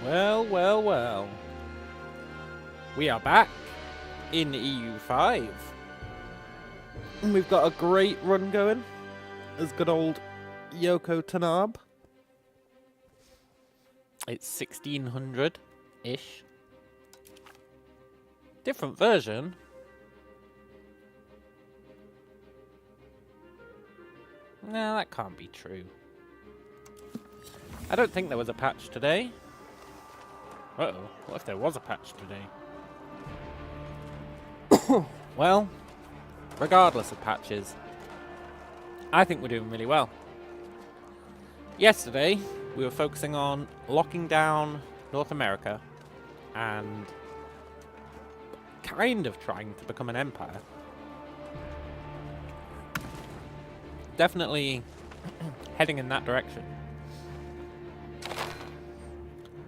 Well, well, well. We are back in EU5. And we've got a great run going. As good old Yoko Tanabe. It's 1600-ish. Different version. No, that can't be true. I don't think there was a patch today. Uh-oh, what if there was a patch today? Well, regardless of patches, I think we're doing really well. Yesterday, we were focusing on locking down North America and kind of trying to become an empire. Definitely heading in that direction.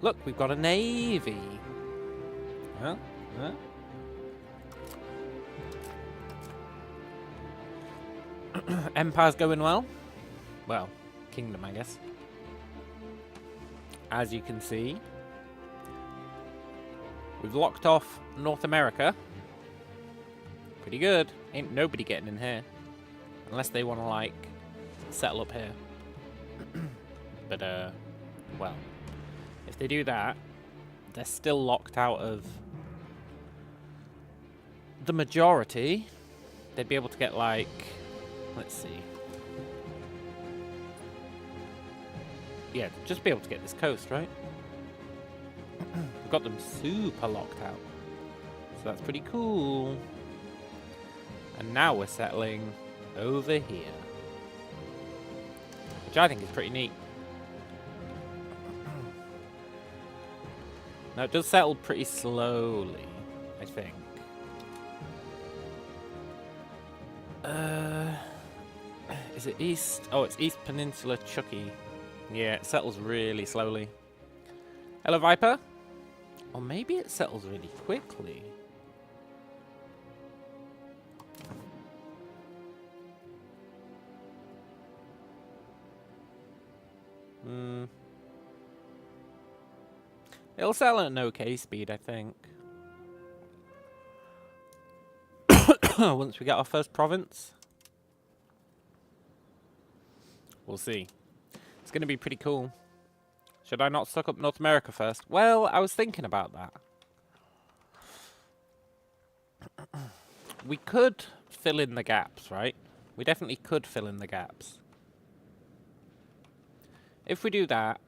Look, we've got a navy. Huh? Huh? Empire's going well. Well, kingdom, I guess. As you can see, we've locked off North America. Pretty good. Ain't nobody getting in here. Unless they want to, like, settle up here. But, well, if they do that, they're still locked out of the majority. They'd be able to get, like, let's see. Yeah, just be able to get this coast, right? We've got them super locked out. So that's pretty cool. And now we're settling over here. Which I think is pretty neat. Now it does settle pretty slowly, I think. Is it east? Oh, it's East Peninsula Chucky. Yeah, it settles really slowly. Hello, Viper. Or maybe it settles really quickly. It'll settle at an okay speed, I think. Once we get our first province. We'll see. It's going to be pretty cool. Should I not suck up North America first? Well, I was thinking about that. We could fill in the gaps, right? We definitely could fill in the gaps. If we do that,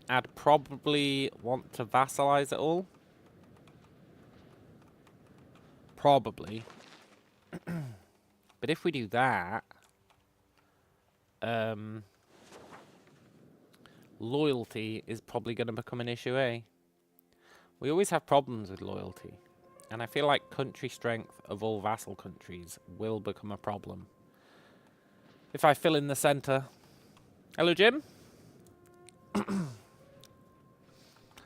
I'd probably want to vassalize it all. Probably. But if we do that, loyalty is probably going to become an issue, eh? We always have problems with loyalty. And I feel like country strength of all vassal countries will become a problem. If I fill in the center. Hello, Jim.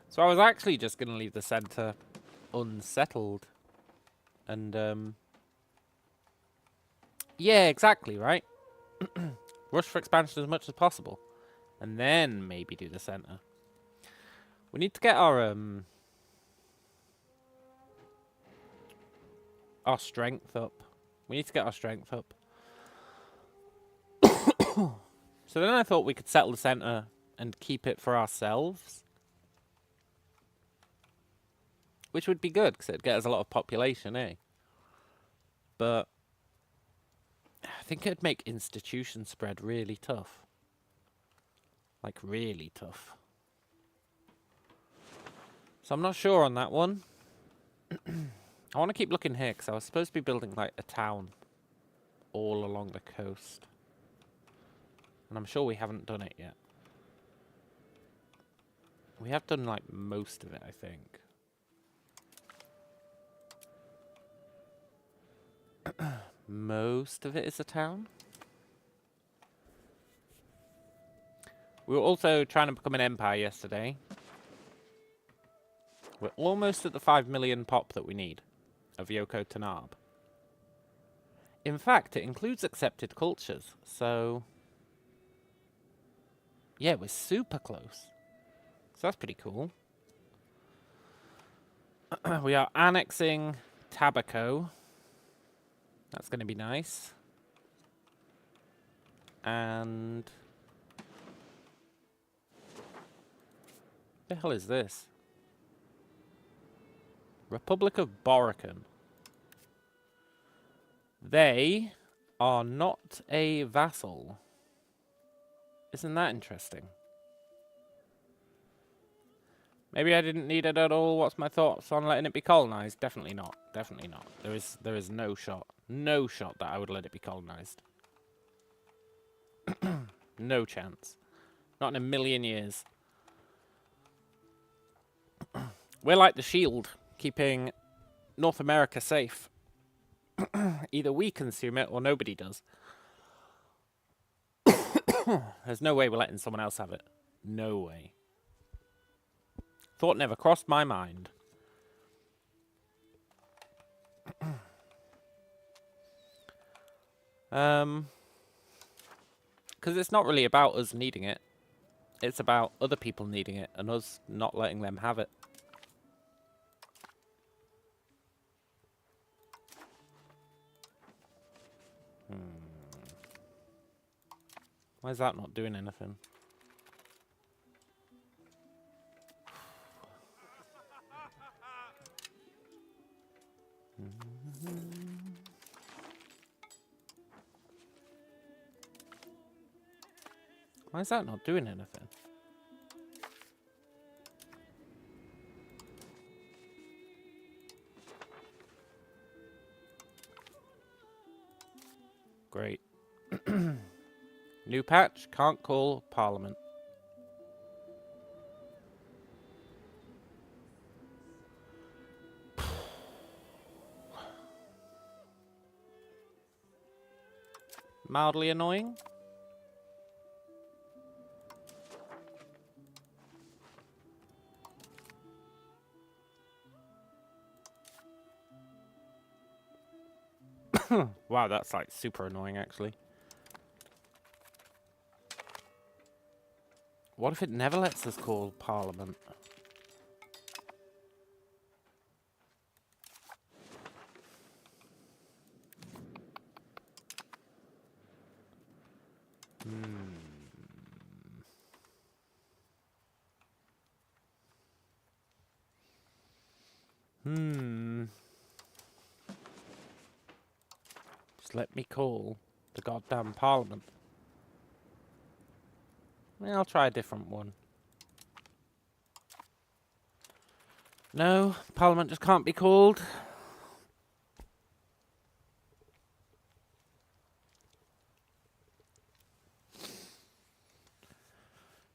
So I was actually just going to leave the center unsettled. And, yeah, exactly, right? Rush for expansion as much as possible. And then maybe do the center. We need to get our strength up. We need to get our strength up. So then I thought we could settle the center and keep it for ourselves. Which would be good, because it'd get us a lot of population, eh? But I think it'd make institution spread really tough. Like, really tough. So I'm not sure on that one. I want to keep looking here, because I was supposed to be building, like, a town all along the coast. And I'm sure we haven't done it yet. We have done, like, most of it, I think. Most of it is a town. We were also trying to become an empire yesterday. We're almost at the 5 million pop that we need of Yoko Tanabe. In fact, it includes accepted cultures, so yeah, we're super close. So that's pretty cool. We are annexing Tabaco. That's going to be nice. And... the hell is this? Republic of Borican. They are not a vassal. Isn't that interesting? Maybe I didn't need it at all. What's my thoughts on letting it be colonized? Definitely not. Definitely not. There is no shot. No shot that I would let it be colonized. No chance. Not in a million years. We're like the shield, keeping North America safe. Either we consume it or nobody does. There's no way we're letting someone else have it. No way. Thought never crossed my mind. Because it's not really about us needing it. It's about other people needing it and us not letting them have it. Why is that not doing anything? Why is that not doing anything? Great. New patch, can't call Parliament. Mildly annoying. Wow, that's like super annoying actually. What if it never lets us call Parliament? Just let me call the goddamn Parliament. Yeah, I'll try a different one. No, Parliament just can't be called.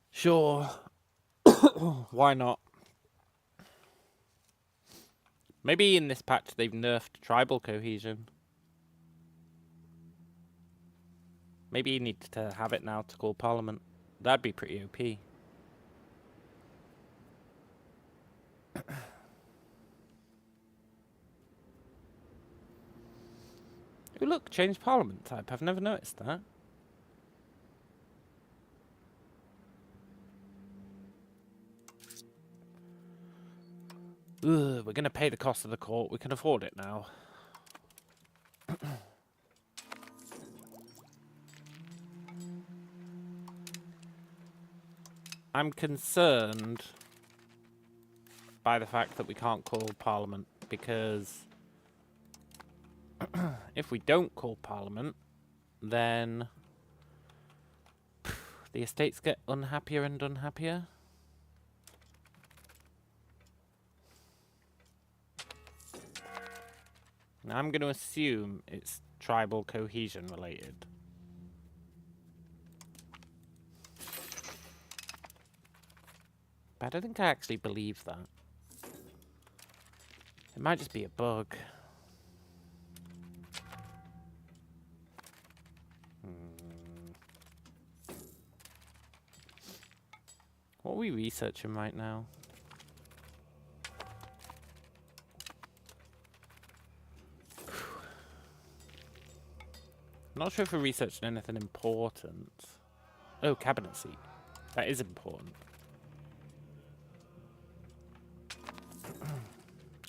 Sure. Why not? Maybe in this patch they've nerfed tribal cohesion. Maybe you need to have it now to call Parliament. That'd be pretty OP. Oh look, change Parliament type. I've never noticed that. Ugh, we're going to pay the cost of the court. We can afford it now. I'm concerned by the fact that we can't call Parliament, because if we don't call Parliament, then the estates get unhappier and unhappier. Now I'm going to assume it's tribal cohesion related. But I don't think I actually believe that. It might just be a bug. What are we researching right now? I'm not sure if we're researching anything important. Oh, cabinet seat. That is important.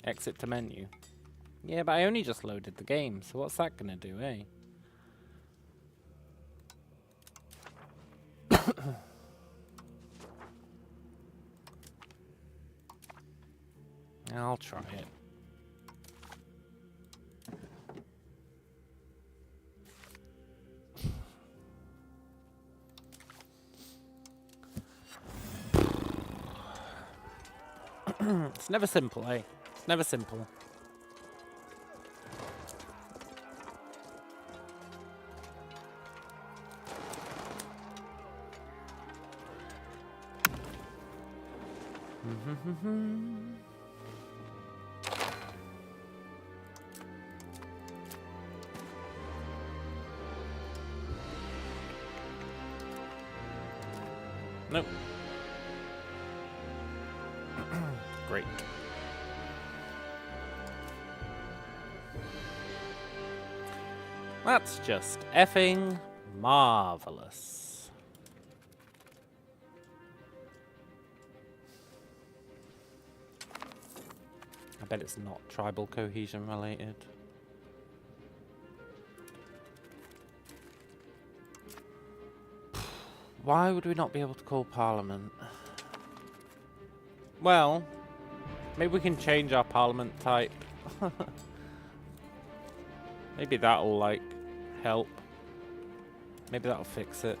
Exit to menu. Yeah, but I only just loaded the game, so what's that gonna do, eh? I'll try it. It's never simple, eh? It's never simple. Nope. Great. That's just effing marvelous. I bet it's not tribal cohesion related. Why would we not be able to call Parliament? Well, maybe we can change our Parliament type. Maybe that'll, like, help. Maybe that'll fix it.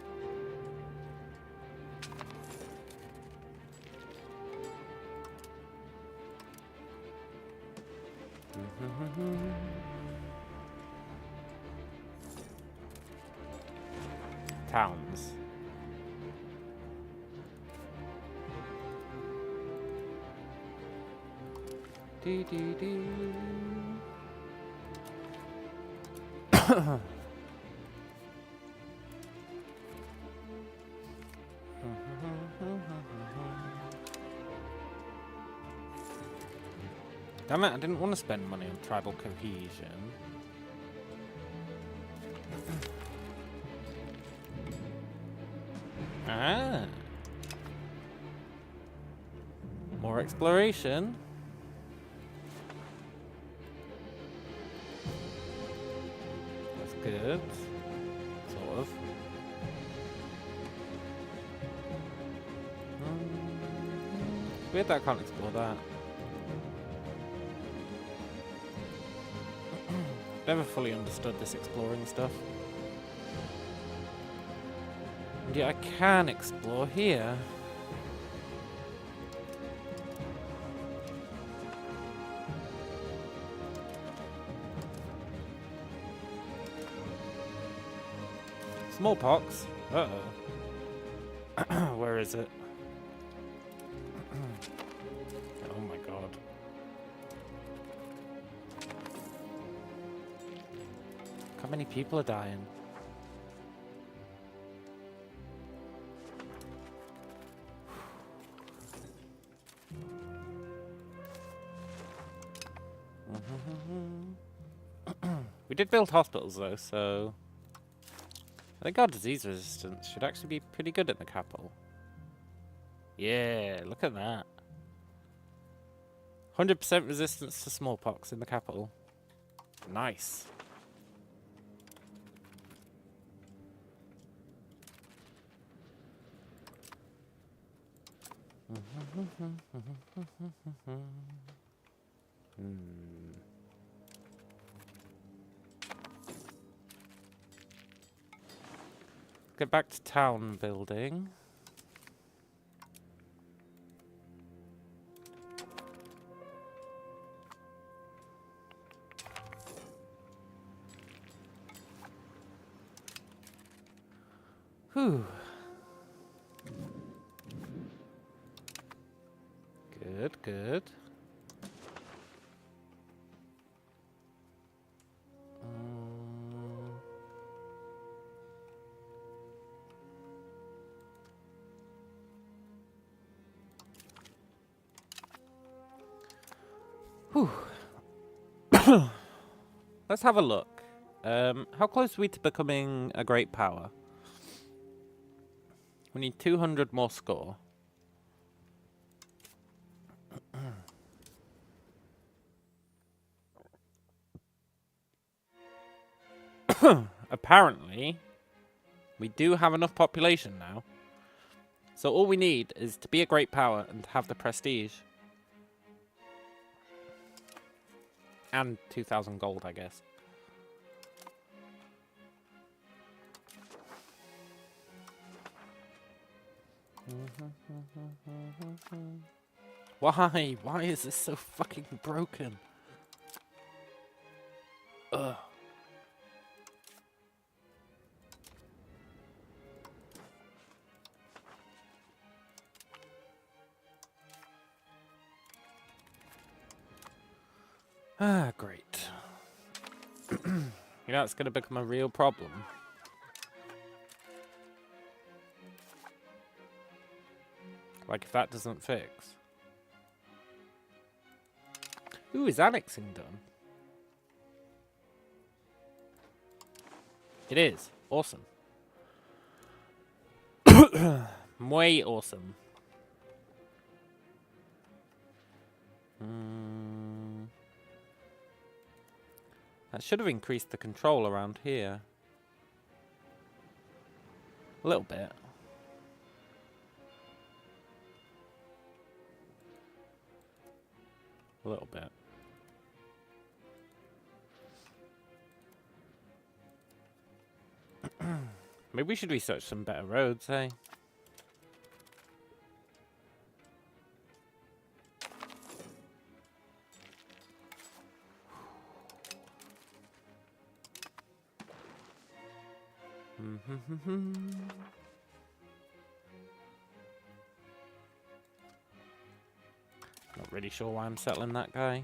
Towns. Dee dee dee. Damn it, I didn't want to spend money on tribal cohesion. Ah. More exploration. That's good. Sort of. Weird that I can't explore that. Never fully understood this exploring stuff. And yet I can explore here. Smallpox? Uh-oh. Where is it? Oh my god. How many people are dying? We did build hospitals though, so I think our disease resistance should actually be pretty good in the capital. Yeah, look at that. 100% resistance to smallpox in the capital. Nice. Get back to town building. Whew. Good, good. Whew. Let's have a look. How close are we to becoming a great power? We need 200 more score. apparently, we do have enough population now. So all we need is to be a great power and have the prestige. And 2,000 gold, I guess. Why? Why is this so fucking broken? Ugh. Ah, great. You know, it's going to become a real problem. Like, if that doesn't fix. Ooh, is annexing done? It is. Awesome. Way awesome. That should have increased the control around here. A little bit. A little bit. Maybe we should research some better roads, eh? Not really sure why I'm settling that guy.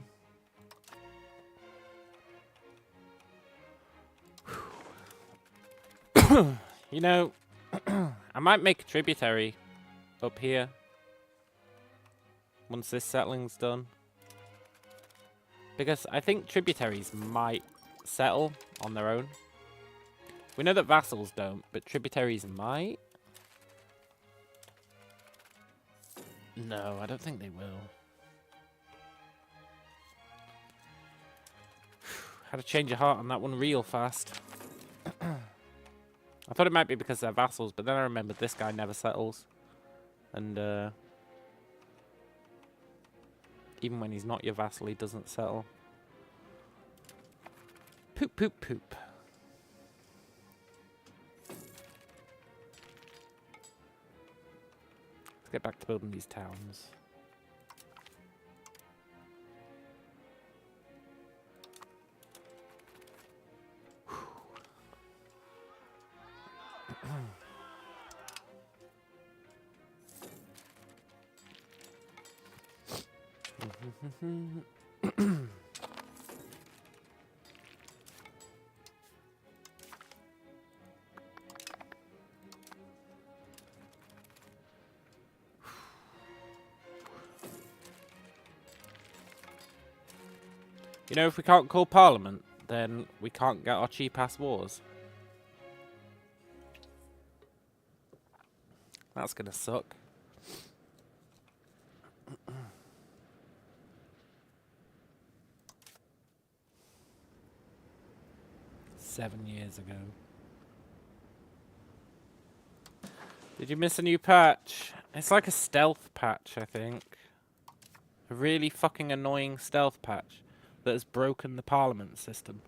You know, I might make a tributary up here once this settling's done. Because I think tributaries might settle on their own. We know that vassals don't, but tributaries might. No, I don't think they will. Had to change your heart on that one real fast. I thought it might be because they're vassals, but then I remembered this guy never settles. And even when he's not your vassal, he doesn't settle. Poop, poop, poop. Let's get back to building these towns. You know, if we can't call Parliament, then we can't get our cheap-ass wars. That's gonna suck. Seven years ago. Did you miss a new patch? It's like a stealth patch, I think. A really fucking annoying stealth patch that has broken the Parliament system.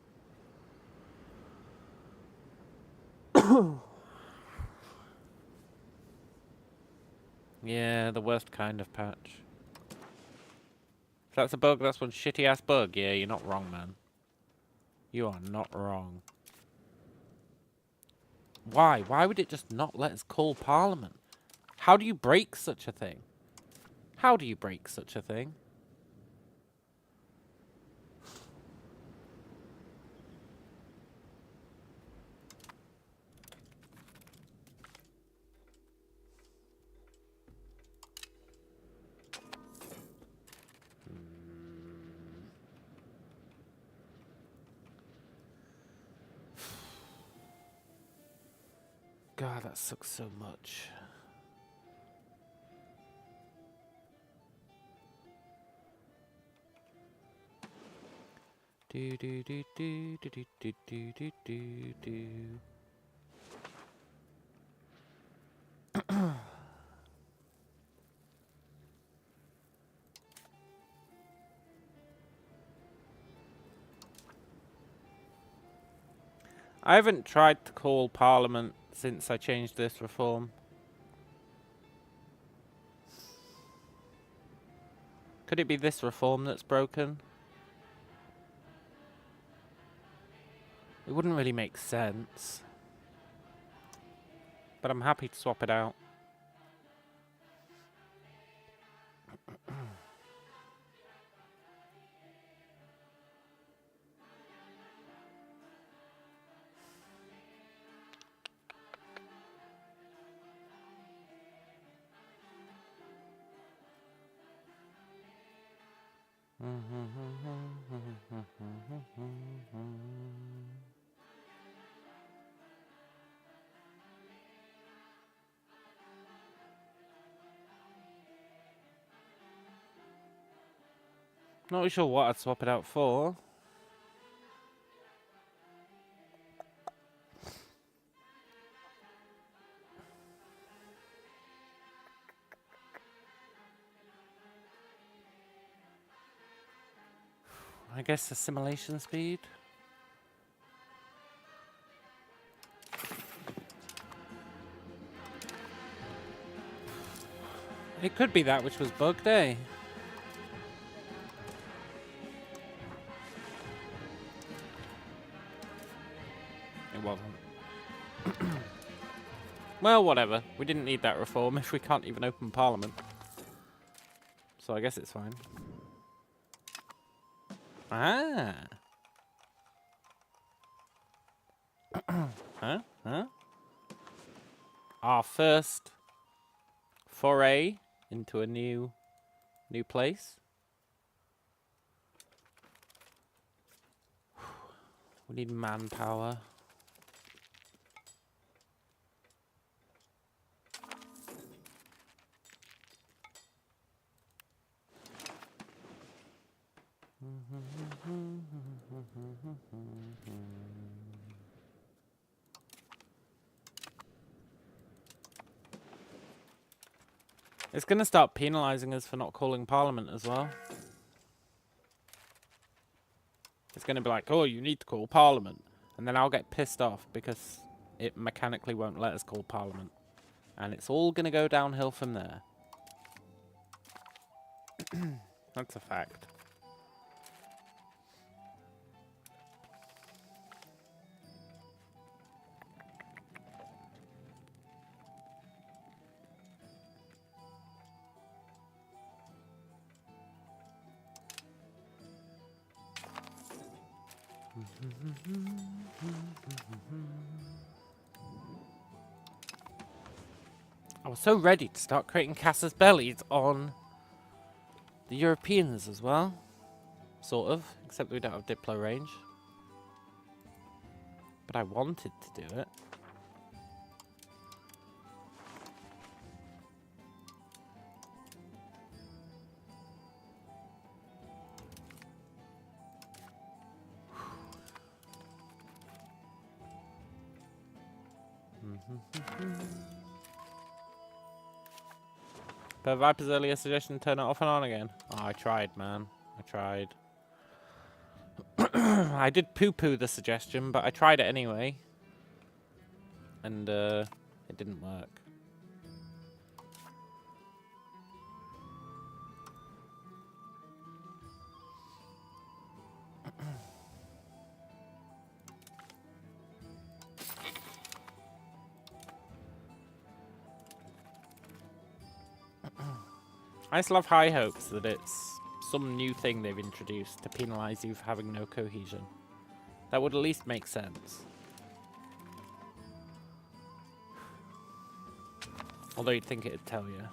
Yeah, the worst kind of patch. If that's a bug, that's one shitty-ass bug. Yeah, you're not wrong, man. You are not wrong. Why? Why would it just not let us call Parliament? How do you break such a thing? How do you break such a thing? God, that sucks so much. Do do do do do do do do do do do. I haven't tried to call Parliament since I changed this reform. Could it be this reform that's broken? It wouldn't really make sense. But I'm happy to swap it out. Not really sure what I'd swap it out for. I guess assimilation speed. It could be that which was bugged, eh? It wasn't. Well, whatever. We didn't need that reform if we can't even open Parliament. So I guess it's fine. Ah. Huh? Our first foray into a new place. We need manpower. It's going to start penalising us for not calling Parliament as well. It's going to be like, oh, you need to call Parliament. And then I'll get pissed off because it mechanically won't let us call Parliament. And it's all going to go downhill from there. That's a fact. I was so ready to start creating casus bellis on the Europeans as well. Sort of, except we don't have Diplo range. But I wanted to do it. But Viper's earlier suggestion, turn it off and on again. Oh, I tried, man. I tried. I did poo-poo the suggestion, but I tried it anyway. And, it didn't work. I still have high hopes that it's some new thing they've introduced to penalise you for having no cohesion. That would at least make sense. Although you'd think it'd tell you.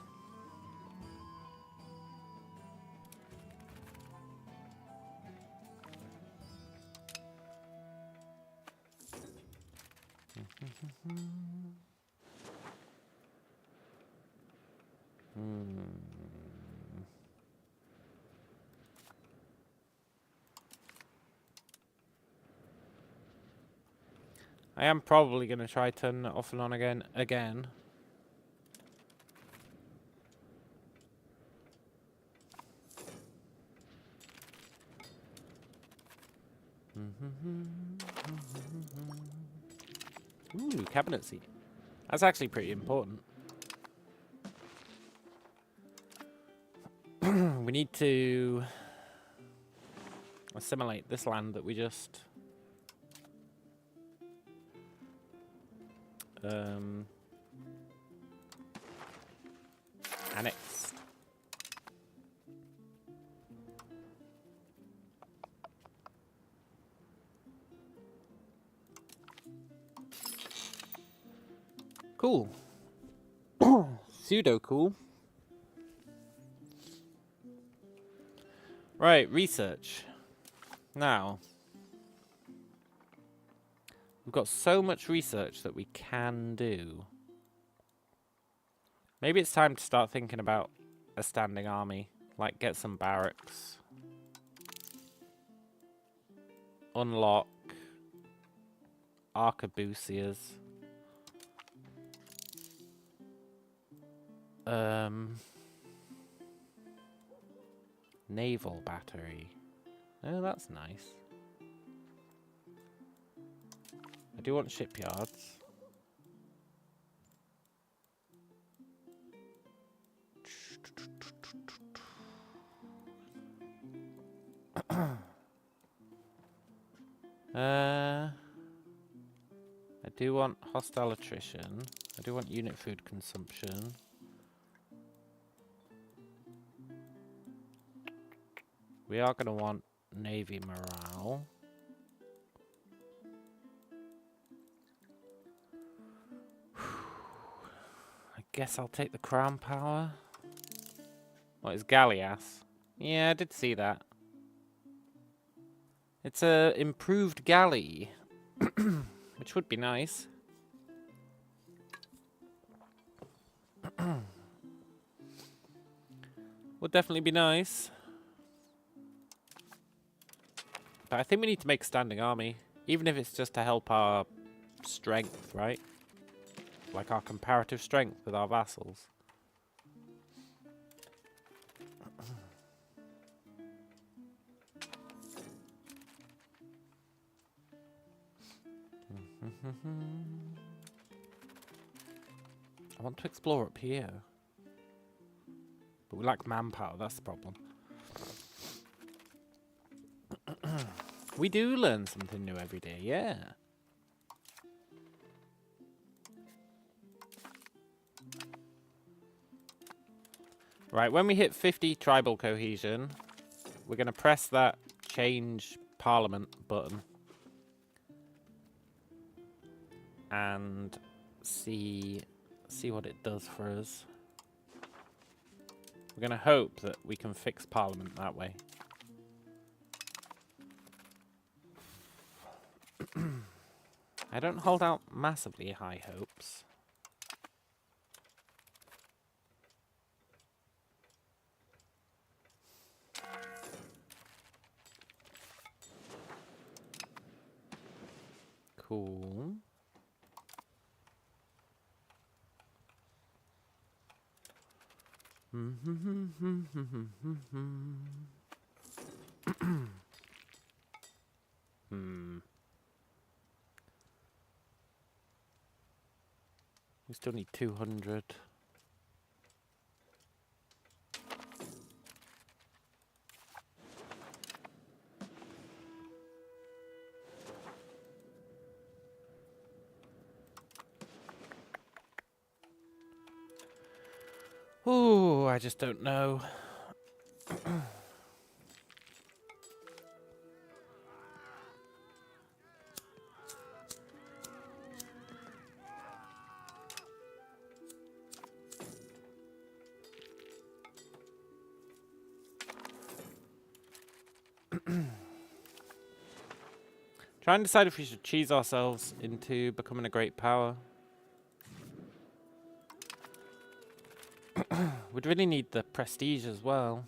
I am probably going to try turning it off and on again. Ooh, cabinet seat. That's actually pretty important. We need to assimilate this land that we just annexed. Cool. Pseudo cool. Right, research. Now, we've got so much research that we can do. Maybe it's time to start thinking about a standing army. Like, get some barracks. Unlock arquebusiers. Naval battery. Oh, that's nice. I do want shipyards. I do want hostile attrition. I do want unit food consumption. We are going to want Navy morale. I guess I'll take the crown power. What is Galleass? Yeah, I did see that. It's a improved galley, which would be nice. Would definitely be nice. But I think we need to make a standing army, even if it's just to help our strength, right? Like our comparative strength with our vassals. I want to explore up here. But we lack manpower, that's the problem. We do learn something new every day, yeah. Right, when we hit 50 tribal cohesion, we're going to press that change parliament button. And see what it does for us. We're going to hope that we can fix parliament that way. I don't hold out massively high hopes. Cool. We still need 200. Ooh, I just don't know. Try and decide if we should cheese ourselves into becoming a great power. We'd really need the prestige as well.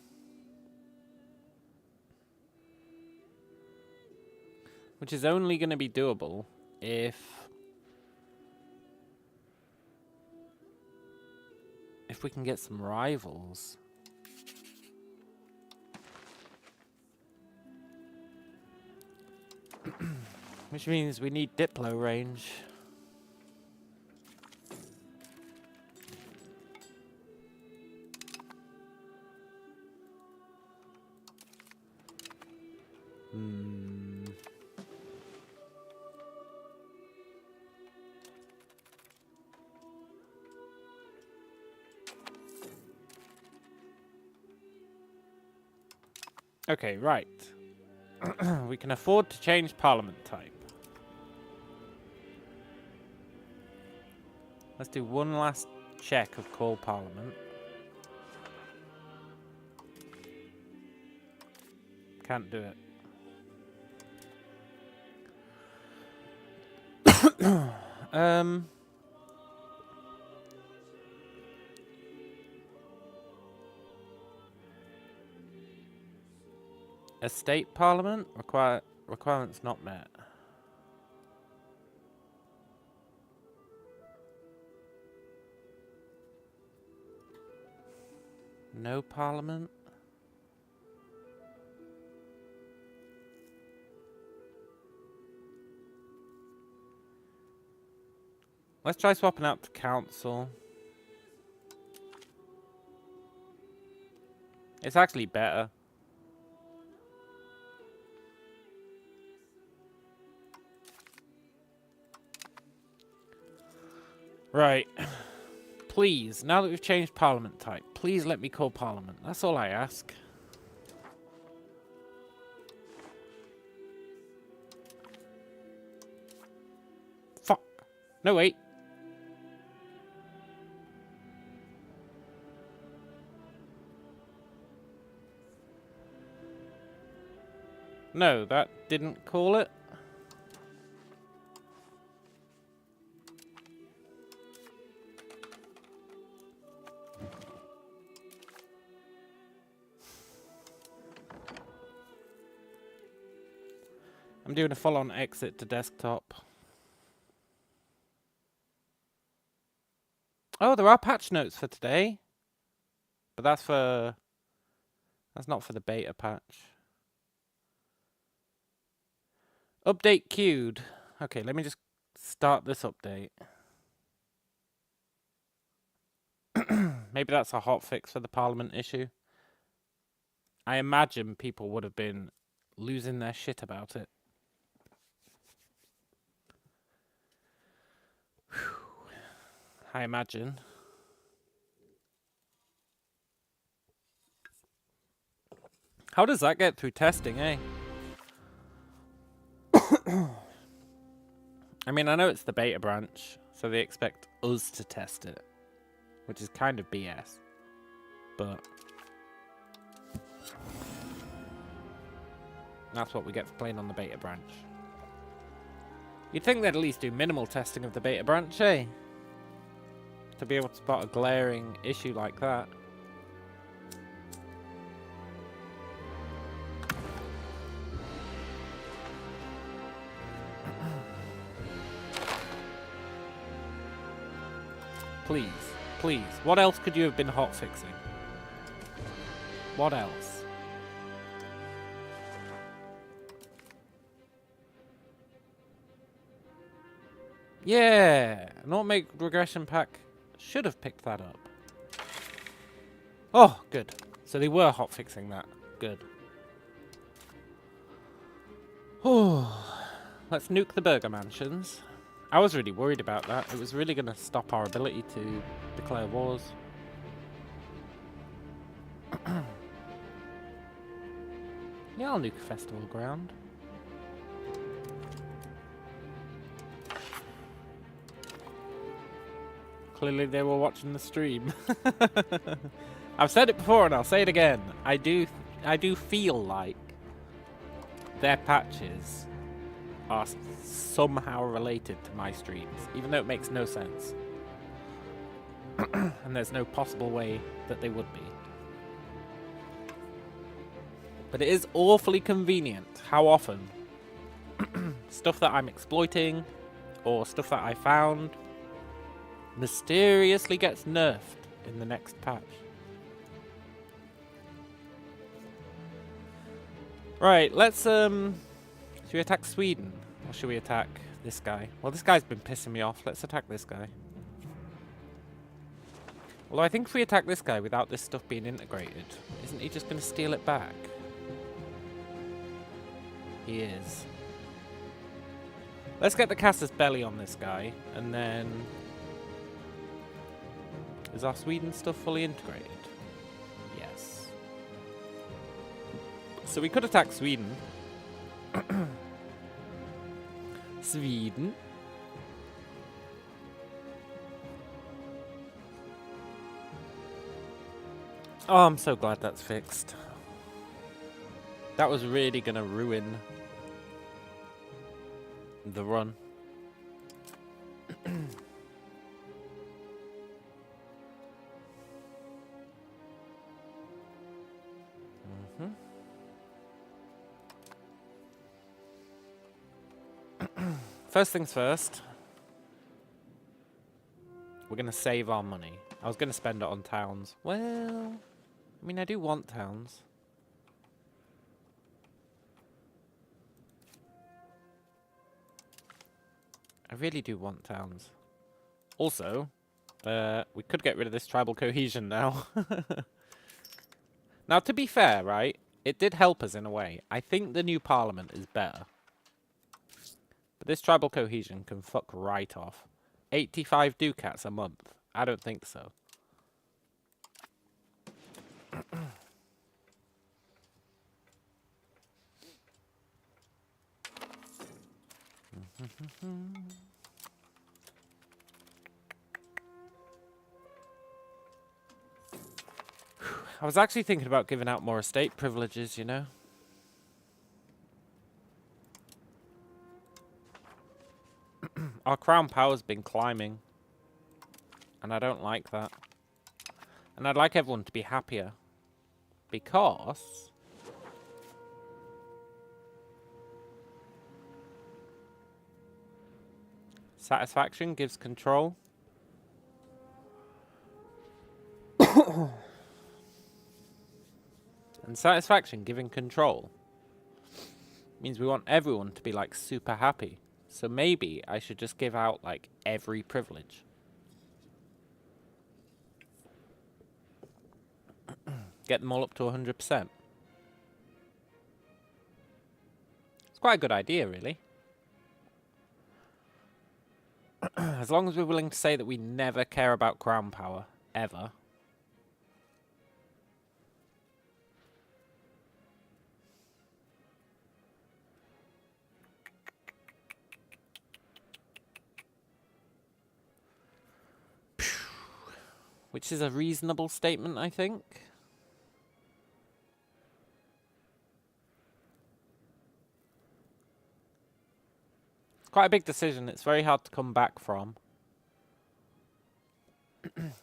Which is only going to be doable if if we can get some rivals. Which means we need Diplo range. Okay, right. We can afford to change parliament type. Let's do one last check of call parliament. Can't do it. Estate parliament? Requirements not met. No parliament? Let's try swapping out to council. It's actually better. Right. Please, now that we've changed parliament type, please let me call parliament. That's all I ask. Fuck. No, wait. No, that didn't call it. I'm doing a full-on exit to desktop. Oh, there are patch notes for today. But that's not for the beta patch. Update queued. Okay, let me just start this update. Maybe that's a hotfix for the Parliament issue. I imagine people would have been losing their shit about it. I imagine. How does that get through testing, eh? I mean, I know it's the beta branch, so they expect us to test it, which is kind of BS. But that's what we get for playing on the beta branch. You'd think they'd at least do minimal testing of the beta branch, eh? To be able to spot a glaring issue like that. Please, please. What else could you have been hotfixing? What else? Yeah, an automated regression pack should have picked that up. Oh, good. So they were hotfixing that. Good. Oh, let's nuke the burger mansions. I was really worried about that. It was really going to stop our ability to declare wars. Yeah, I'll nuke a festival ground. Clearly they were watching the stream. I've said it before and I'll say it again. I do feel like their patches are somehow related to my streams, even though it makes no sense. And there's no possible way that they would be. But it is awfully convenient how often stuff that I'm exploiting or stuff that I found mysteriously gets nerfed in the next patch. Right, let's should we attack Sweden? Or should we attack this guy? Well, this guy's been pissing me off. Let's attack this guy. Although I think if we attack this guy without this stuff being integrated, isn't he just going to steal it back? He is. Let's get the casus belli on this guy, and then... Is our Sweden stuff fully integrated? Yes. So we could attack Sweden. Sweden. Oh, I'm so glad that's fixed. That was really gonna ruin the run. First things first. We're gonna save our money. I was gonna spend it on towns. Well, I mean, I do want towns. I really do want towns. Also, we could get rid of this tribal cohesion now. Now, to be fair, right, it did help us in a way. I think the new parliament is better. But this tribal cohesion can fuck right off. 85 ducats a month. I don't think so. I was actually thinking about giving out more estate privileges, you know? Our crown power's been climbing. And I don't like that. And I'd like everyone to be happier. Because... satisfaction gives control. And satisfaction giving control means we want everyone to be like super happy. So maybe I should just give out like every privilege. Get them all up to 100%. It's quite a good idea, really. As long as we're willing to say that we never care about crown power, ever. Which is a reasonable statement, I think. It's quite a big decision. It's very hard to come back from.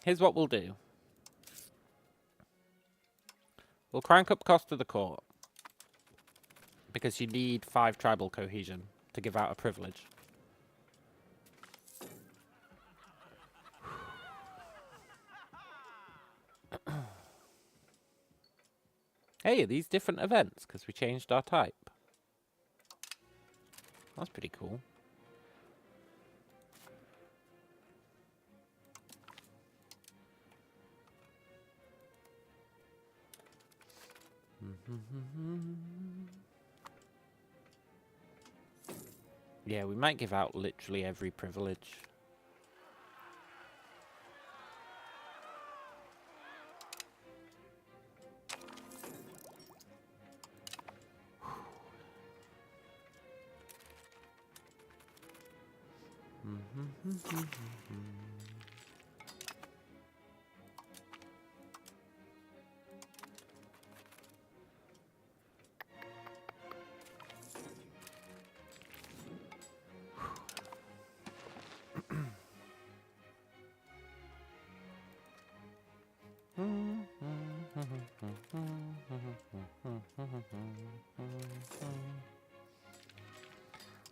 Here's what we'll do. We'll crank up cost of the court. Because you need 5 tribal cohesion to give out a privilege. Hey, are these different events? Because we changed our type. That's pretty cool. Yeah, we might give out literally every privilege.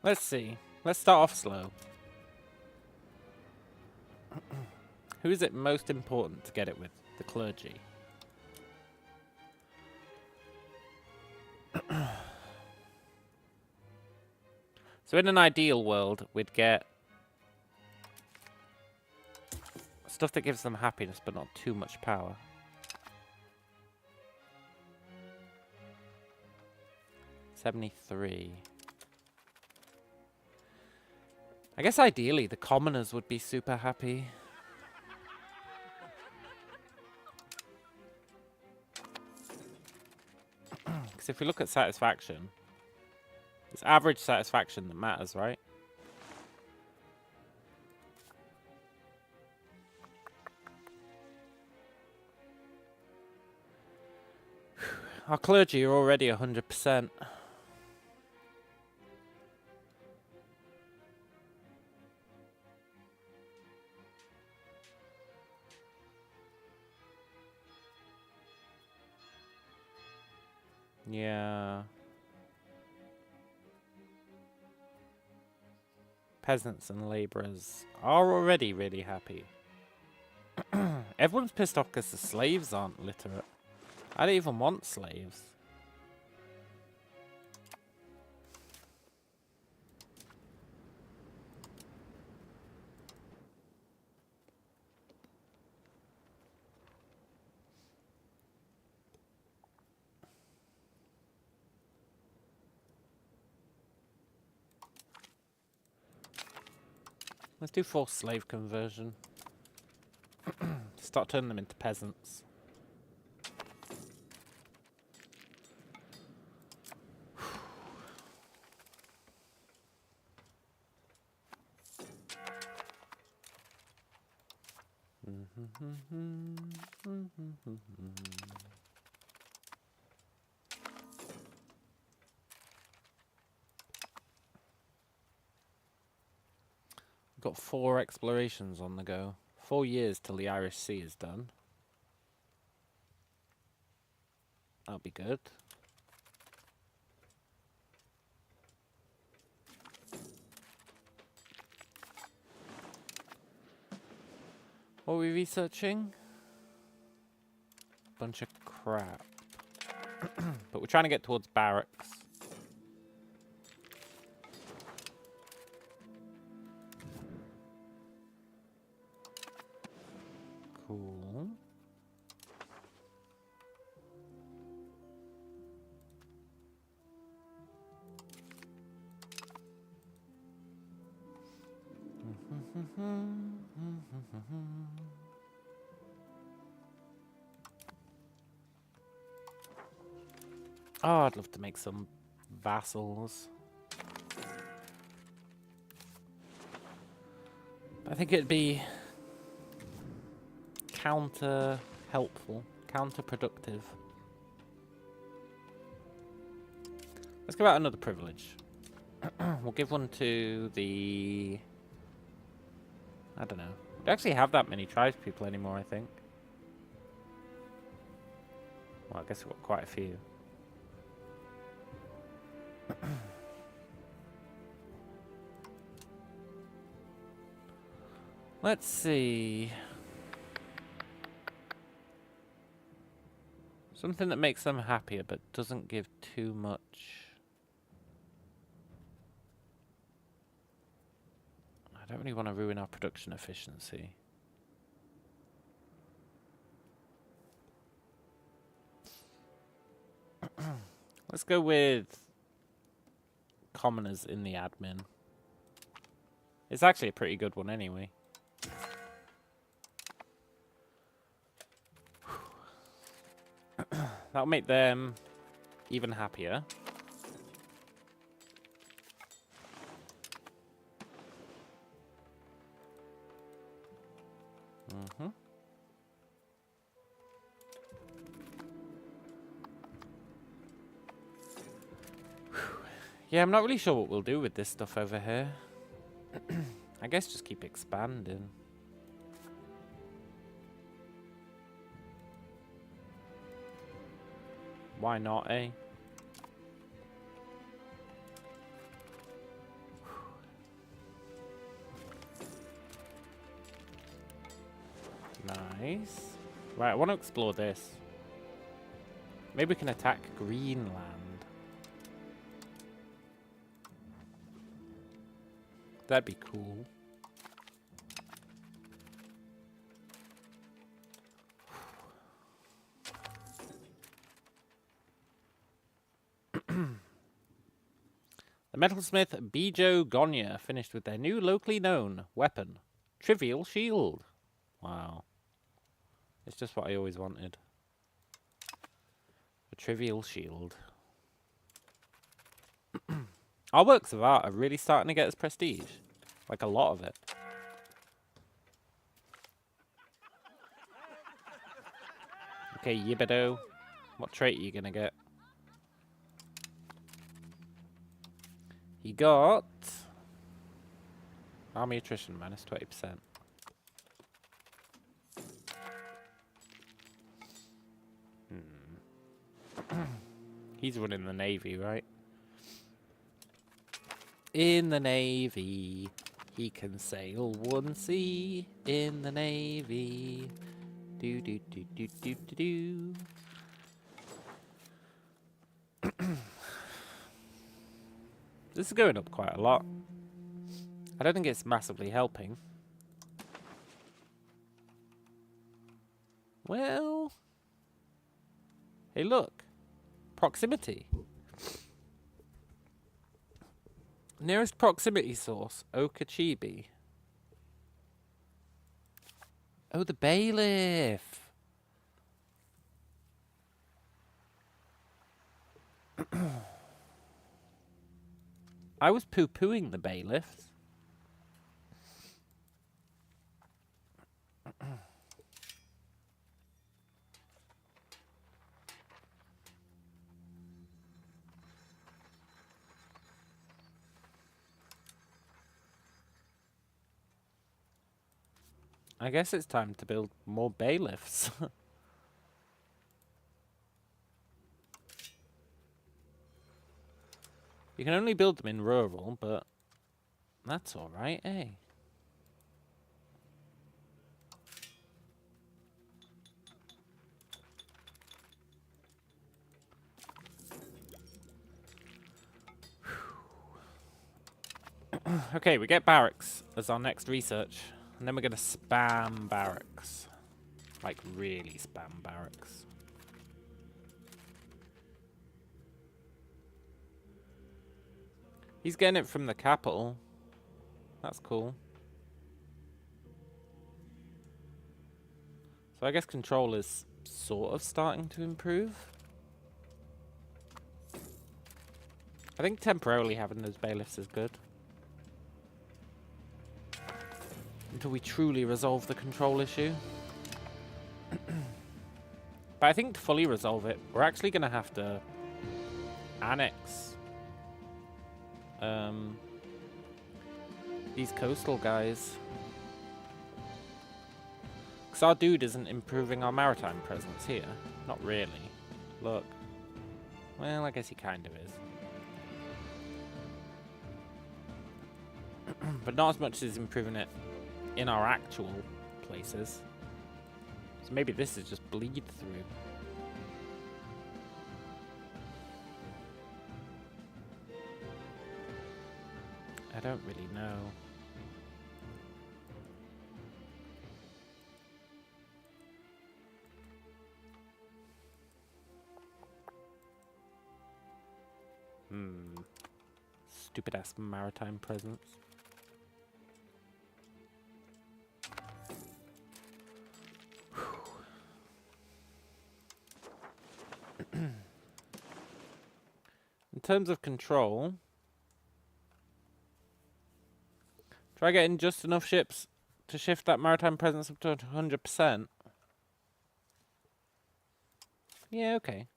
Let's see. Let's start off slow. Who is it most important to get it with? The clergy. So in an ideal world, we'd get stuff that gives them happiness, but not too much power. $73. I guess ideally the commoners would be super happy. Because if we look at satisfaction, it's average satisfaction that matters, right? Our clergy are already 100%. Yeah. Peasants and laborers are already really happy. Everyone's pissed off because the slaves aren't literate. I don't even want slaves. Let's do forced slave conversion. Start turning them into peasants. Got 4 explorations on the go. 4 years till the Irish Sea is done. That'll be good. What are we researching? Bunch of crap. But we're trying to get towards barracks. Cool. Oh, I'd love to make some vassals. I think it'd be counter-helpful, counterproductive. Let's give out another privilege. We'll give one to the... I don't know. We don't actually have that many tribespeople anymore, I think. Well, I guess we've got quite a few. Let's see. Something that makes them happier but doesn't give too much. I don't really want to ruin our production efficiency. Let's go with commoners in the admin. It's actually a pretty good one anyway. That'll make them even happier. Yeah, I'm not really sure what we'll do with this stuff over here. I guess just keep expanding. Why not, eh? Nice. Right, I want to explore this. Maybe we can attack Greenland. That'd be cool. The metalsmith Bijo Gonya finished with their new locally known weapon, Trivial Shield. Wow. It's just what I always wanted. A Trivial Shield. Our works of art are really starting to get us prestige. Like a lot of it. Okay, Yibido. What trait are you gonna get? He got army attrition minus 20%. He's running the Navy, right? In the Navy, he can sail one sea. In the Navy, do do do do do do do. This is going up quite a lot. I don't think it's massively helping. Well... Hey, look. Proximity. Nearest proximity source, Okachibi. Oh, the bailiff. I was poo-pooing the bailiffs. I guess it's time to build more bailiffs. You can only build them in rural, but that's alright, eh? Okay, we get barracks as our next research. And then we're going to spam barracks. Like, really spam barracks. He's getting it from the capital. That's cool. So I guess control is sort of starting to improve. I think temporarily having those bailiffs is good. Until we truly resolve the control issue. But I think to fully resolve it, we're actually going to have to annex these coastal guys. Because our dude isn't improving our maritime presence here. Not really. Look. Well, I guess he kind of is. But not as much as improving it in our actual places. So maybe this is just bleed through. I don't really know. Stupid ass maritime presence. In terms of control, try getting just enough ships to shift that maritime presence up to 100%. Yeah, okay.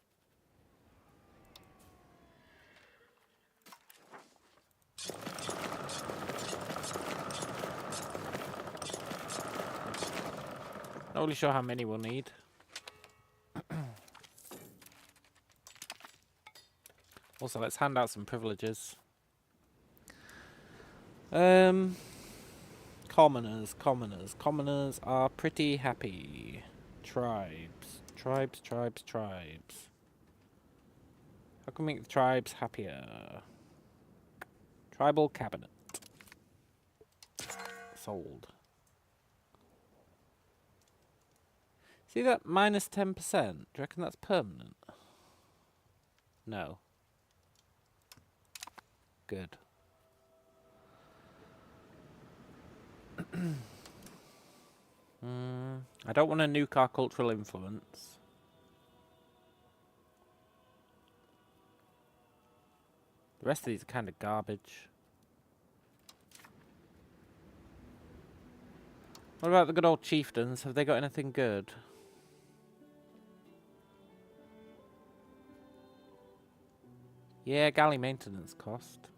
Not really sure how many we'll need. Also, let's hand out some privileges. Colonists commoners. Commoners are pretty happy. Tribes. Tribes. How can we make the tribes happier? Tribal cabinet. Sold. See that minus 10%? Do you reckon that's permanent? No. Good. I don't want to nuke our cultural influence. The rest of these are kind of garbage. What about the good old chieftains? Have they got anything good? Yeah, galley maintenance cost.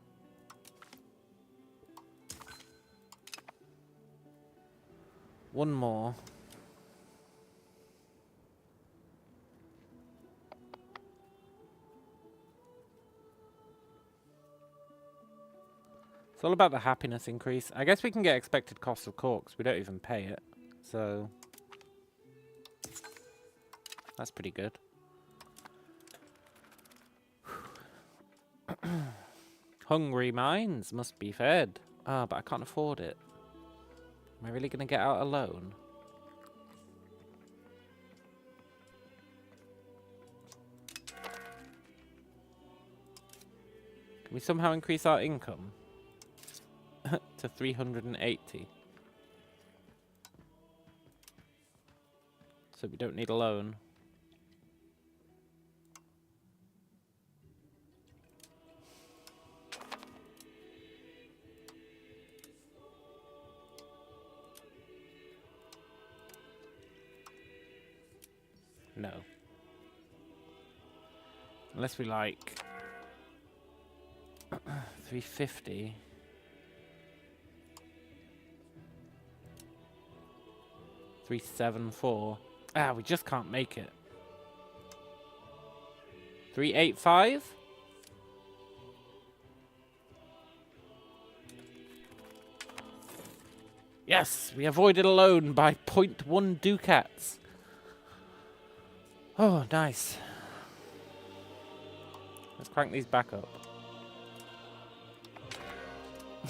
One more. It's all about the happiness increase. I guess we can get expected cost of corks. We don't even pay it. So that's pretty good. Hungry minds must be fed. Ah, but I can't afford it. Am I really going to get out alone? Can we somehow increase our income? To 380. So we don't need a loan. No. Unless we like 350. 374. Ah, we just can't make it. 385? Yes, we avoided a loan by 0.1 ducats. Oh, nice. Let's crank these back up.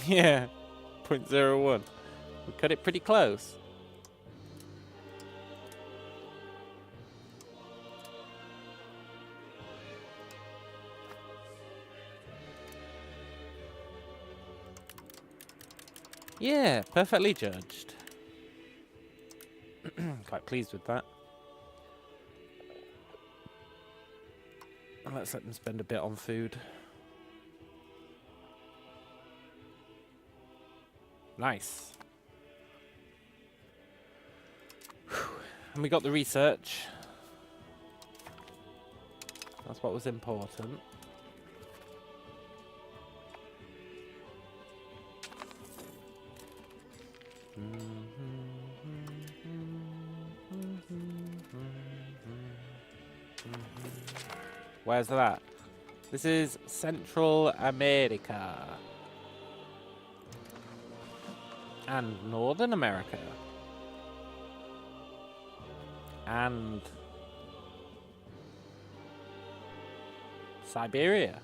Yeah, 0.01. We cut it pretty close. Yeah, perfectly judged. Quite pleased with that. Let's let them spend a bit on food. Nice. And we got the research. That's what was important. Where's that? This is Central America. And Northern America. And Siberia.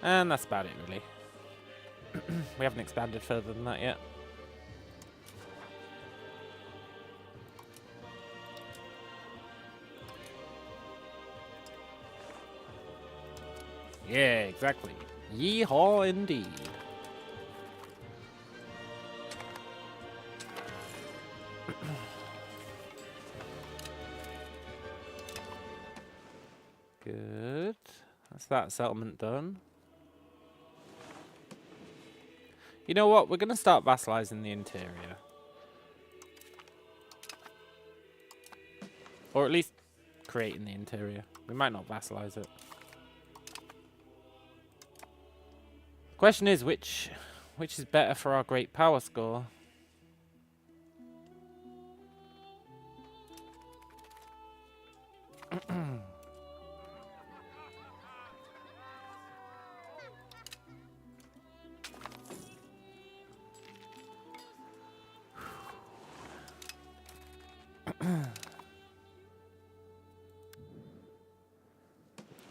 And that's about it, really. We haven't expanded further than that yet. Yeah, exactly. Yeehaw indeed. Good. That's that settlement done. You know what? We're going to start vassalizing the interior. Or at least creating the interior. We might not vassalize it. Question is, which is better for our great power score?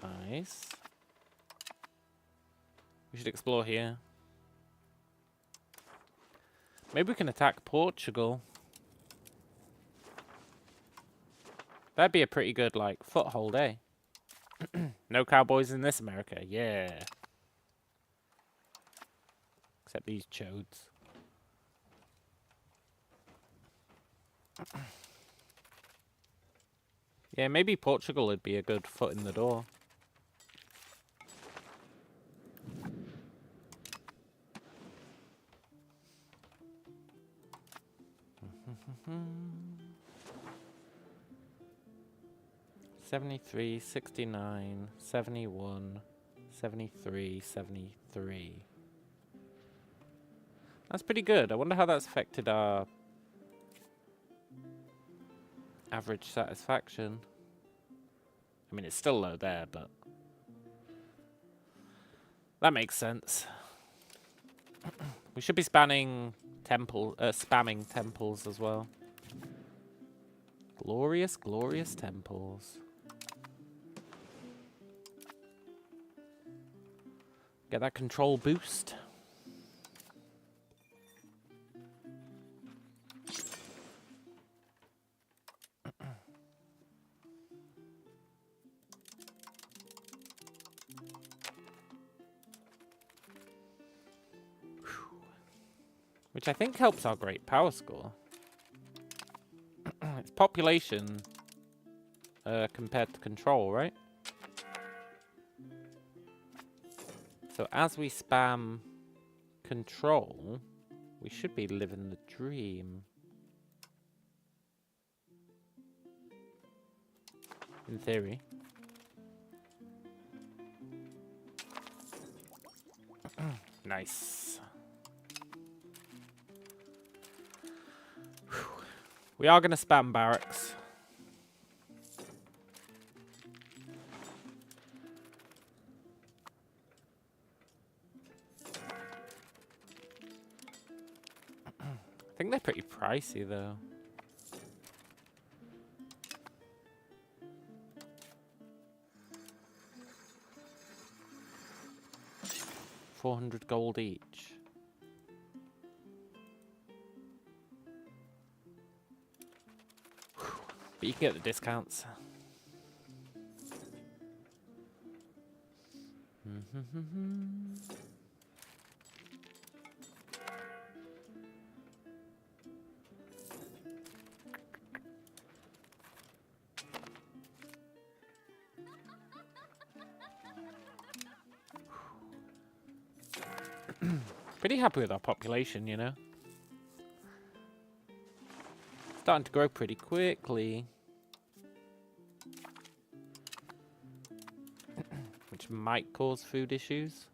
Nice. We should explore here. Maybe we can attack Portugal. That'd be a pretty good, like, foothold, eh? No cowboys in this America. Yeah. Except these chodes. Yeah, maybe Portugal would be a good foot in the door. $73, $69, $71, $73, $73. That's pretty good. I wonder how that's affected our average satisfaction. I mean, it's still low there, but that makes sense. We should be spamming temples as well. Glorious, glorious temples. Get that control boost. Which I think helps our great power score. It's population compared to control, right? So as we spam control, we should be living the dream. In theory. Nice. We are going to spam barracks. I think they're pretty pricey, though. $400 each. But you can get the discounts. Pretty happy with our population, you know. Starting to grow pretty quickly. Which might cause food issues.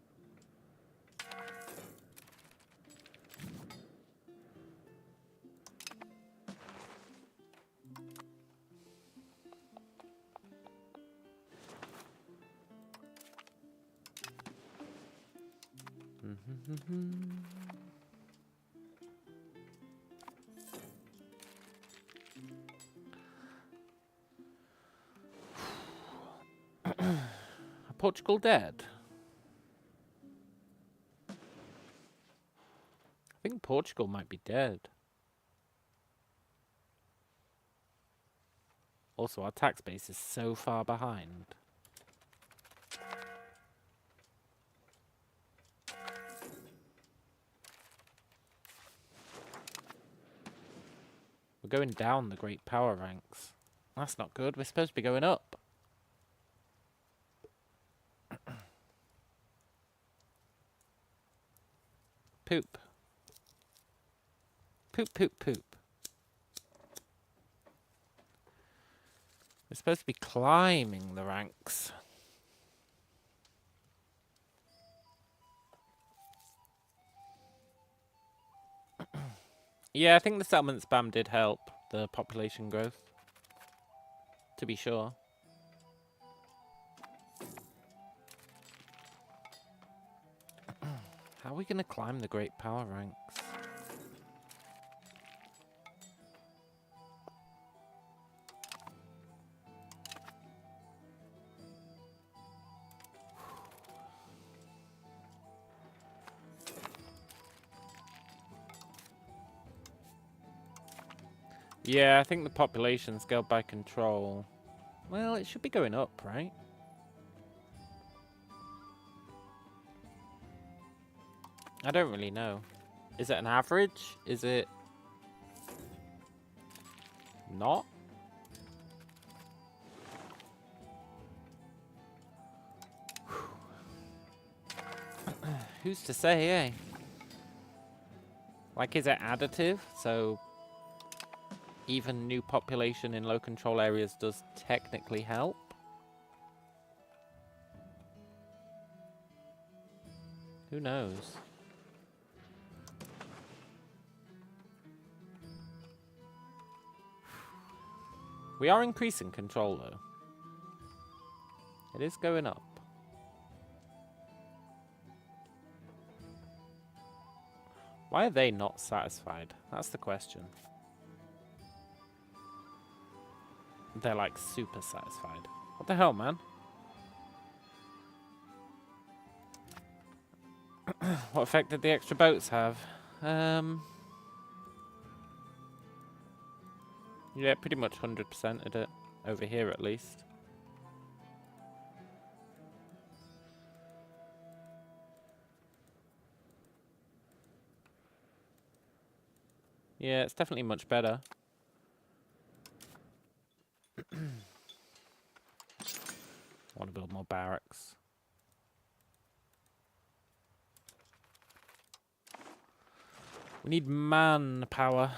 Portugal dead? I think Portugal might be dead. Also, our tax base is so far behind. We're going down the great power ranks. That's not good. We're supposed to be going up. Poop. Poop, poop, poop. We're supposed to be climbing the ranks. Yeah, I think the settlement spam did help the population growth. To be sure. How are we going to climb the great power ranks? Yeah, I think the population scaled by control. Well, it should be going up, right? I don't really know. Is it an average? Is it not? Who's to say, eh? Like, is it additive? So, even new population in low control areas does technically help? Who knows? We are increasing control, though. It is going up. Why are they not satisfied? That's the question. They're like super satisfied. What the hell, man? What effect did the extra boats have? Yeah, pretty much 100%ed it. Over here, at least. Yeah, it's definitely much better. Want to build more barracks. We need manpower.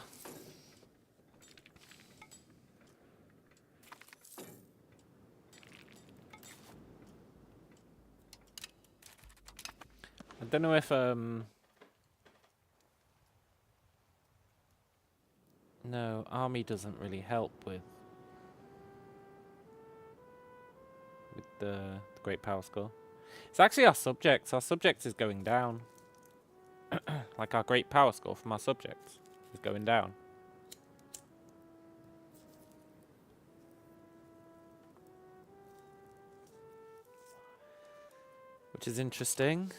I don't know if no, army doesn't really help with the great power score. It's actually our subjects. Our subjects is going down. Like our great power score from our subjects is going down. Which is interesting.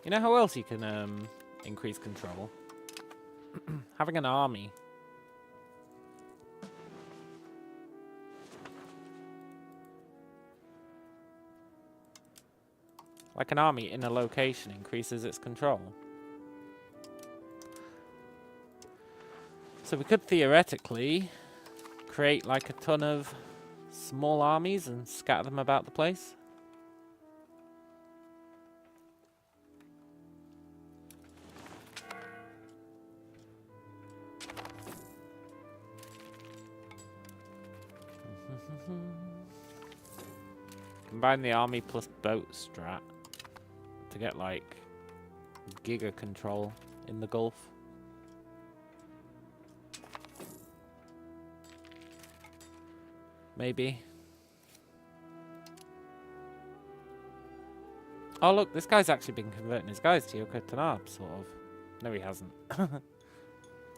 You know how else you can increase control? Having an army. Like an army in a location increases its control. So we could theoretically create like a ton of small armies and scatter them about the place. Combine the army plus boat strat to get like giga control in the Gulf. Maybe. Oh look, this guy's actually been converting his guys to Yoko Tanab, sort of. No, he hasn't.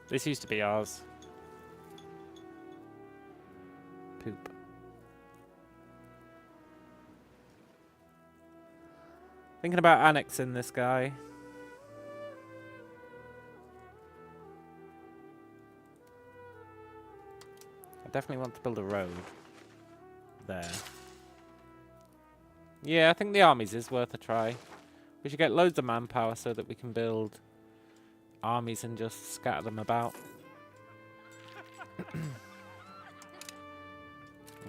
This used to be ours. Poop. Thinking about annexing this guy. I definitely want to build a road there. Yeah, I think the armies is worth a try. We should get loads of manpower so that we can build armies and just scatter them about.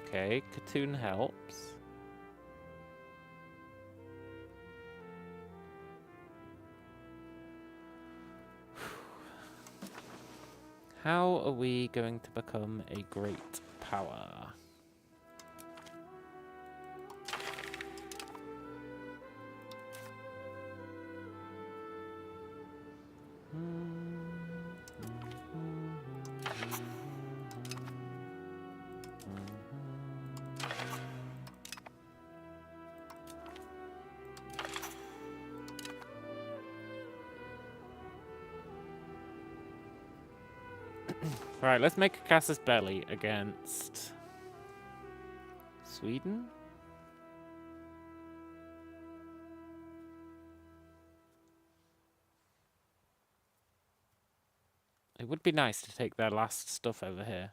Okay, Katoon helps. How are we going to become a great power? Right, let's make a casus belli against Sweden. It would be nice to take their last stuff over here.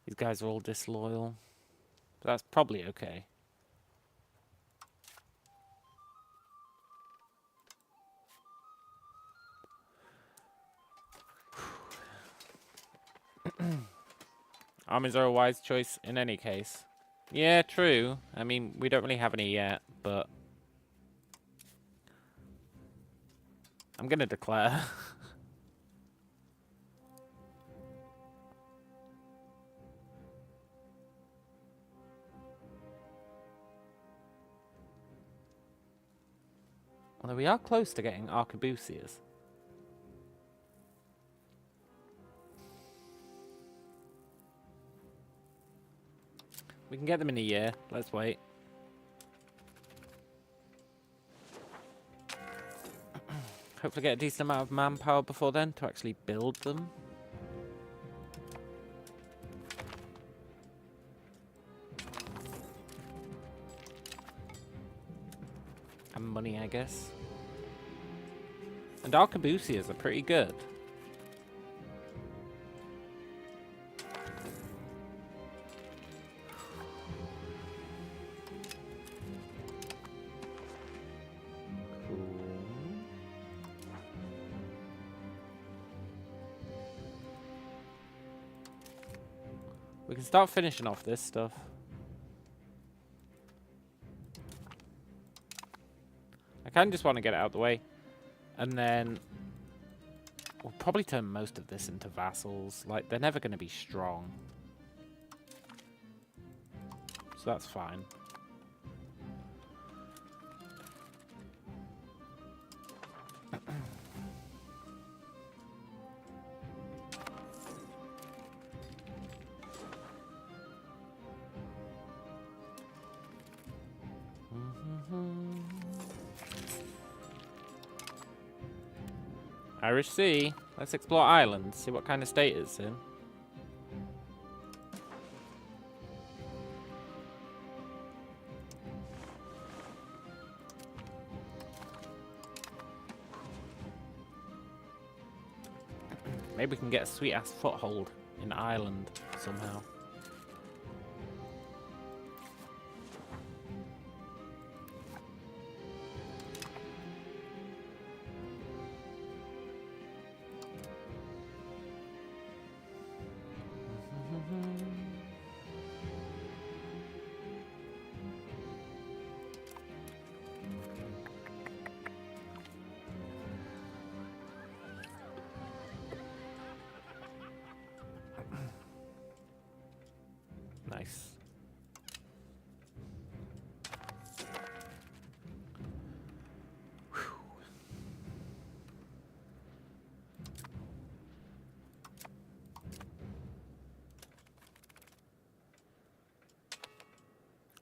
These guys are all disloyal. But that's probably okay. Armies are a wise choice in any case. Yeah, true. I mean, we don't really have any yet, but I'm gonna declare. Although we are close to getting arquebusiers. We can get them in a year. Let's wait. Hopefully get a decent amount of manpower before then to actually build them. And money, I guess. And arquebusiers are pretty good. We can start finishing off this stuff. I kind of just want to get it out of the way. And then we'll probably turn most of this into vassals. Like, they're never going to be strong. So that's fine. Irish Sea. Let's explore Ireland, see what kind of state it's in. Maybe we can get a sweet-ass foothold in Ireland somehow. Nice.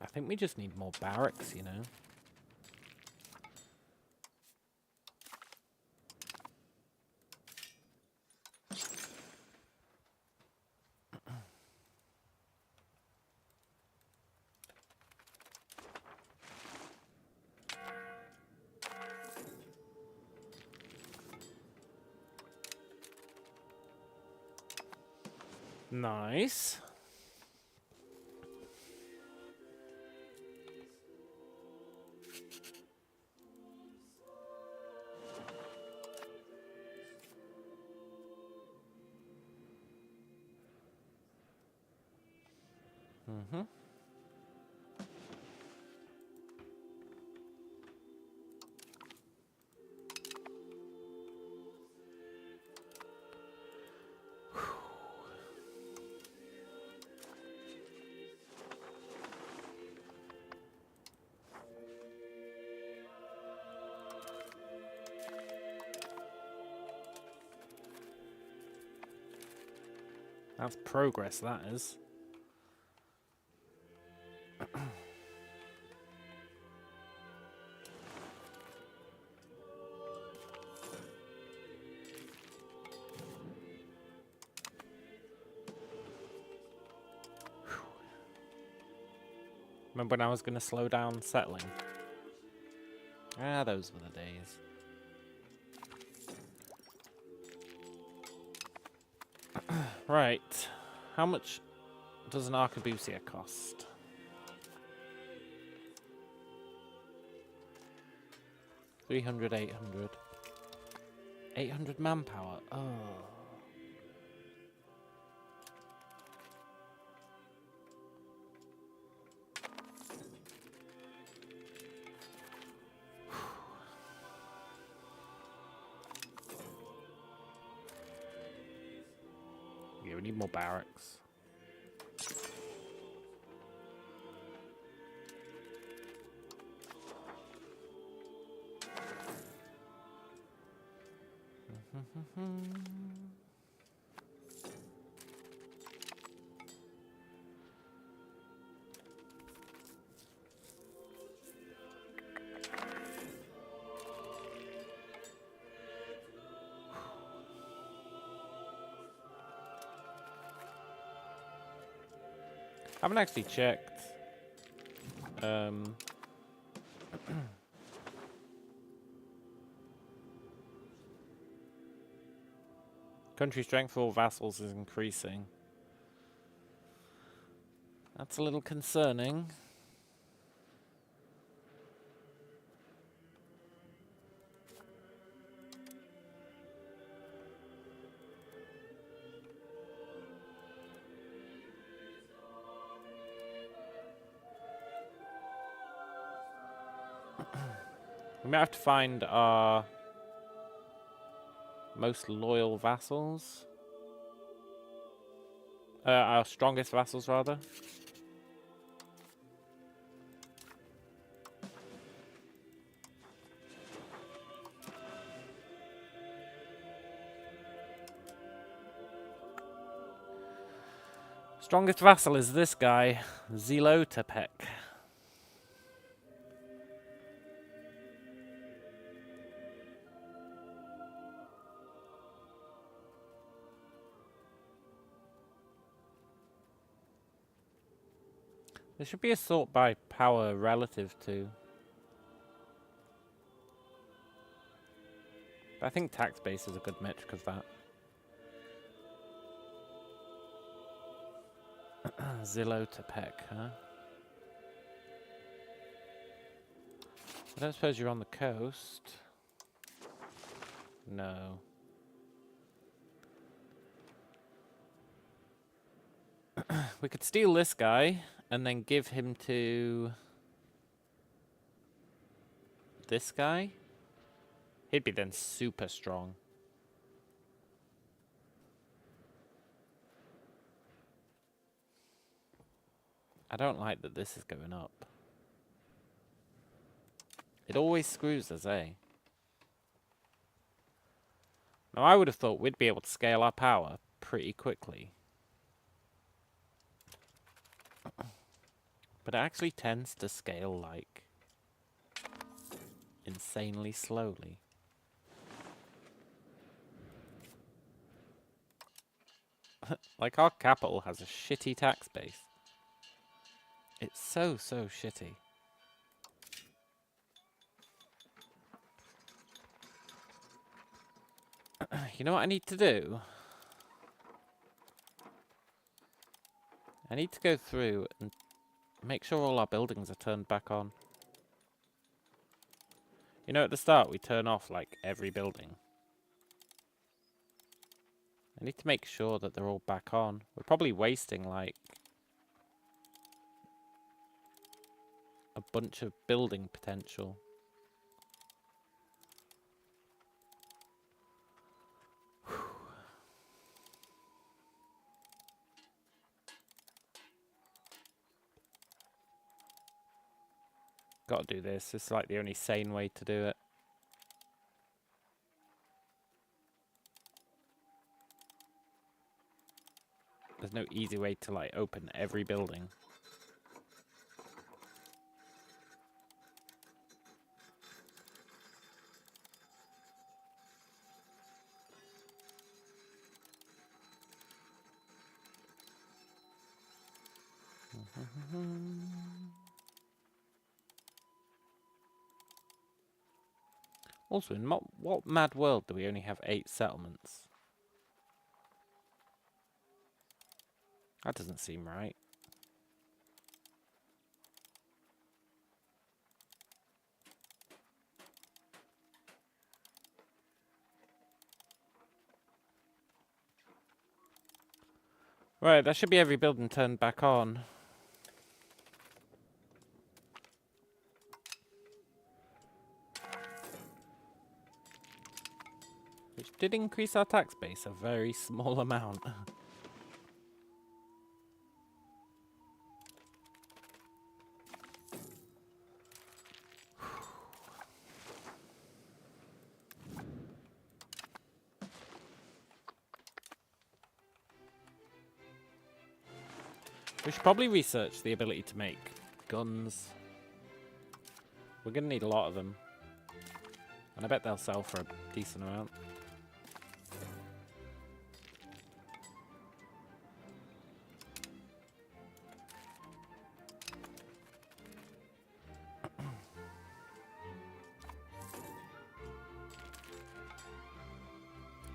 I think we just need more barracks, you know. Nice. Mm-hmm. That's progress, that is. Remember when I was going to slow down settling? Ah, those were the days. Right. How much does an arquebusier cost? 300, 800. 800 manpower. Oh. Yeah, we need more barracks. I haven't actually checked. Country strength for all vassals is increasing. That's a little concerning. We might have to find our most loyal vassals. Our strongest vassals, rather. Strongest vassal is this guy, Zelotepec. There should be a sort by power relative to. But I think tax base is a good metric of that. Zelotepec, huh? I don't suppose you're on the coast. No. We could steal this guy and then give him to this guy. He'd be then super strong. I don't like that this is going up. It always screws us, eh? Now, I would have thought we'd be able to scale our power pretty quickly. But it actually tends to scale, like, insanely slowly. Like, our capital has a shitty tax base. It's so shitty. You know what I need to do? I need to go through and make sure all our buildings are turned back on. You know, at the start, we turn off, like, every building. I need to make sure that they're all back on. We're probably wasting, like, a bunch of building potential. Gotta do this. It's like the only sane way to do it. no easy way to, like, open every building. Also, in what mad world do we only have 8 settlements? That doesn't seem right. Right, that should be every building turned back on. Which did increase our tax base a very small amount. We should probably research the ability to make guns. We're going to need a lot of them. And I bet they'll sell for a decent amount.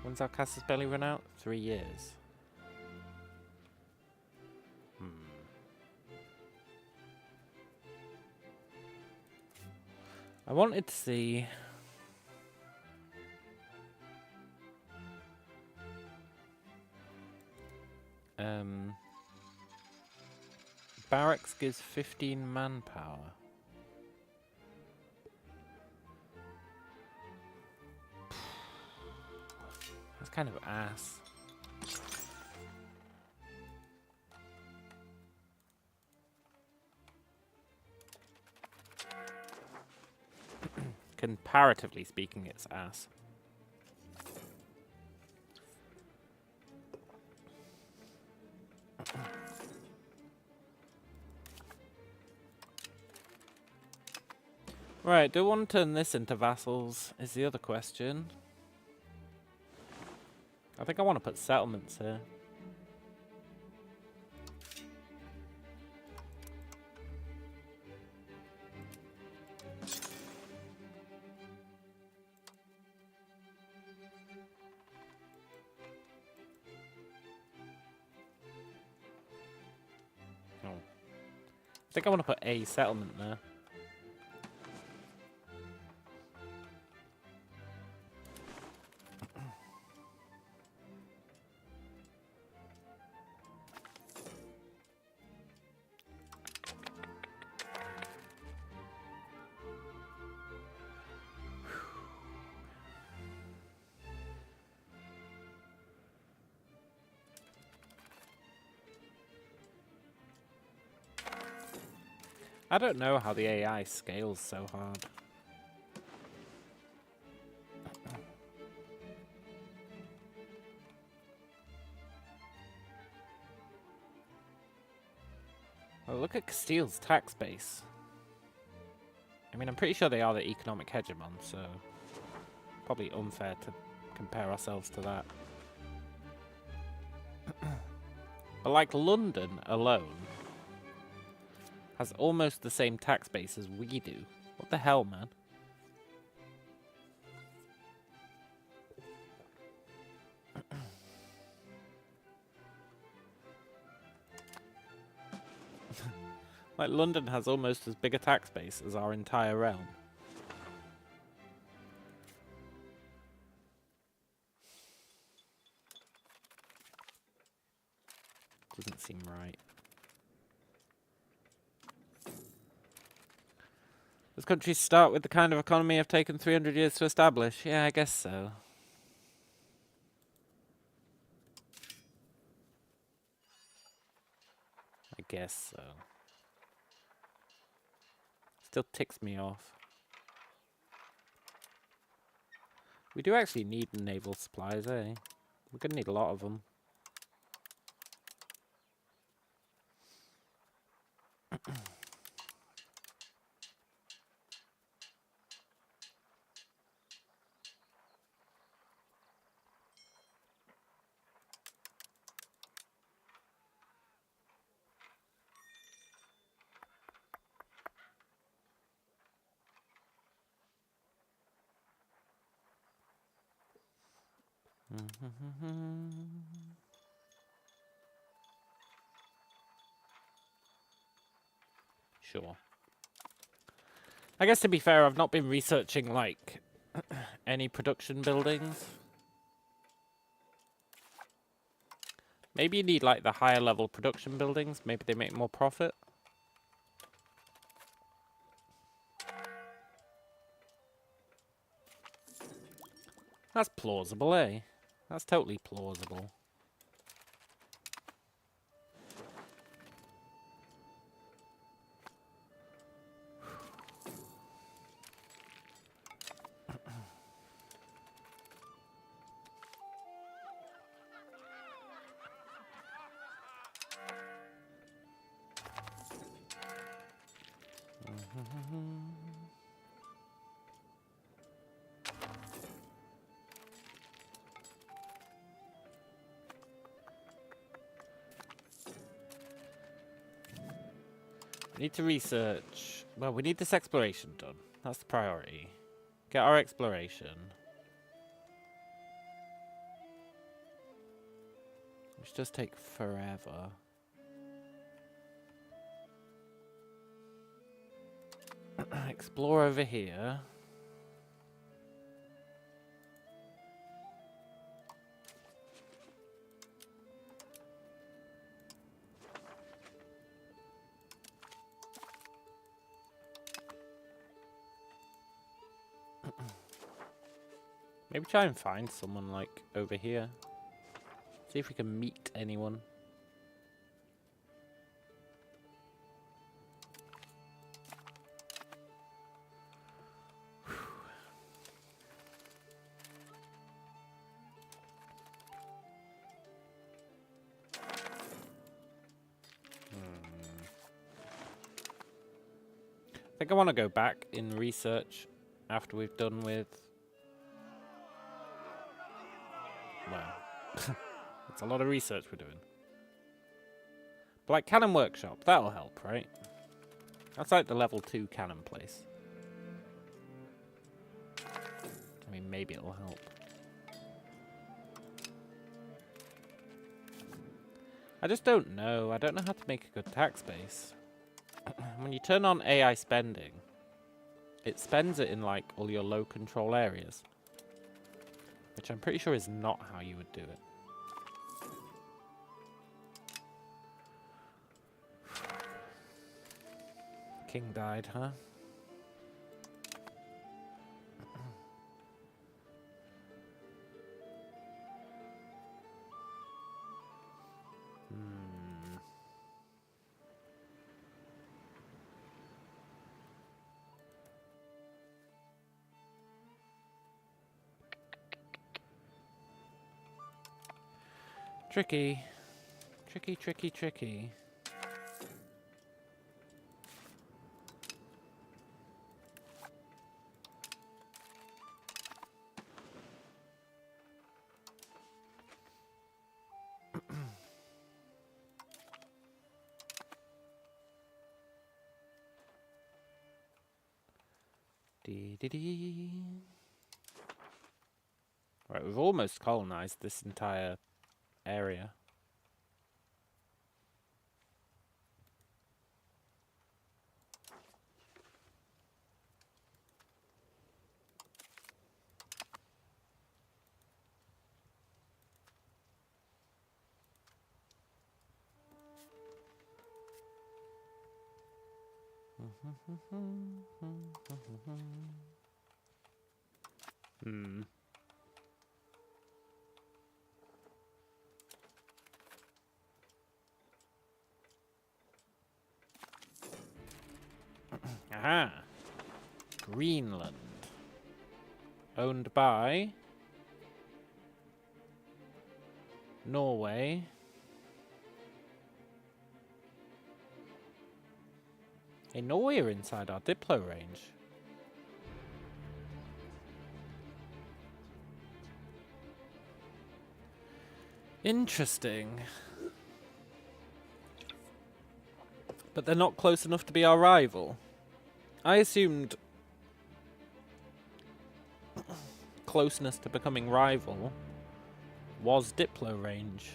When's our Casus Belli run out? 3 years. I wanted to see... Barracks gives 15 manpower. That's kind of ass. Comparatively speaking, it's ass. Right, do I want to turn this into vassals, is the other question. I think I want to put settlements here. Oh. I think I want to put a settlement there. I don't know how the AI scales so hard. Well, look at Castile's tax base. I mean, I'm pretty sure they are the economic hegemon, so probably unfair to compare ourselves to that. But like London alone has almost the same tax base as we do. What the hell, man? Like, London has almost as big a tax base as our entire realm. Doesn't seem right. Does countries start with the kind of economy have taken 300 years to establish? Yeah, I guess so. I guess so. Still ticks me off. We do actually need naval supplies, eh? We're gonna need a lot of them. Sure. I guess to be fair, I've not been researching, like, any production buildings. Maybe you need, like, the higher level production buildings. Maybe they make more profit. That's plausible, eh? That's totally plausible. We need to research. Well, we need this exploration done. That's the priority. Get our exploration. Which does take forever. Explore over here. Maybe try and find someone, like, over here. See if we can meet anyone. I think I want to go back in research after we've done with... Well, it's a lot of research we're doing. But like Cannon Workshop, that'll help, right? That's like the level 2 cannon place. I mean, maybe it'll help. I just don't know. I don't know how to make a good tax base. When you turn on AI spending, it spends it in like all your low control areas. Which I'm pretty sure is not how you would do it. King died, huh? Tricky. Tricky, tricky, tricky. Dee. Right, we've almost colonized this entire area. Aha! Greenland. Owned by Norway. Hey, Norway are inside our Diplo range. Interesting. But they're not close enough to be our rival. I assumed closeness to becoming rival was Diplo range.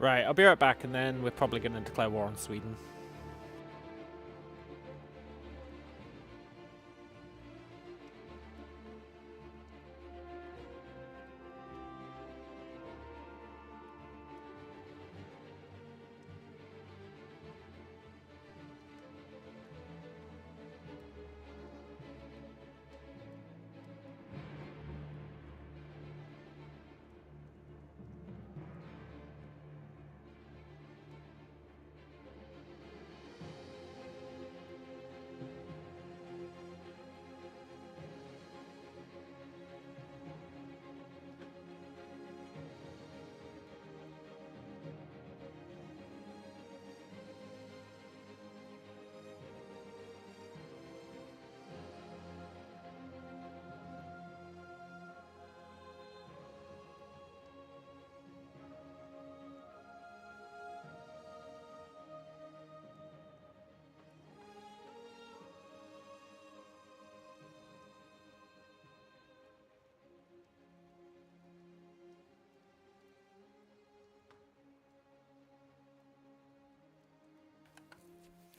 Right, I'll be right back, and then we're probably going to declare war on Sweden.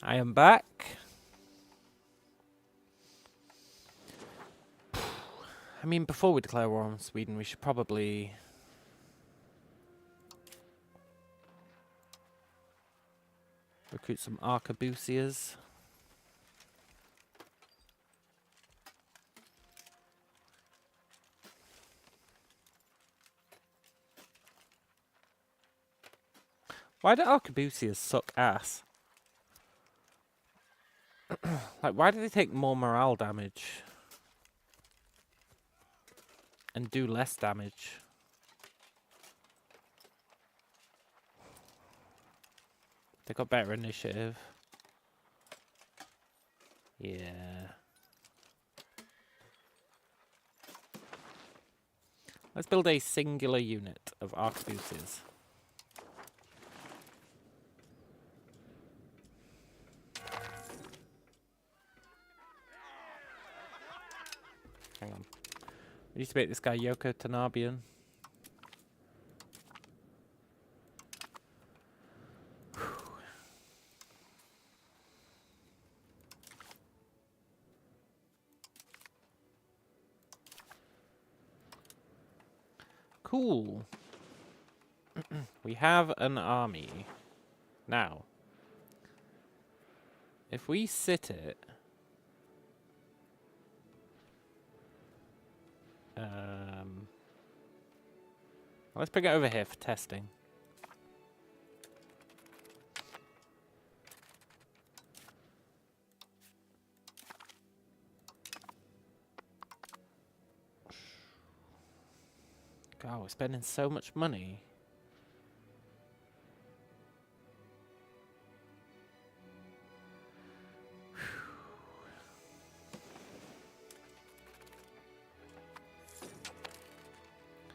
I am back. I mean, before we declare war on Sweden, we should probably recruit some arquebusiers. Why do arquebusiers suck ass? Like, why do they take more morale damage? And do less damage? They got better initiative. Yeah. Let's build a singular unit of arquebusiers. Hang on. We used to make this guy Yoko Tanabian. Cool. We have an army. Now, if we sit it... let's bring it over here for testing. God, we're spending so much money.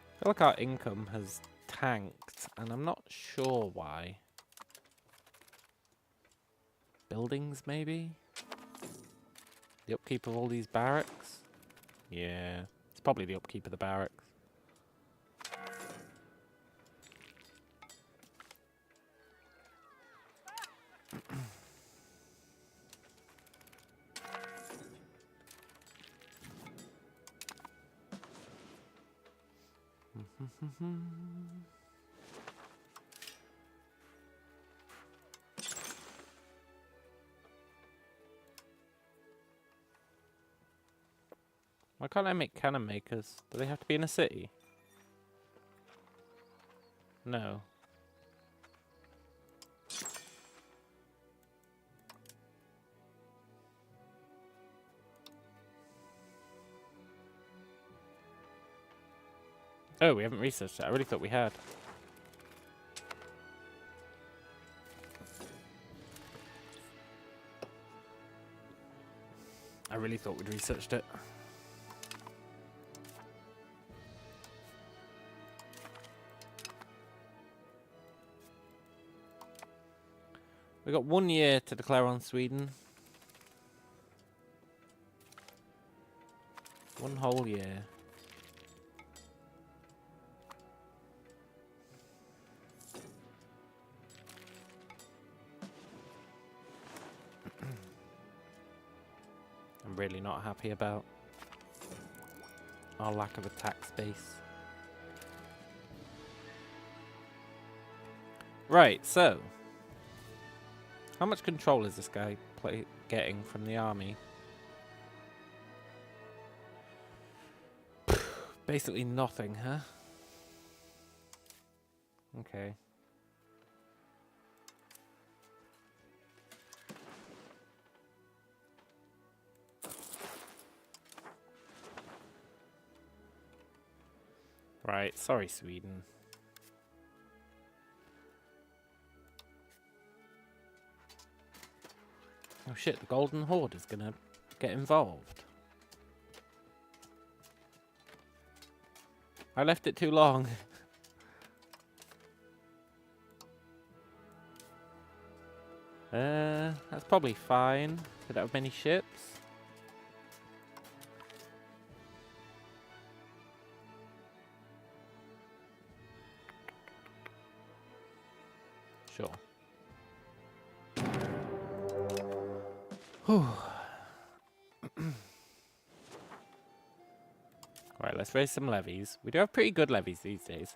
I feel like our income has tanked, and I'm not sure why. Buildings, maybe? The upkeep of all these barracks? Yeah, it's probably the upkeep of the barracks. Why can't I make cannon makers? Do they have to be in a city? No. Oh, we haven't researched that. I really thought we had. I really thought we'd researched it. We got 1 year to declare on Sweden. 1 whole year. I'm really not happy about our lack of attack space. Right, so how much control is this guy getting from the army? Basically nothing, huh? Okay. Right, sorry, Sweden. Oh shit, the Golden Horde is gonna get involved. I left it too long. That's probably fine. They don't have many ships. Sure. Whew. Right, let's raise some levies. We do have pretty good levies these days.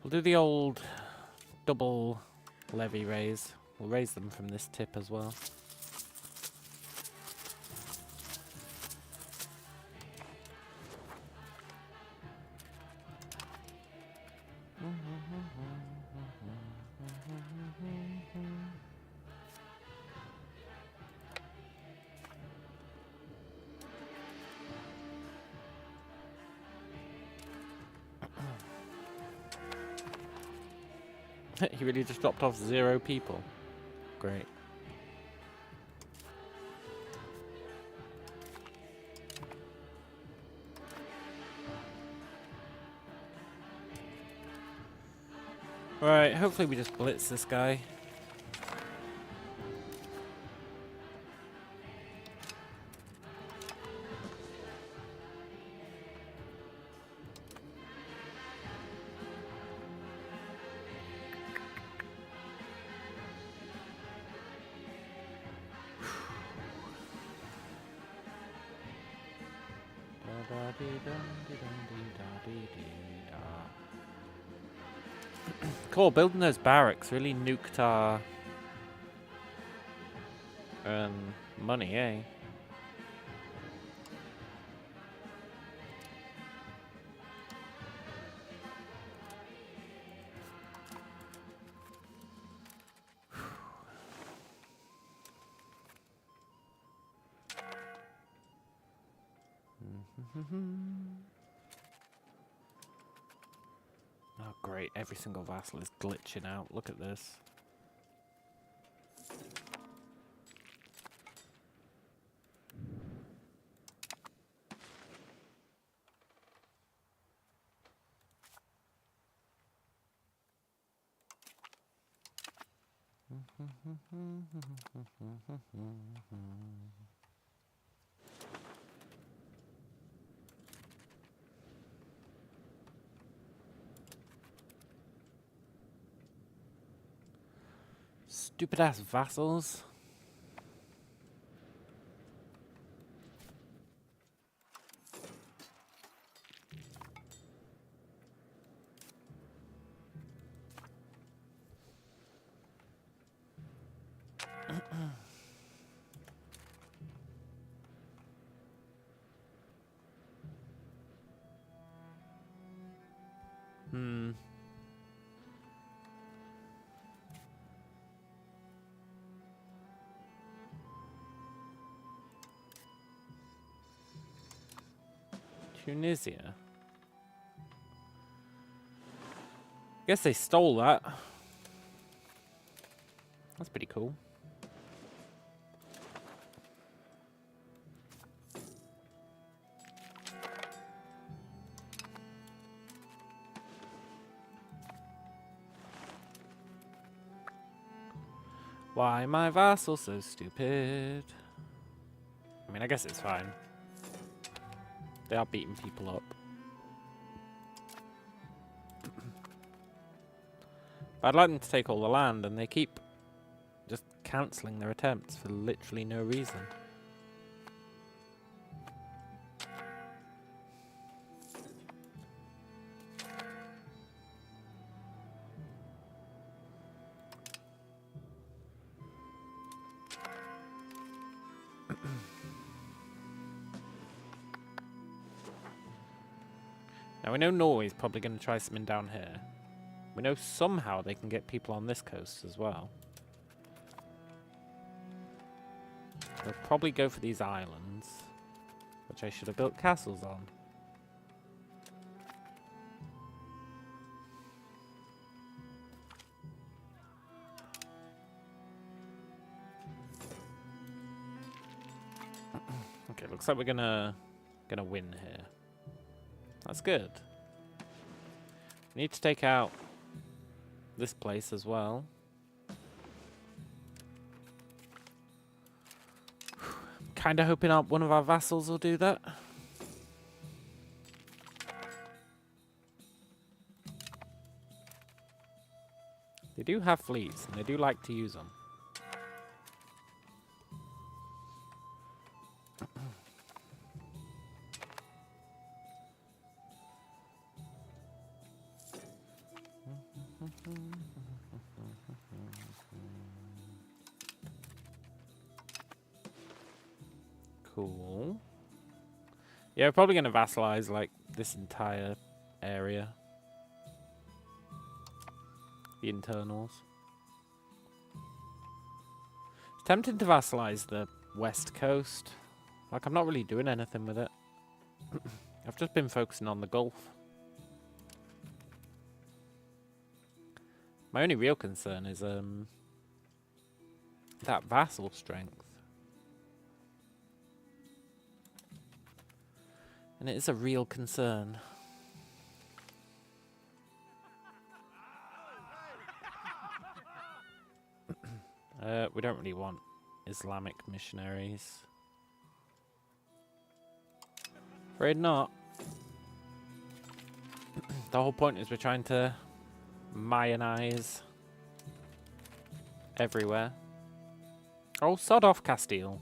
We'll do the old double levy raise. We'll raise them from this tip as well. He really just dropped off 0 people. Great. Right, hopefully we just blitz this guy. Cool, building those barracks really nuked our money, eh? Oh great, every single vassal is glitching out. Look at this. Stupid ass vassals. Tunisia. Guess they stole that. That's pretty cool. Why my vassal so stupid? I mean, I guess it's fine. They are beating people up. But I'd like them to take all the land, and they keep just cancelling their attempts for literally no reason. Now we know Norway's probably going to try something down here. We know somehow they can get people on this coast as well. They'll probably go for these islands, which I should have built castles on. Okay, looks like we're gonna win here. That's good. We need to take out this place as well. Kind of hoping one of our vassals will do that. They do have fleets, and they do like to use them. Cool. Yeah, we're probably going to vassalize, like, this entire area. The internals. It's tempting to vassalize the west coast. Like, I'm not really doing anything with it. I've just been focusing on the Gulf. My only real concern is, that vassal strength. And it is a real concern. We don't really want Islamic missionaries. Afraid not. The whole point is we're trying to Mayanize everywhere. Oh, sod off, Castile.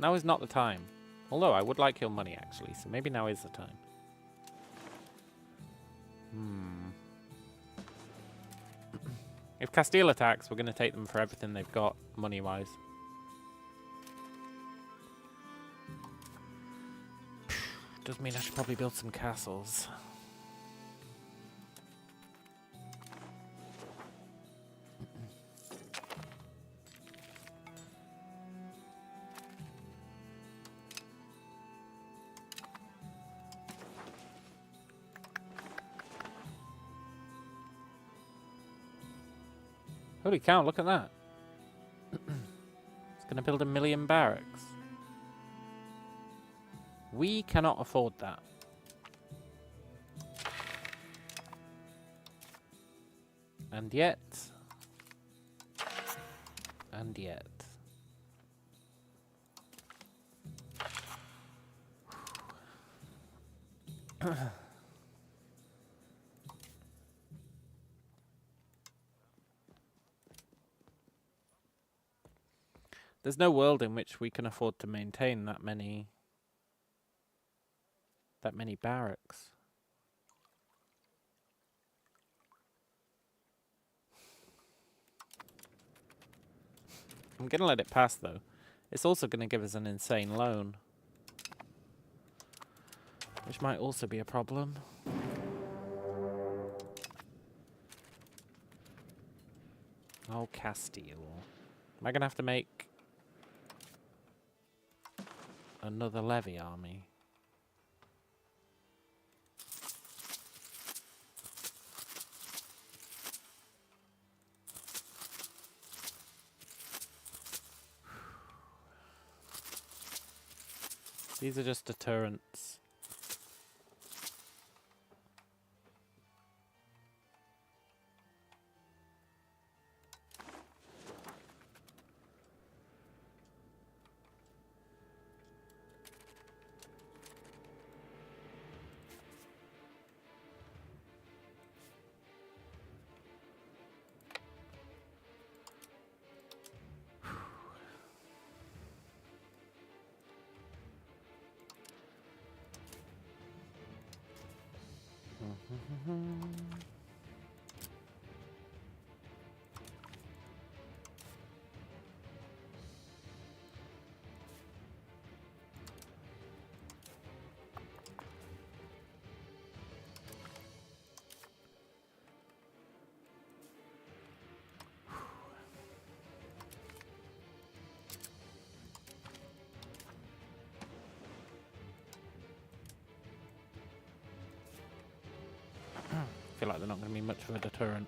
Now is not the time. Although, I would like your money, actually, so maybe now is the time. If Castile attacks, we're going to take them for everything they've got, money-wise. Does mean I should probably build some castles. Holy cow, look at that. It's going to build 1 million barracks. We cannot afford that. And yet... And yet... There's no world in which we can afford to maintain that many barracks. I'm going to let it pass, though. It's also going to give us an insane loan, which might also be a problem. Oh, Castile. Am I going to have to make another levy army? These are just deterrents. I feel like they're not going to be much of a deterrent.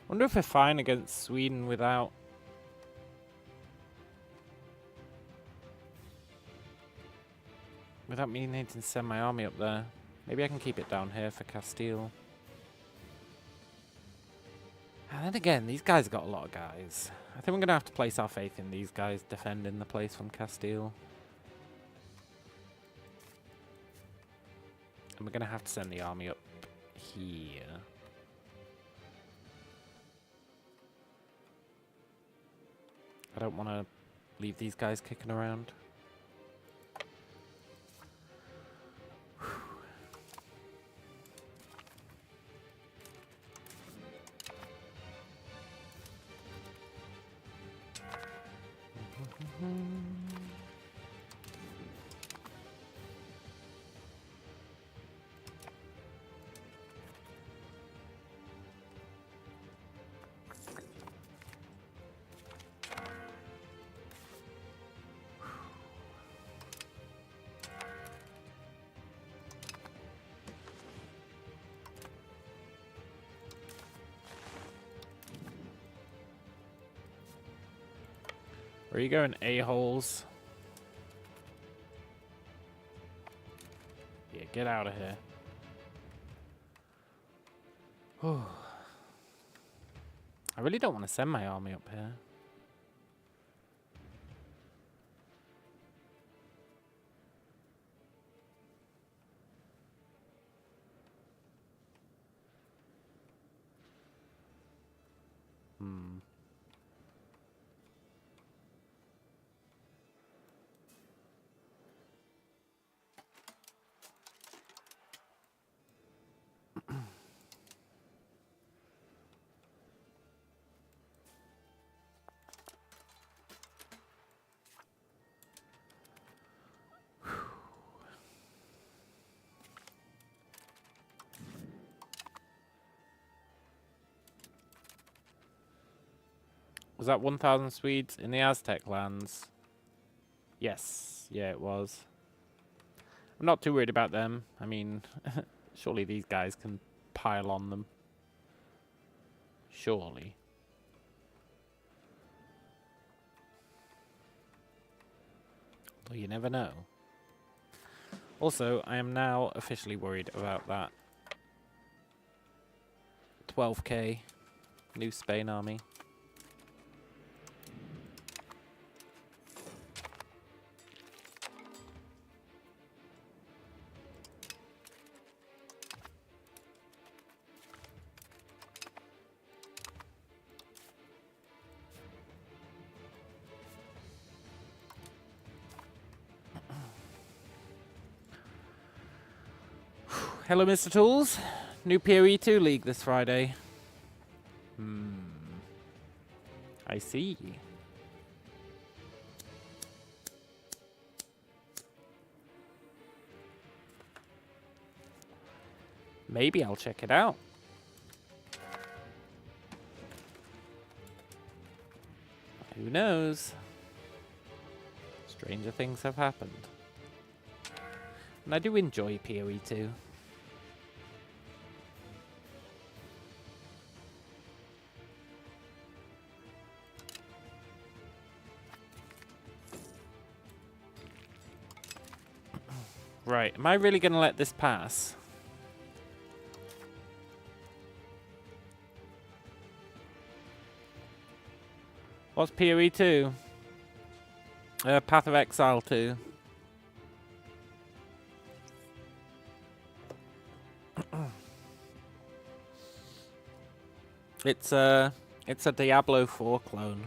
Wonder if we're fine against Sweden without me needing to send my army up there. Maybe I can keep it down here for Castile. And then again, these guys got a lot of guys. I think we're going to have to place our faith in these guys defending the place from Castile. And we're going to have to send the army up here. I don't want to leave these guys kicking around. Where are you going, a-holes? Yeah, get out of here. Whew. I really don't want to send my army up here. Was that 1,000 Swedes in the Aztec lands? Yes. Yeah, it was. I'm not too worried about them. I mean, surely these guys can pile on them. Surely. Although you never know. Also, I am now officially worried about that 12k New Spain army. Hello, Mr. Tools. New PoE 2 League this Friday. I see. Maybe I'll check it out. Who knows? Stranger things have happened. And I do enjoy PoE 2. Right, am I really going to let this pass? What's PoE 2? Path of Exile 2. It's a Diablo 4 clone.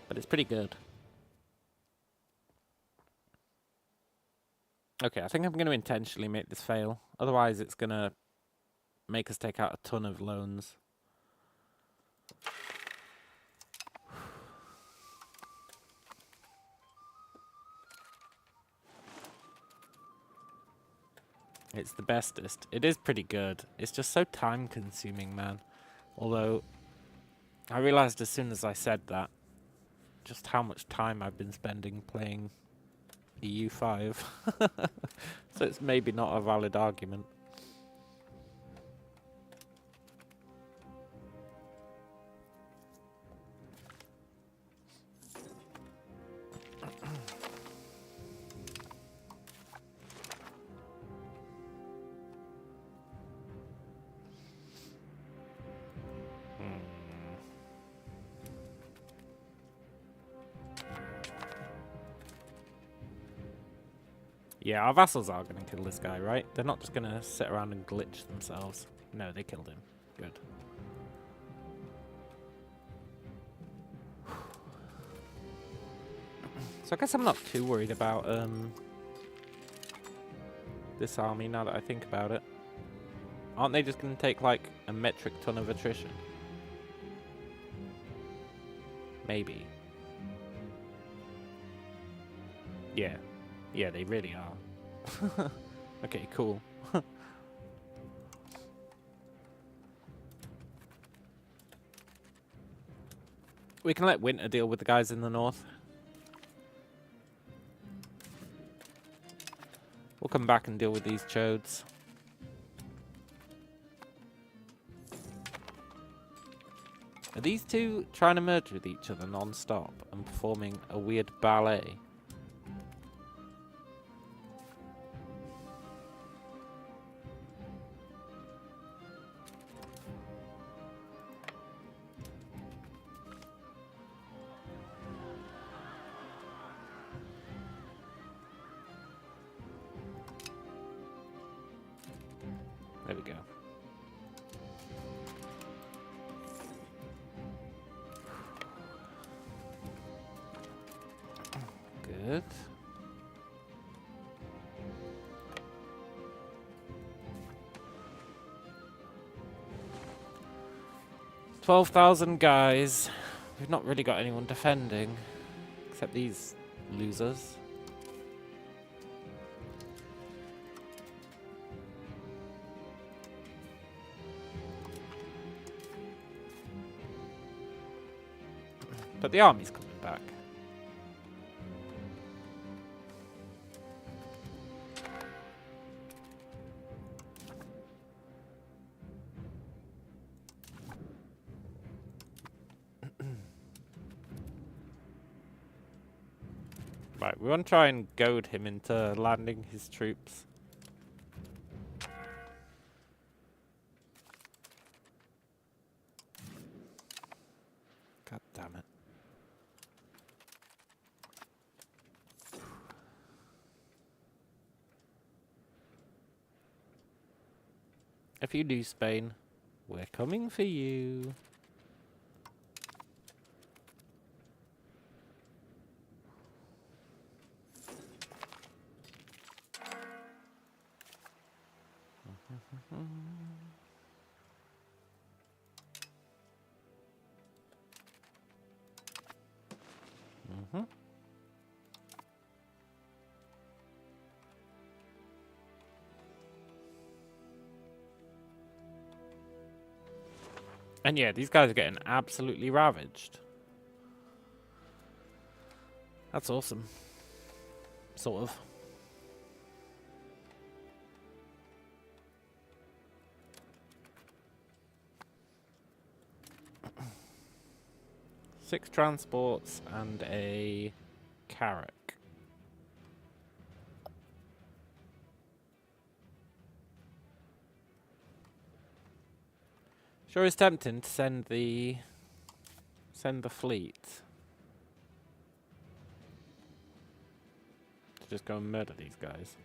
But it's pretty good. Okay, I think I'm going to intentionally make this fail. Otherwise, it's going to make us take out a ton of loans. It's the bestest. It is pretty good. It's just so time-consuming, man. Although, I realized as soon as I said that, just how much time I've been spending playing EU5. So it's maybe not a valid argument. Yeah, our vassals are going to kill this guy, right? They're not just going to sit around and glitch themselves. No, they killed him. Good. So I guess I'm not too worried about this army now that I think about it. Aren't they just going to take like a metric ton of attrition? Maybe. Yeah. Yeah, they really are. Okay, cool. We can let Winter deal with the guys in the north. We'll come back and deal with these chodes. Are these two trying to merge with each other non-stop and performing a weird ballet? There we go. Good. $12,000 guys. We've not really got anyone defending, except these losers. But the army's coming back. Right, we want to try and goad him into landing his troops. God damn it. If you do Spain, we're coming for you. And yeah, these guys are getting absolutely ravaged. That's awesome. Sort of. Six transports and a carrack. Sure is tempting to send the fleet to just go and murder these guys.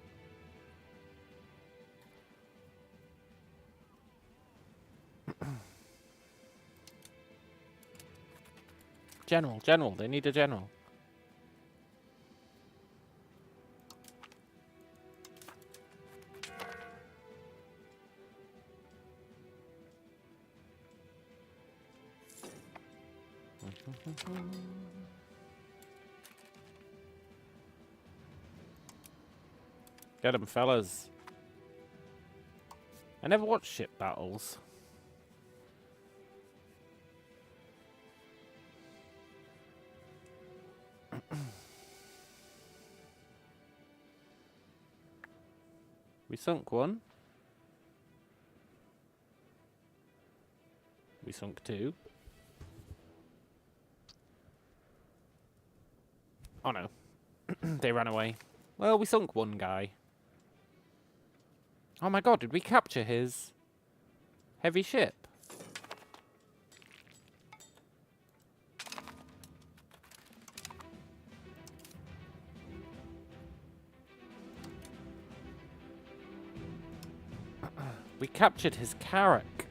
General, they need a general. Get 'em, fellas. I never watched ship battles. We sunk one. We sunk two. Oh no. They ran away. Well, we sunk one guy. Oh my god, did we capture his heavy ship? We captured his carrack.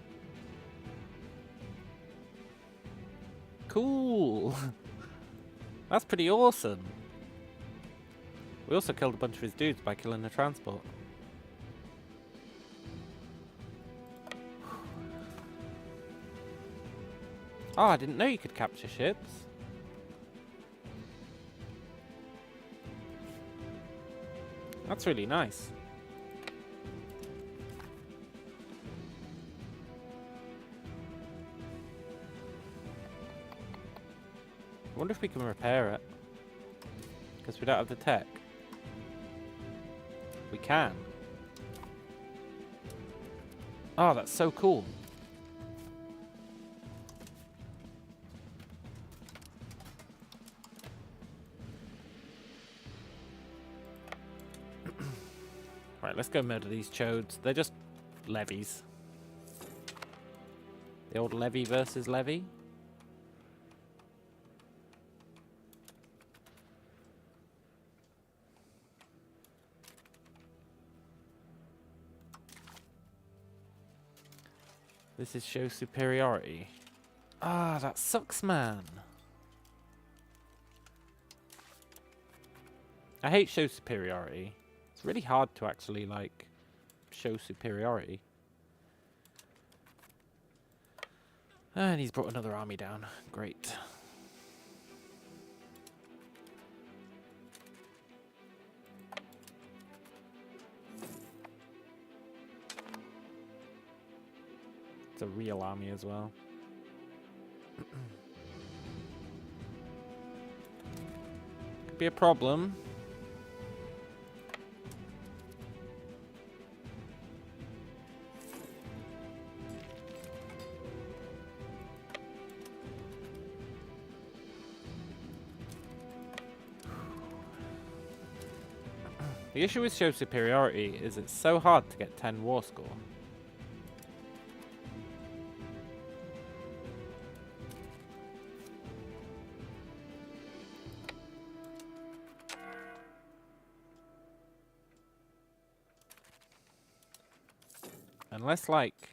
Cool. That's pretty awesome. We also killed a bunch of his dudes by killing the transport. Oh, I didn't know you could capture ships. That's really nice. I wonder if we can repair it. Because we don't have the tech. We can. Oh, that's so cool. Right, let's go murder these chodes. They're just levies. The old levy versus levy. This is show superiority. Ah, that sucks, man. I hate show superiority. It's really hard to actually, like, show superiority. And he's brought another army down. Great. It's a real army as well. Could be a problem. The issue with show superiority is it's so hard to get 10 war score. Unless, like,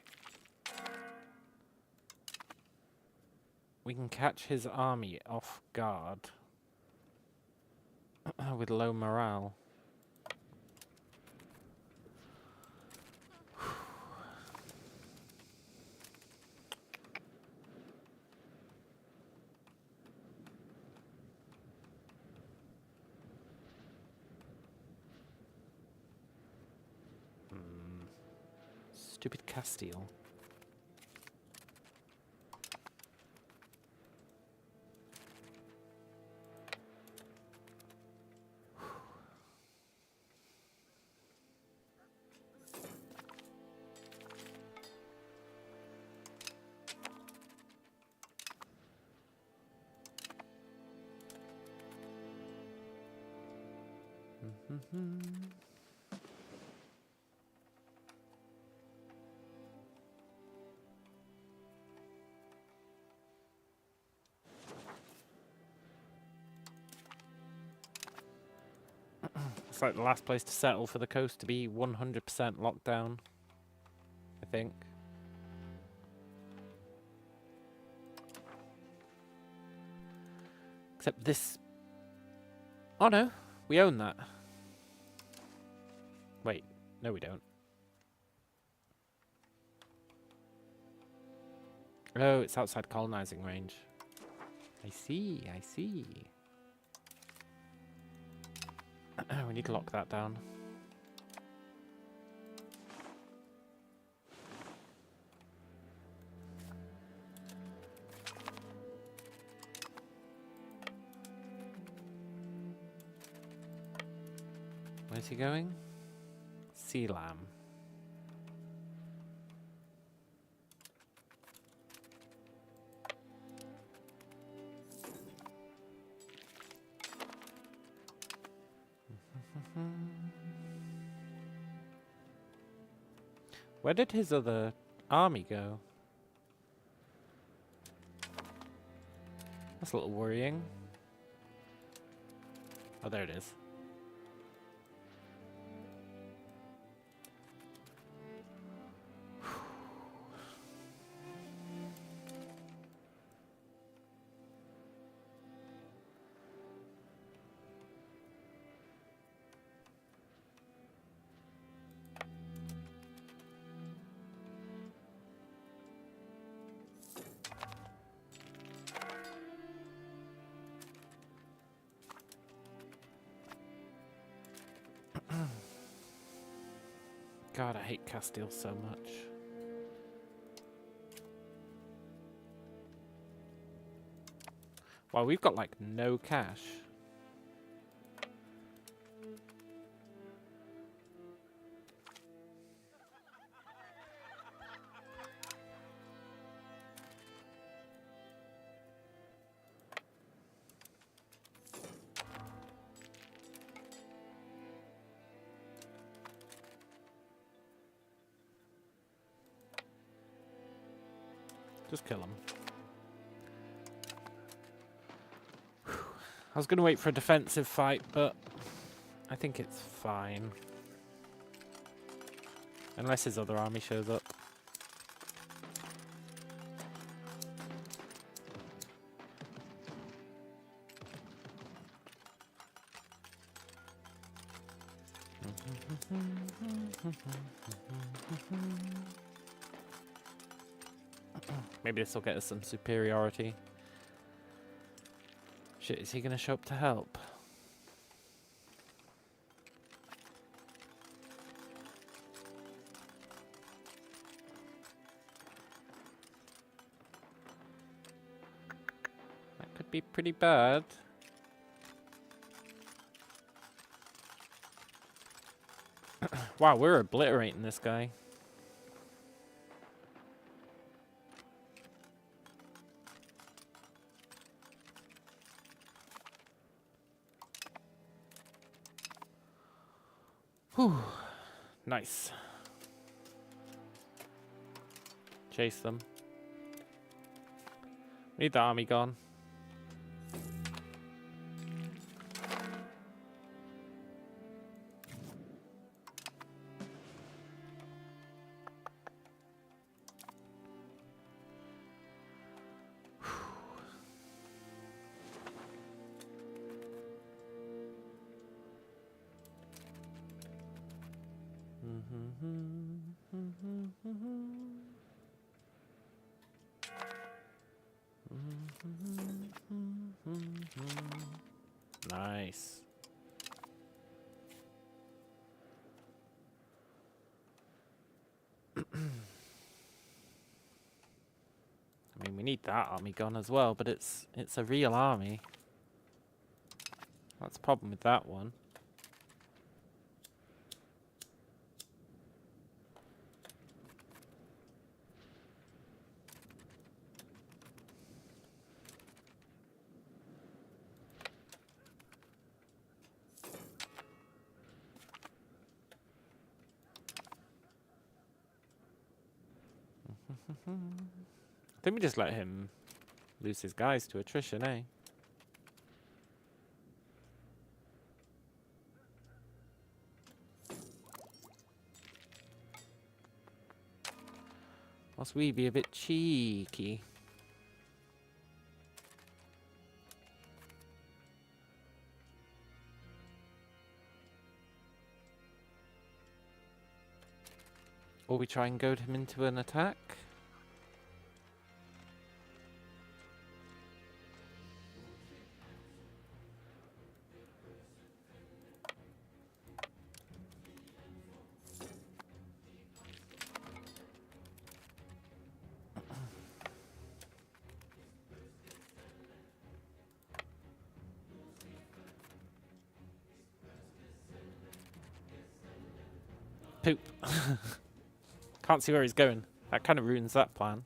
we can catch his army off guard with low morale. Stupid Castile. It's like the last place to settle for the coast to be 100% locked down, I think. Except this... Oh no, we own that. Wait, no we don't. Oh, it's outside colonizing range. I see, I see. We need to lock that down. Where's he going? Sea lamb. Where did his other army go? That's a little worrying. Oh, there it is. God, I hate Castile so much. Wow, we've got like no cash. Just kill him. I was going to wait for a defensive fight, but I think it's fine. Unless his other army shows up. Maybe this will get us some superiority. Shit, is he going to show up to help? That could be pretty bad. Wow, we're obliterating this guy. Whew. Nice. Chase them. Need the army gone. Nice. I mean, we need that army gone as well, but it's a real army. That's the problem with that one. I think we just let him lose his guys to attrition, eh? Must we be a bit cheeky? Or we try and goad him into an attack? Poop. Can't see where he's going. That kind of ruins that plan.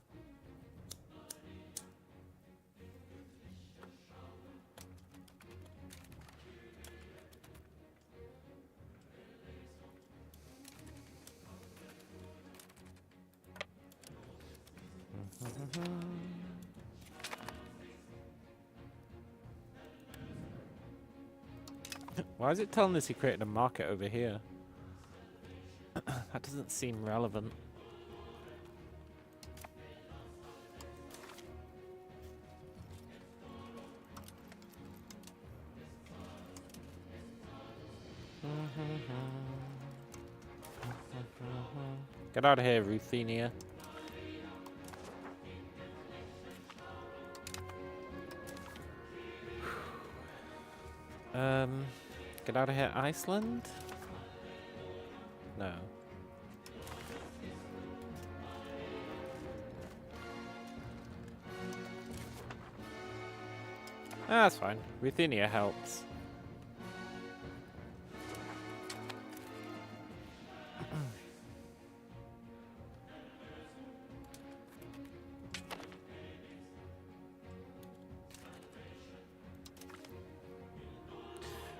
Why is it telling us he created a market over here? That doesn't seem relevant. Get out of here, Ruthenia. Get out of here, Iceland? No. Ah, that's fine. Ruthenia helps.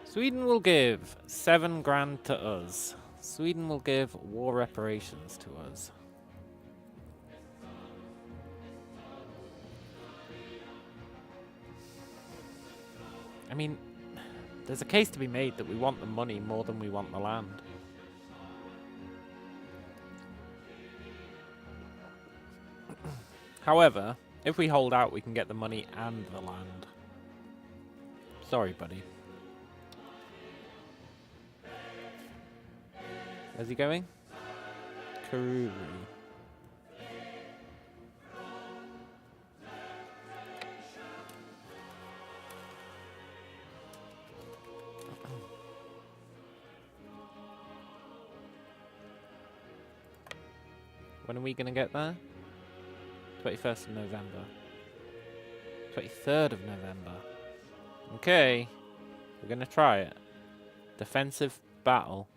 Sweden will give 7 grand to us. Sweden will give war reparations to us. I mean, there's a case to be made that we want the money more than we want the land. However, if we hold out, we can get the money and the land. Sorry, buddy. Where's he going? Karuri. When are we going to get there? 21st of November. 23rd of November. Okay. We're going to try it. Defensive battle.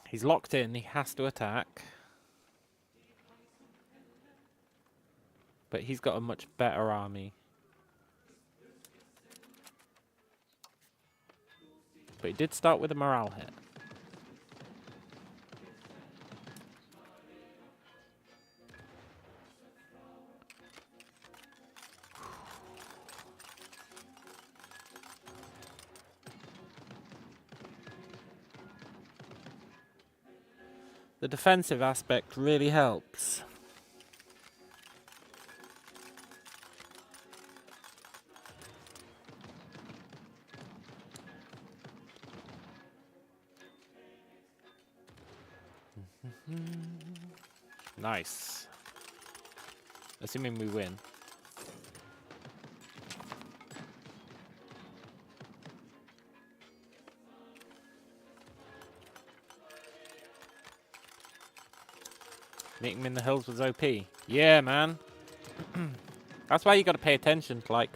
He's locked in. He has to attack. But he's got a much better army. But he did start with a morale hit. The defensive aspect really helps. Nice. Assuming we win. Meeting him in the hills was OP. Yeah, man. That's why you got to pay attention to, like,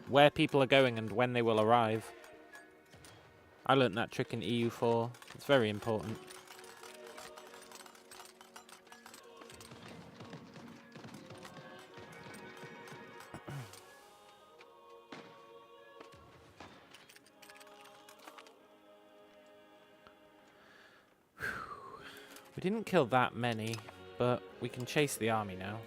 where people are going and when they will arrive. I learnt that trick in EU4. It's very important. We didn't kill that many, but we can chase the army now.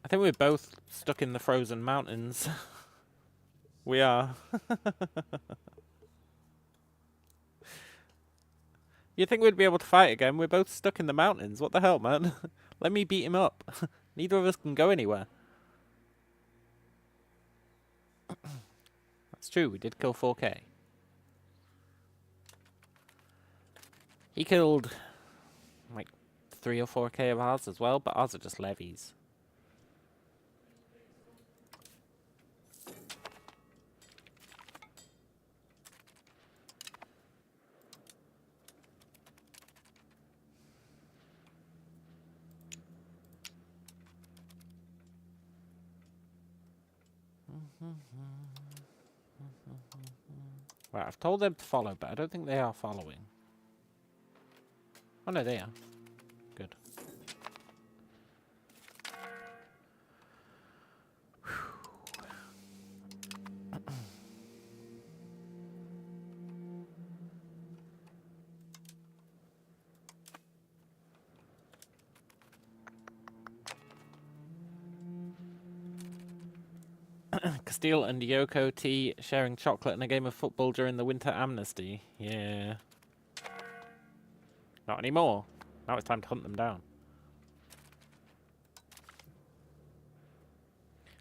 I think we're both stuck in the frozen mountains. We are. You'd think we'd be able to fight again. We're both stuck in the mountains. What the hell, man? Let me beat him up. Neither of us can go anywhere. That's true, we did kill 4K. He killed like 3 or 4K of ours as well, but ours are just levies. Right, I've told them to follow, but I don't think they are following. Oh no, they are. Good. Castile and Yoko T sharing chocolate and a game of football during the winter amnesty. Yeah. Not anymore. Now it's time to hunt them down.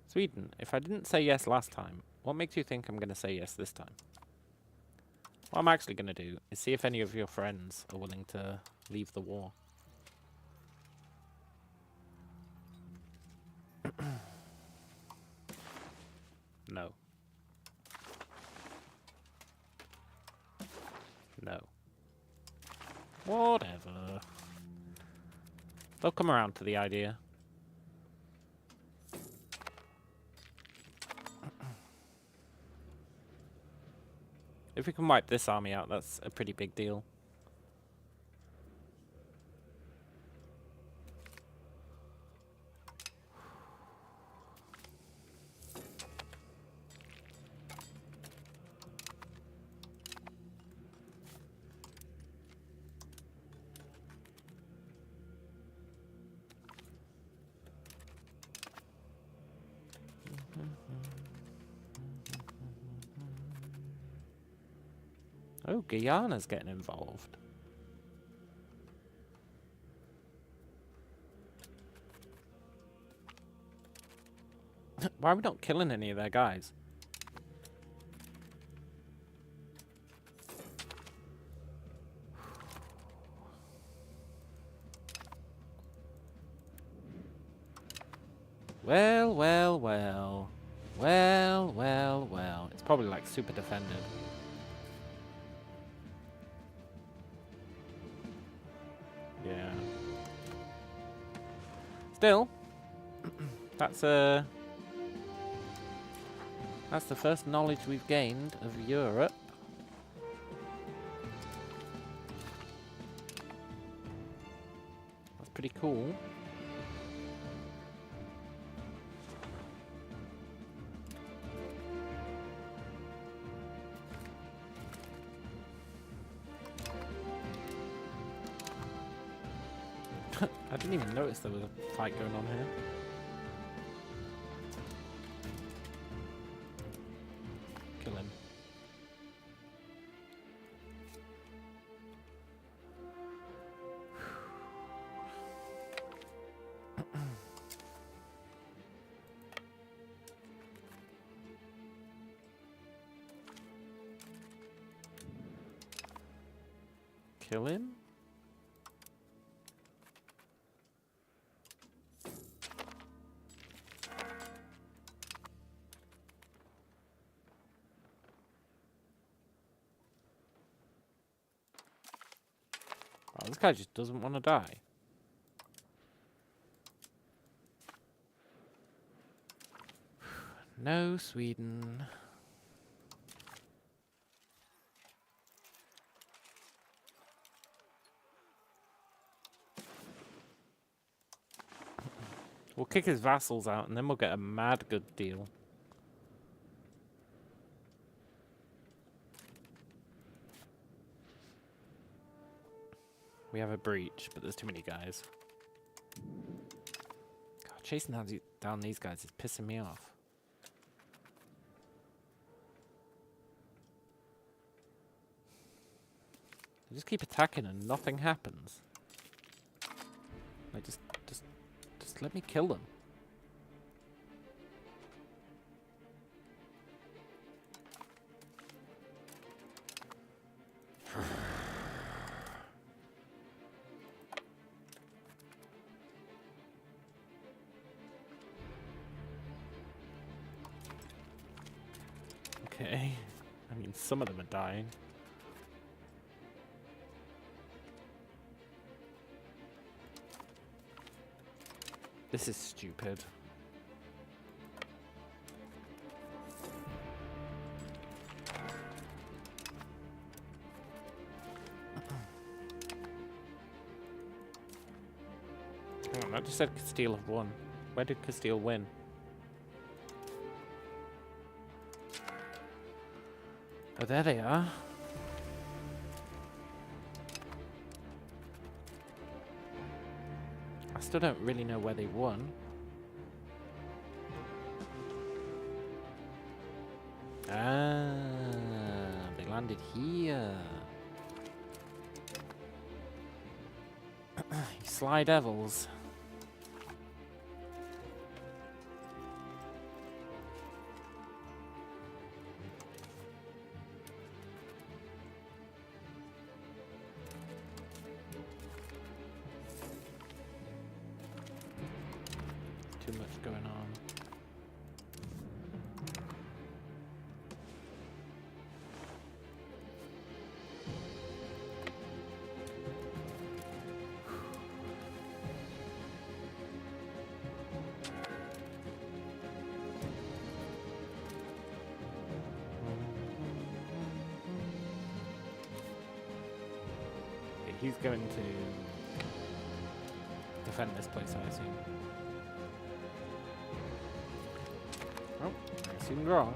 Sweden, if I didn't say yes last time, what makes you think I'm going to say yes this time? What I'm actually going to do is see if any of your friends are willing to leave the war. No. No. Whatever. They'll come around to the idea. If we can wipe this army out, that's a pretty big deal. Oh, Guyana's getting involved. Why are we not killing any of their guys? Well, well, well. Well, well, well. It's probably like super defended. Yeah. Still, that's the first knowledge we've gained of Europe. That's pretty cool. I didn't even notice there was a fight going on here. Kill him. Kill him? Oh, this guy just doesn't want to die. No, Sweden. We'll kick his vassals out and then we'll get a mad good deal. We have a breach, but there's too many guys. God, chasing down these guys is pissing me off. They just keep attacking and nothing happens. Like, just let me kill them. Okay. I mean, some of them are dying. This is stupid. Hang on, I just said Castile have won. Where did Castile win? Oh, there they are. I still don't really know where they won. Ah, they landed here. You sly devils. Too much going on. Okay, he's going to defend this place, I assume. Oh, I assumed wrong.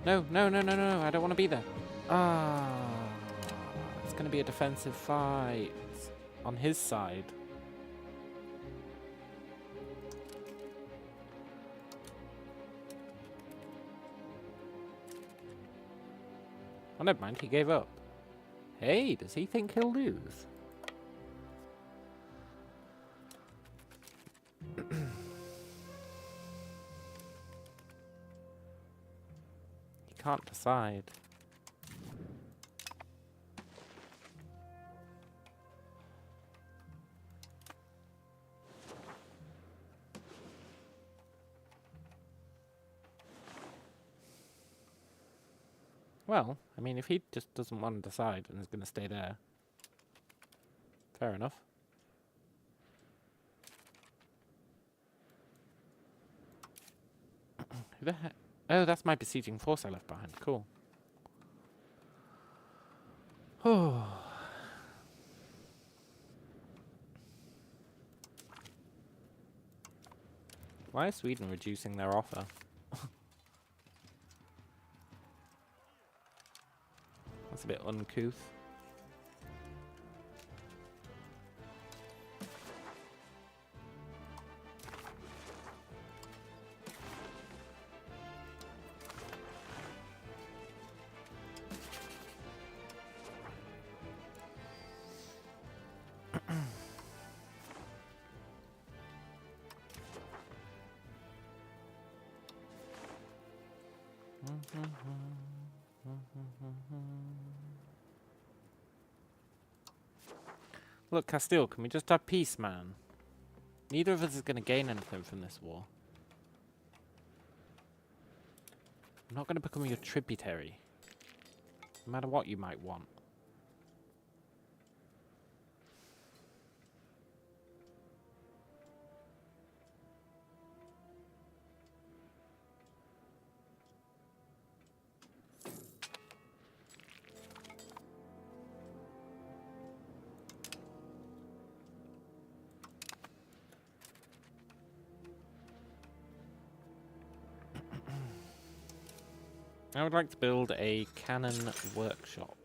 No, no, no, no, no, I don't want to be there. Ah, it's going to be a defensive fight on his side. Oh, never mind, he gave up. Hey, does he think he'll lose? He can't decide. Well, I mean, if he just doesn't want to decide and is going to stay there, fair enough. Who the heck? Oh, that's my besieging force I left behind. Cool. Oh. Why is Sweden reducing their offer? That's a bit uncouth. Look, Castile, can we just have peace, man? Neither of us is going to gain anything from this war. I'm not going to become your tributary, no matter what you might want. I would like to build a cannon workshop.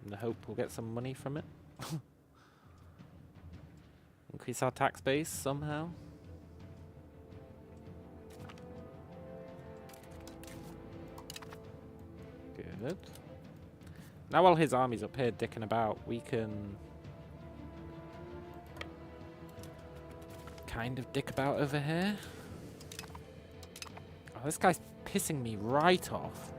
In the hope we'll get some money from it. Increase our tax base somehow. Good. Now while his army's up here dicking about, we can kind of dick about over here. Oh, this guy's pissing me right off.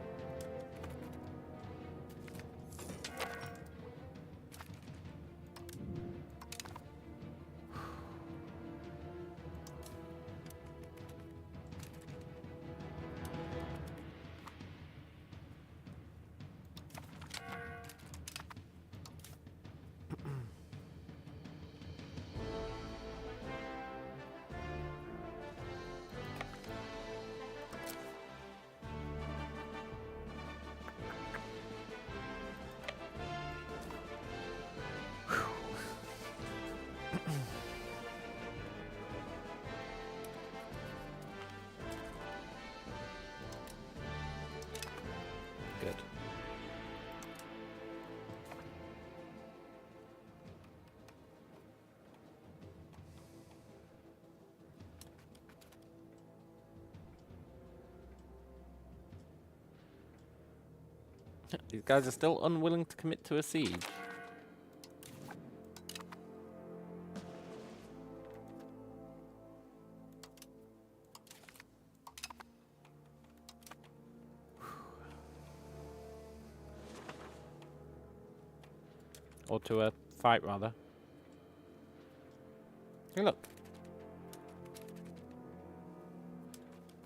Good. These guys are still unwilling to commit to a siege. Or to a fight, rather. Hey, look.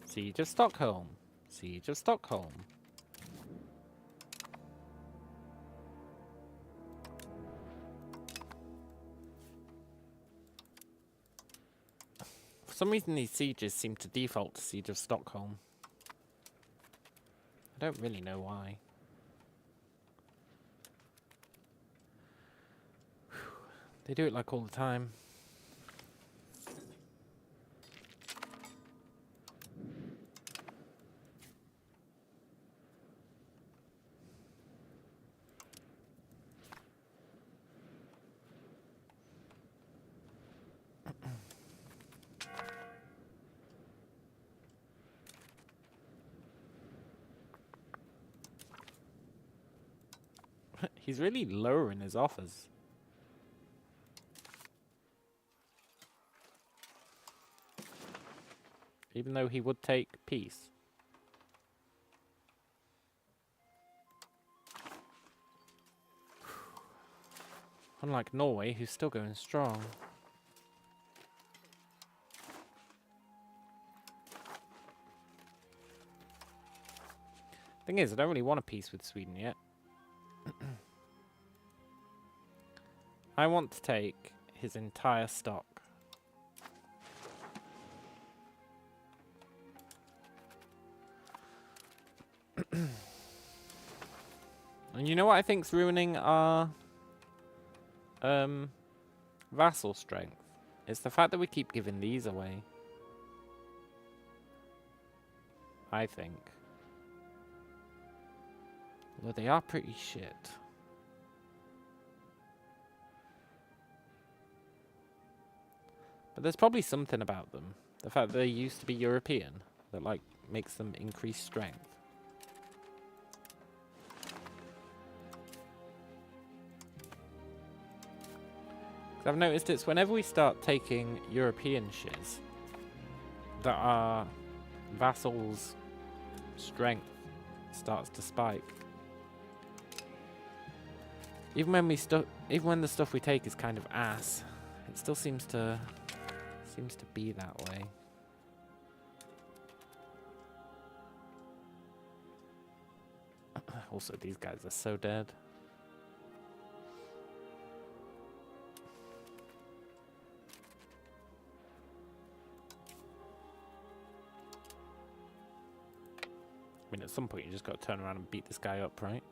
Siege of Stockholm. Siege of Stockholm. For some reason, these sieges seem to default to Siege of Stockholm. I don't really know why. They do it like all the time. He's really lowering his offers. Even though he would take peace. Unlike Norway, who's still going strong. Thing is, I don't really want a peace with Sweden yet. I want to take his entire stock. And you know what I think's ruining our vassal strength? It's the fact that we keep giving these away. I think. Well, they are pretty shit. But there's probably something about them. The fact that they used to be European that, like, makes them increase strength. 'Cause I've noticed it's whenever we start taking European shiz that our vassals' strength starts to spike. Even when the stuff we take is kind of ass, it still seems to be that way. Also, these guys are so dead. I mean, at some point you just got to turn around and beat this guy up, right?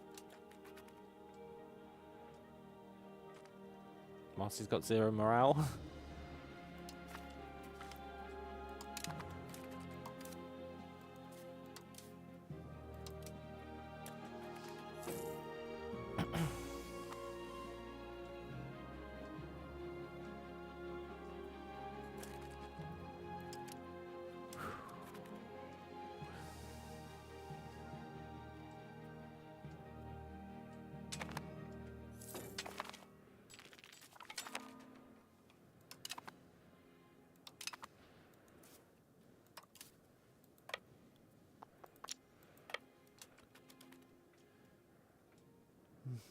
Whilst he's got 0 morale.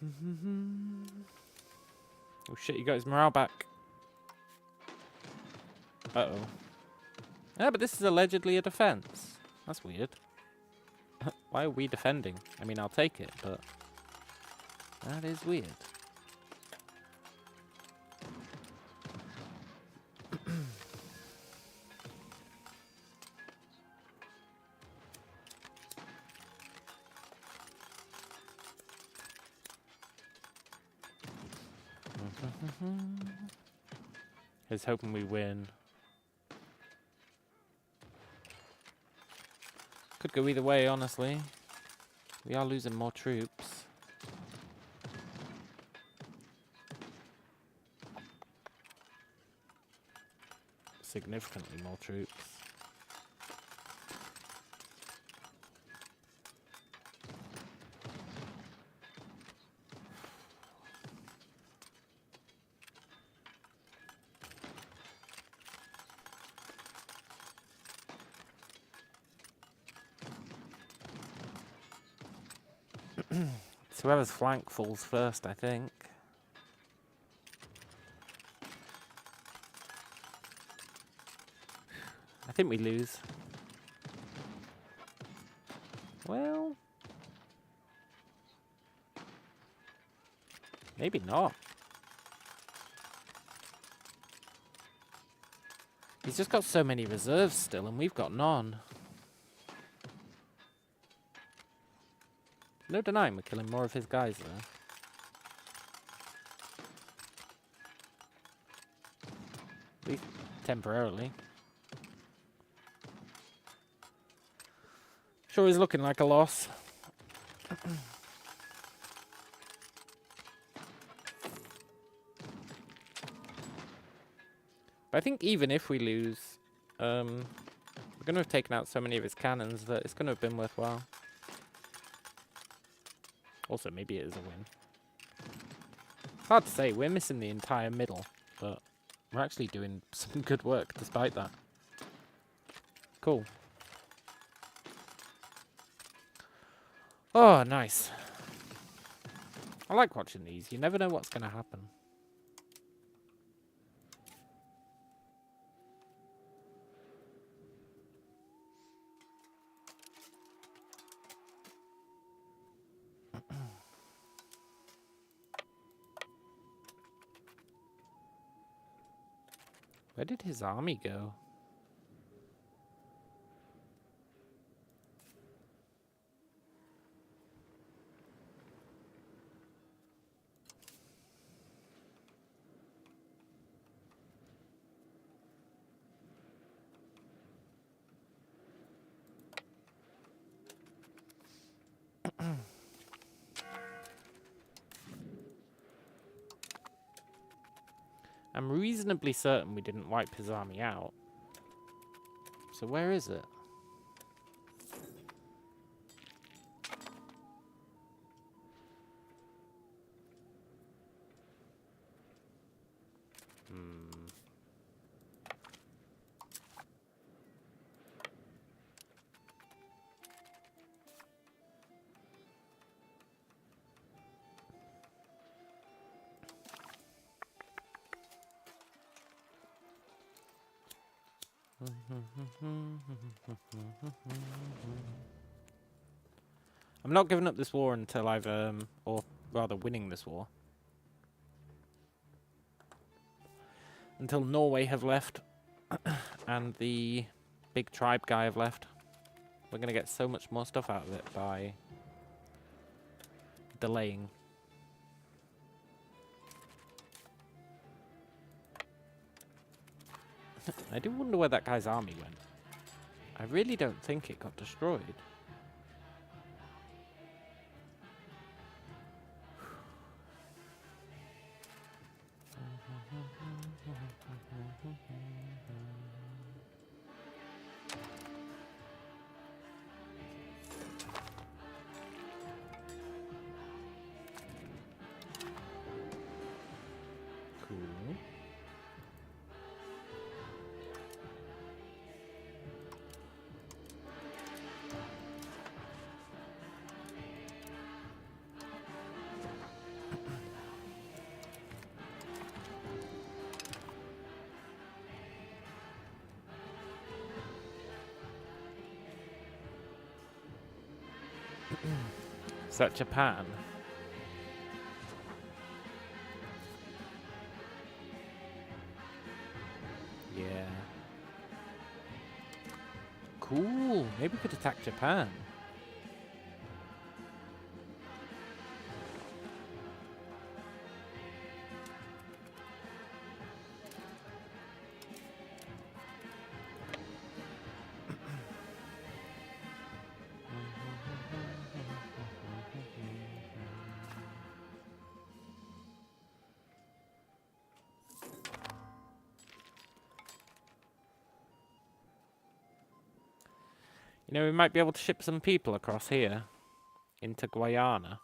Oh shit, he got his morale back. Uh-oh. Yeah, but this is allegedly a defense. That's weird. Why are we defending? I mean, I'll take it, but that is weird. He's hoping we win. Could go either way, honestly. We are losing more troops. Significantly more troops. It's whoever's flank falls first, I think. I think we lose. Well, maybe not. He's just got so many reserves still, and we've got none. No denying we're killing more of his guys, though. At least temporarily. Sure is looking like a loss. But I think even if we lose, we're going to have taken out so many of his cannons that it's going to have been worthwhile. Also, maybe it is a win. It's hard to say. We're missing the entire middle, but we're actually doing some good work despite that. Cool. Oh, nice. I like watching these. You never know what's going to happen. Where did his army go? I'm reasonably certain we didn't wipe his army out. So where is it? I'm not giving up this war until I've, or rather winning this war. Until Norway have left and the big tribe guy have left. We're going to get so much more stuff out of it by delaying. I do wonder where that guy's army went. I really don't think it got destroyed. Cool. Is that Japan? Yeah. Cool. Maybe we could attack Japan. You know, we might be able to ship some people across here into Guyana.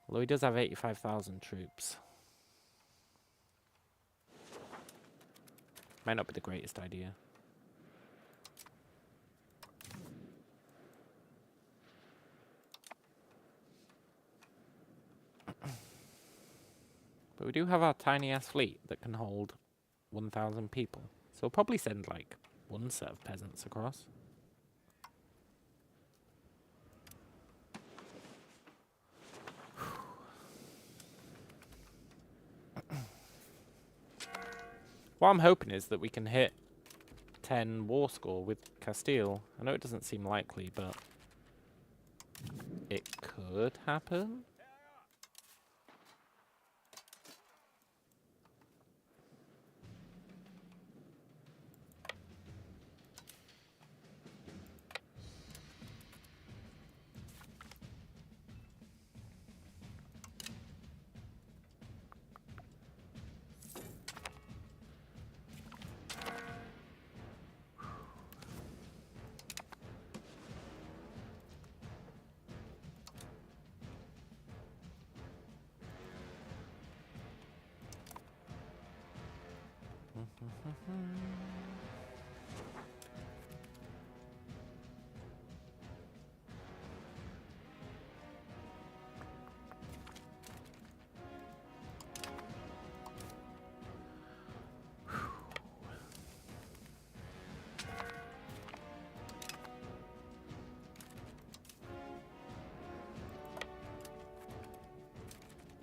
Although he does have 85,000 troops. Might not be the greatest idea. But we do have our tiny ass fleet that can hold 1,000 people. So we'll probably send like one set of peasants across. What I'm hoping is that we can hit 10 war score with Castile. I know it doesn't seem likely, but it could happen.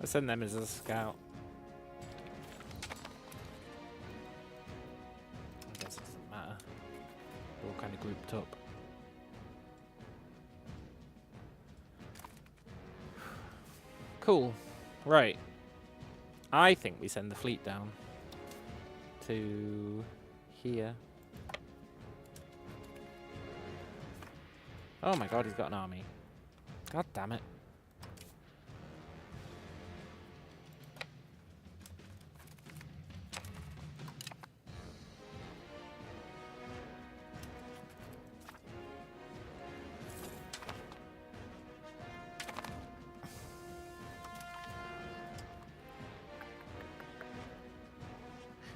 Let's send them as a scout. I guess it doesn't matter. We're all kind of grouped up. Cool. Right. I think we send the fleet down to here. Oh my god, he's got an army. God damn it.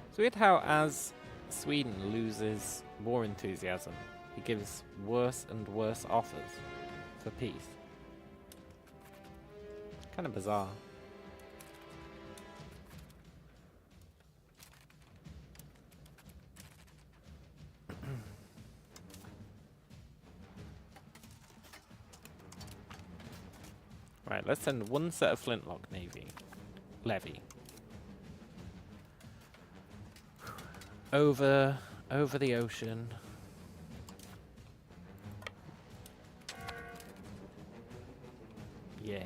It's weird how as Sweden loses war enthusiasm, he gives worse and worse offers for peace. Kind of bizarre. Right, let's send one set of flintlock levy. Over the ocean. Yeah.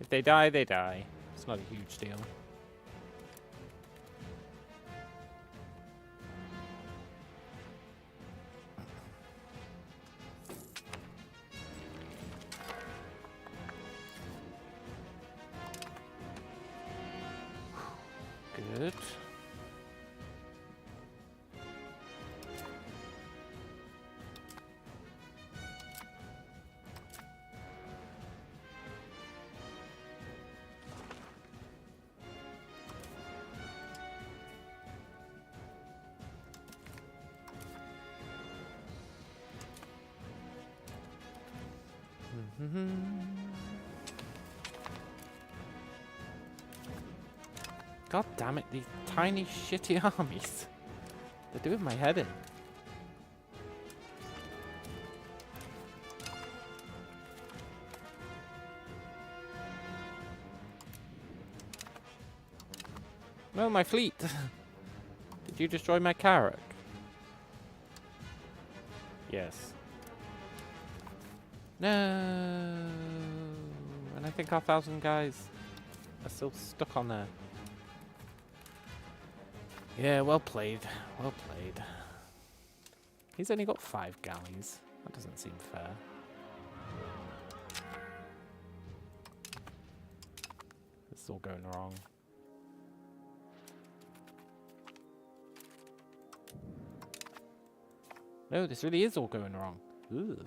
If they die, they die. It's not a huge deal. Good. God damn it, these tiny shitty armies. They're doing my head in. No, my fleet. Did you destroy my carrack? Yes. No. And I think our 1,000 guys are still stuck on there. Yeah, well played. Well played. He's only got 5 galleys. That doesn't seem fair. This is all going wrong. No, this really is all going wrong. Ooh.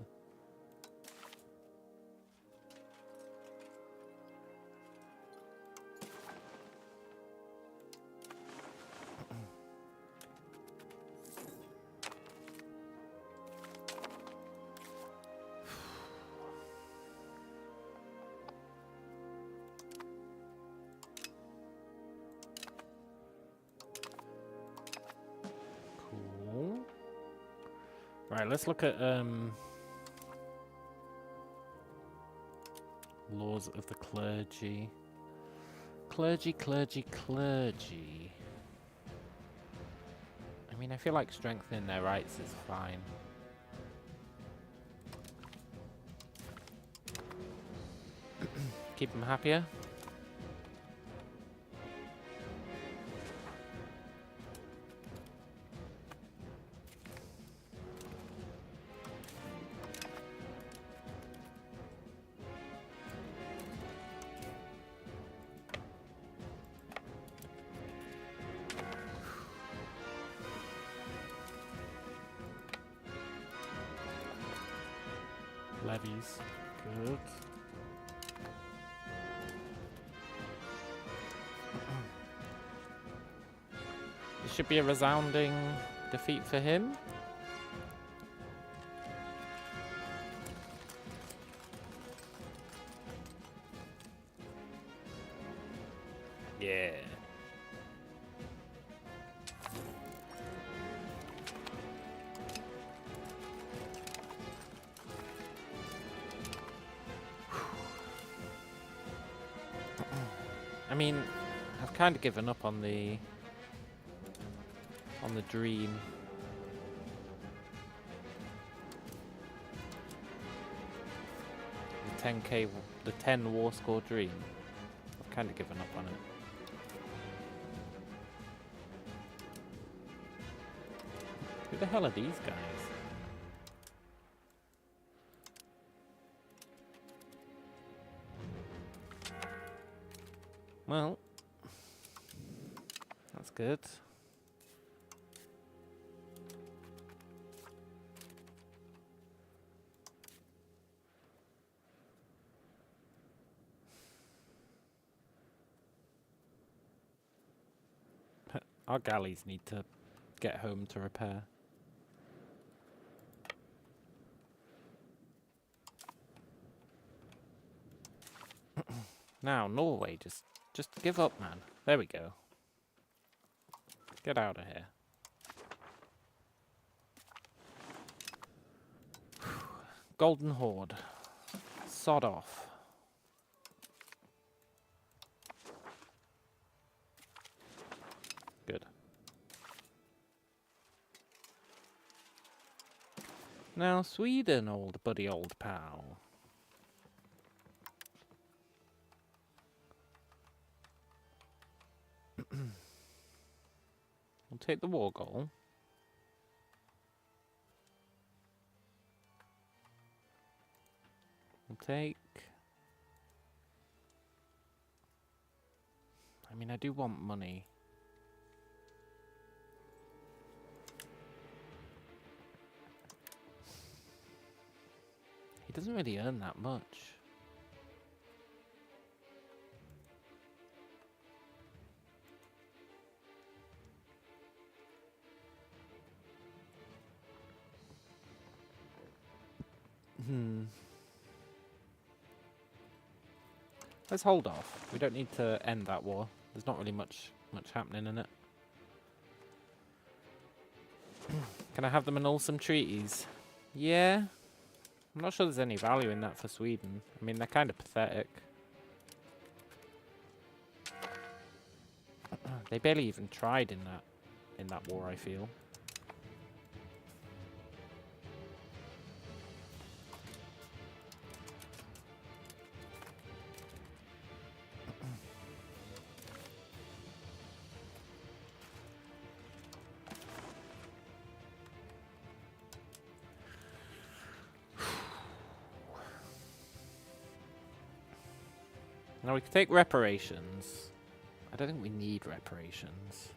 Cool. Right, let's look at laws of the clergy. Clergy. I mean, I feel like strengthening their rights is fine. Keep them happier. Levies. Good. This should be a resounding defeat for him. Yeah. I mean, I've kind of given up on the dream. The 10k, the 10 war score dream. I've kind of given up on it. Who the hell are these guys? Well, that's good. Our galleys need to get home to repair. Now, Norway, just give up, man. There we go. Get out of here. Golden Horde. Sod off. Good. Now, Sweden, old buddy, old pal. We'll take the war goal. We'll take... I mean, I do want money. He doesn't really earn that much. Let's hold off. We don't need to end that war. There's not really much happening in it. Can I have them annul some treaties? Yeah. I'm not sure there's any value in that for Sweden. I mean, they're kind of pathetic. They barely even tried in that war, I feel. Now we can take reparations. I don't think we need reparations.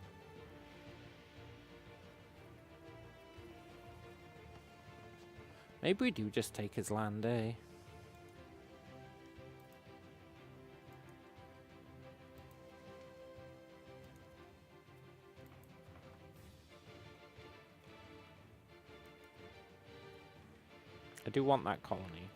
Maybe we do just take his land, eh? I do want that colony.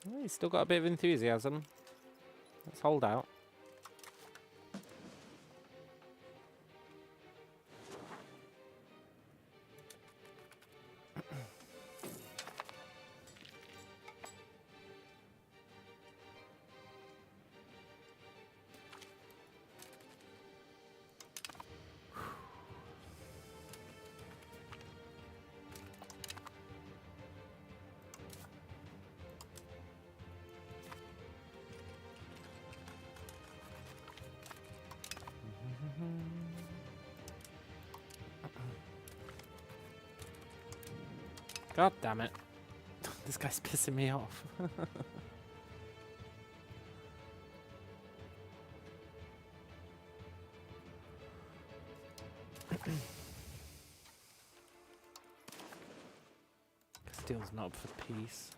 Oh, he's still got a bit of enthusiasm. Let's hold out. God damn it. This guy's pissing me off. Castile's not up for peace.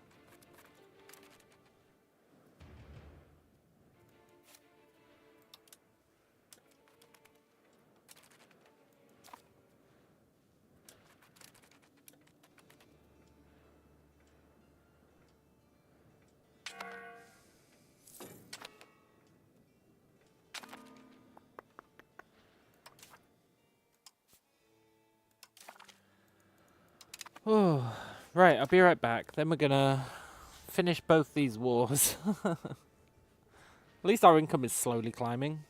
Oh, right, I'll be right back. Then we're gonna finish both these wars. At least our income is slowly climbing.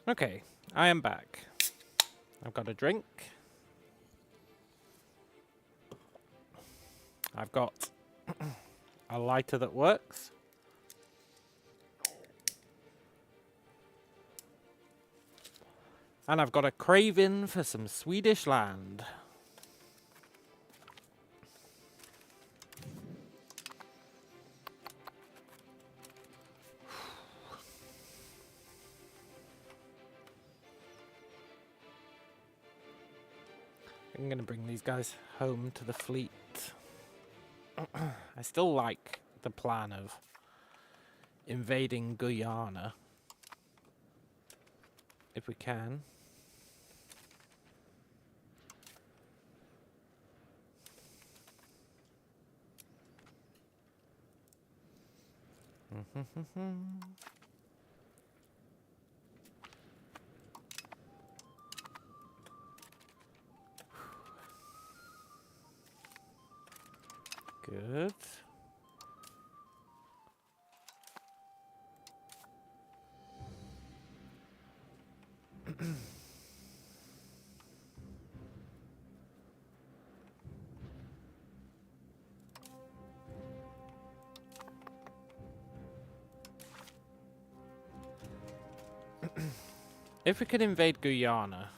Okay, I am back. I've got a drink. I've got a lighter that works. And I've got a craving for some Swedish land. I'm gonna bring these guys home to the fleet. I still like the plan of invading Guyana. If we can. Good. If we could invade Guyana,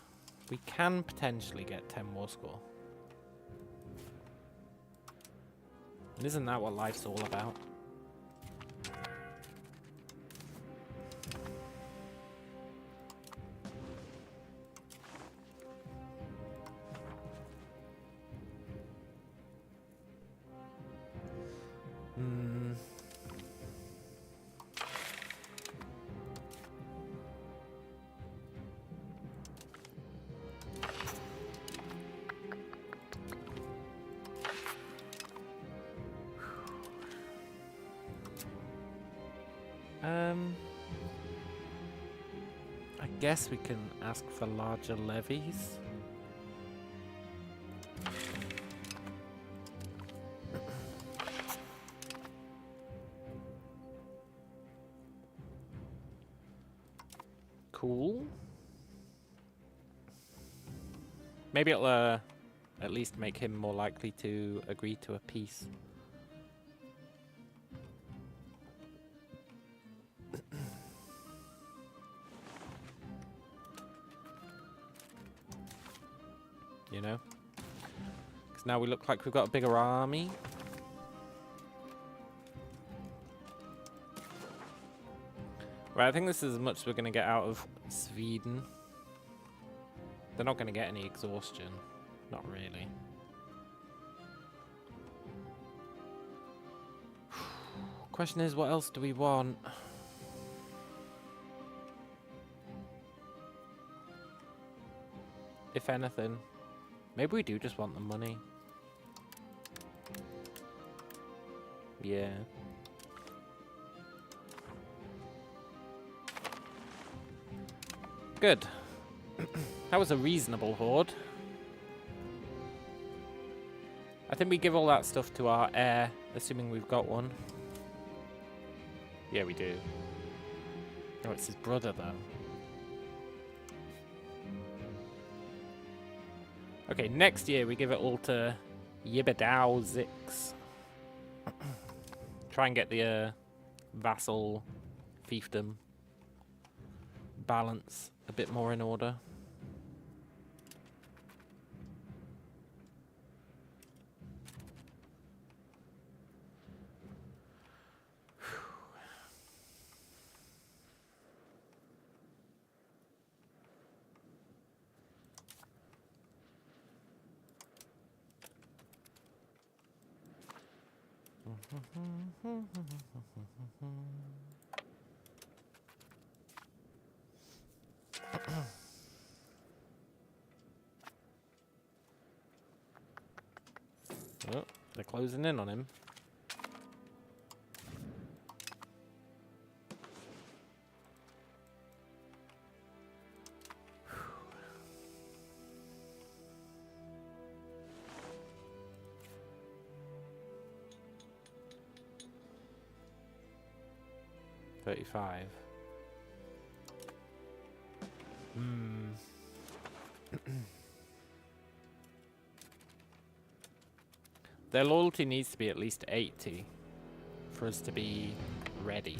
we can potentially get 10 war score. And isn't that what life's all about? I guess we can ask for larger levies. Cool. Maybe it'll at least make him more likely to agree to a peace. You know? Because now we look like we've got a bigger army. Right, I think this is as much as we're going to get out of Sweden. They're not going to get any exhaustion. Not really. Question is, what else do we want? If anything. Maybe we do just want the money. Yeah. Good. That was a reasonable horde. I think we give all that stuff to our heir, assuming we've got one. Yeah, we do. Oh, it's his brother, though. Okay, next year we give it all to Yibadao Zix. Try and get the vassal fiefdom balance a bit more in order. Oh, they're closing in on him. $35. Their loyalty needs to be at least 80 for us to be ready.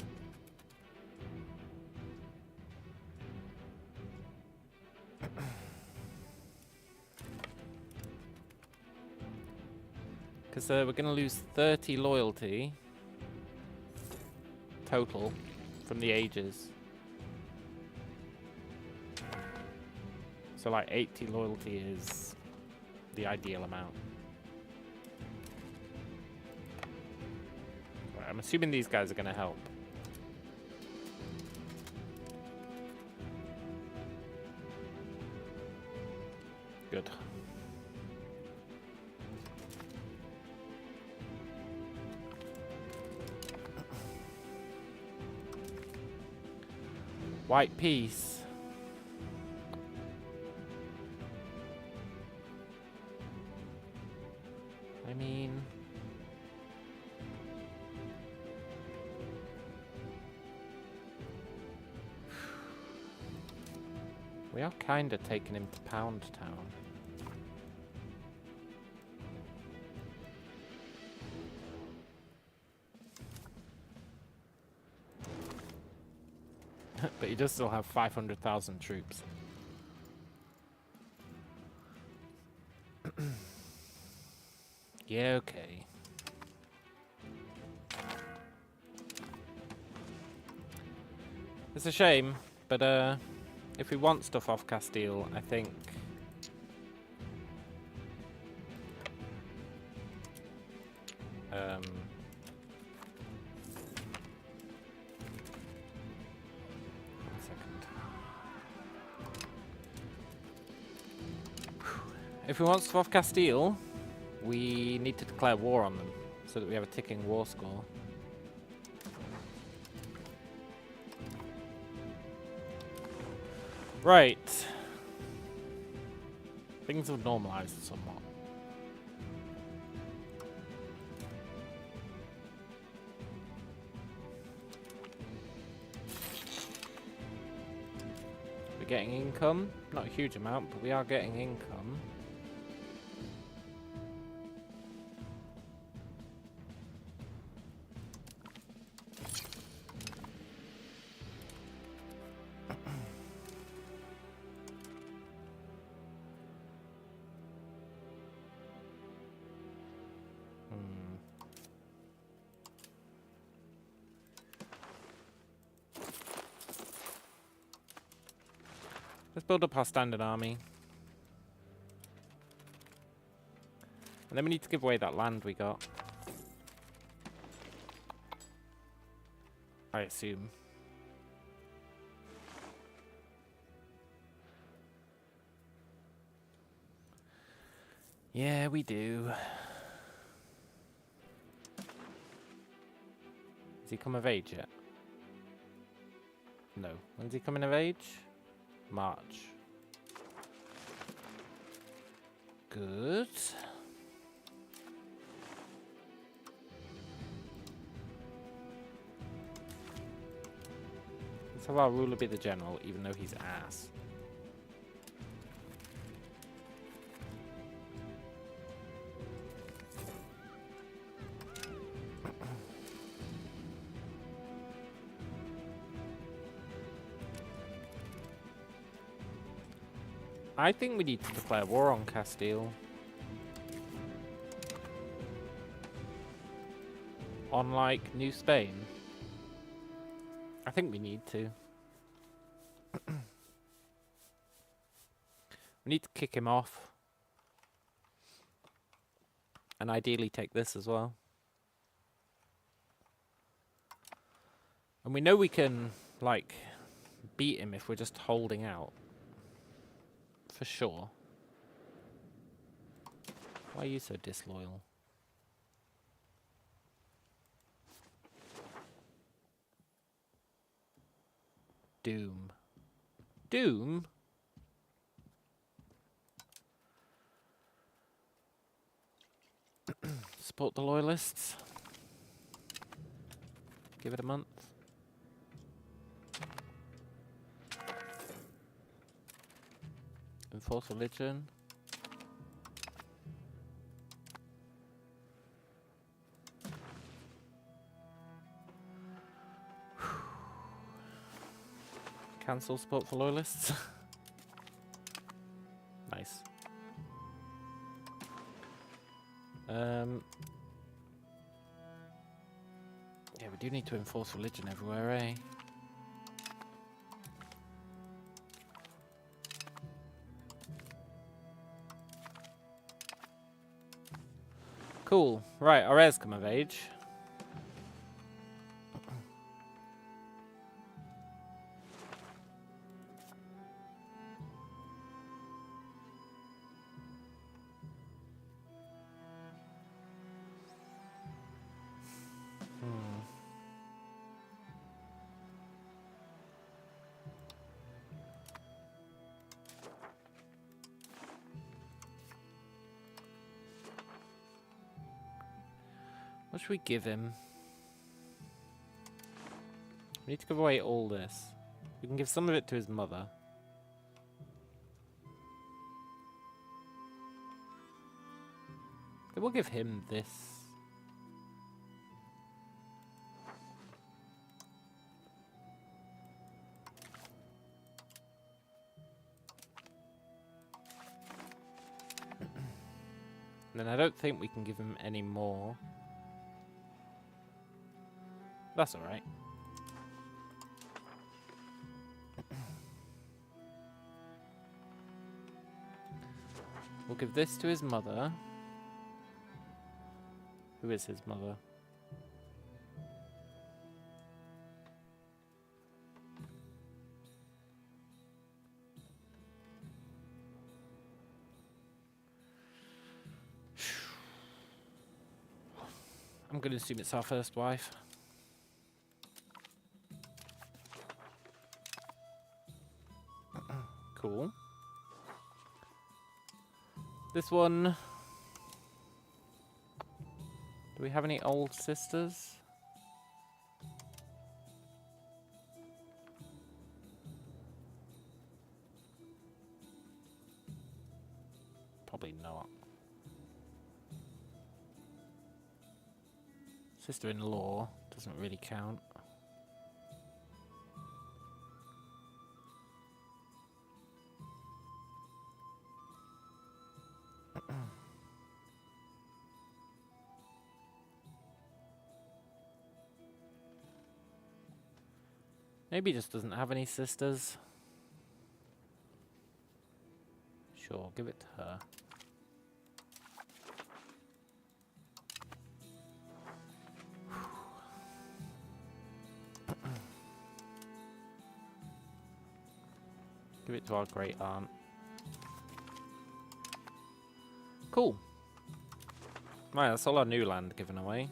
Because we're going to lose 30 loyalty total from the ages. So like 80 loyalty is the ideal amount. Right, I'm assuming these guys are going to help. Good. White peace. I mean... we are kind of taking him to Pound Town. But he does still have 500,000 troops. Yeah, okay. It's a shame, but if we want stuff off Castile, I think if we want stuff off Castile, we need to declare war on them so that we have a ticking war score. Right. Things have normalized somewhat. We're getting income. Not a huge amount, but we are getting income. Let's build up our standard army. And then we need to give away that land we got. I assume. Yeah, we do. Has he come of age yet? No. When's he coming of age? March. Good. Let's have our ruler be the general, even though he's ass. I think we need to declare war on Castile. On, like, New Spain. I think we need to. We need to kick him off. And ideally take this as well. And we know we can, like, beat him if we're just holding out. For sure. Why are you so disloyal? Doom. Doom? Support the loyalists. Give it a month. Enforce religion. Cancel support for loyalists. Nice. Yeah, we do need to enforce religion everywhere, eh? Cool. Right, our heirs come of age. What should we give him? We need to give away all this. We can give some of it to his mother. Then we'll give him this. And then I don't think we can give him any more. That's alright. We'll give this to his mother. Who is his mother? I'm going to assume it's our first wife. Cool. This one... Do we have any old sisters? Probably not. Sister-in-law doesn't really count. Maybe he just doesn't have any sisters. Sure, give it to her. Give it to our great aunt. Cool. Right, that's all our new land given away.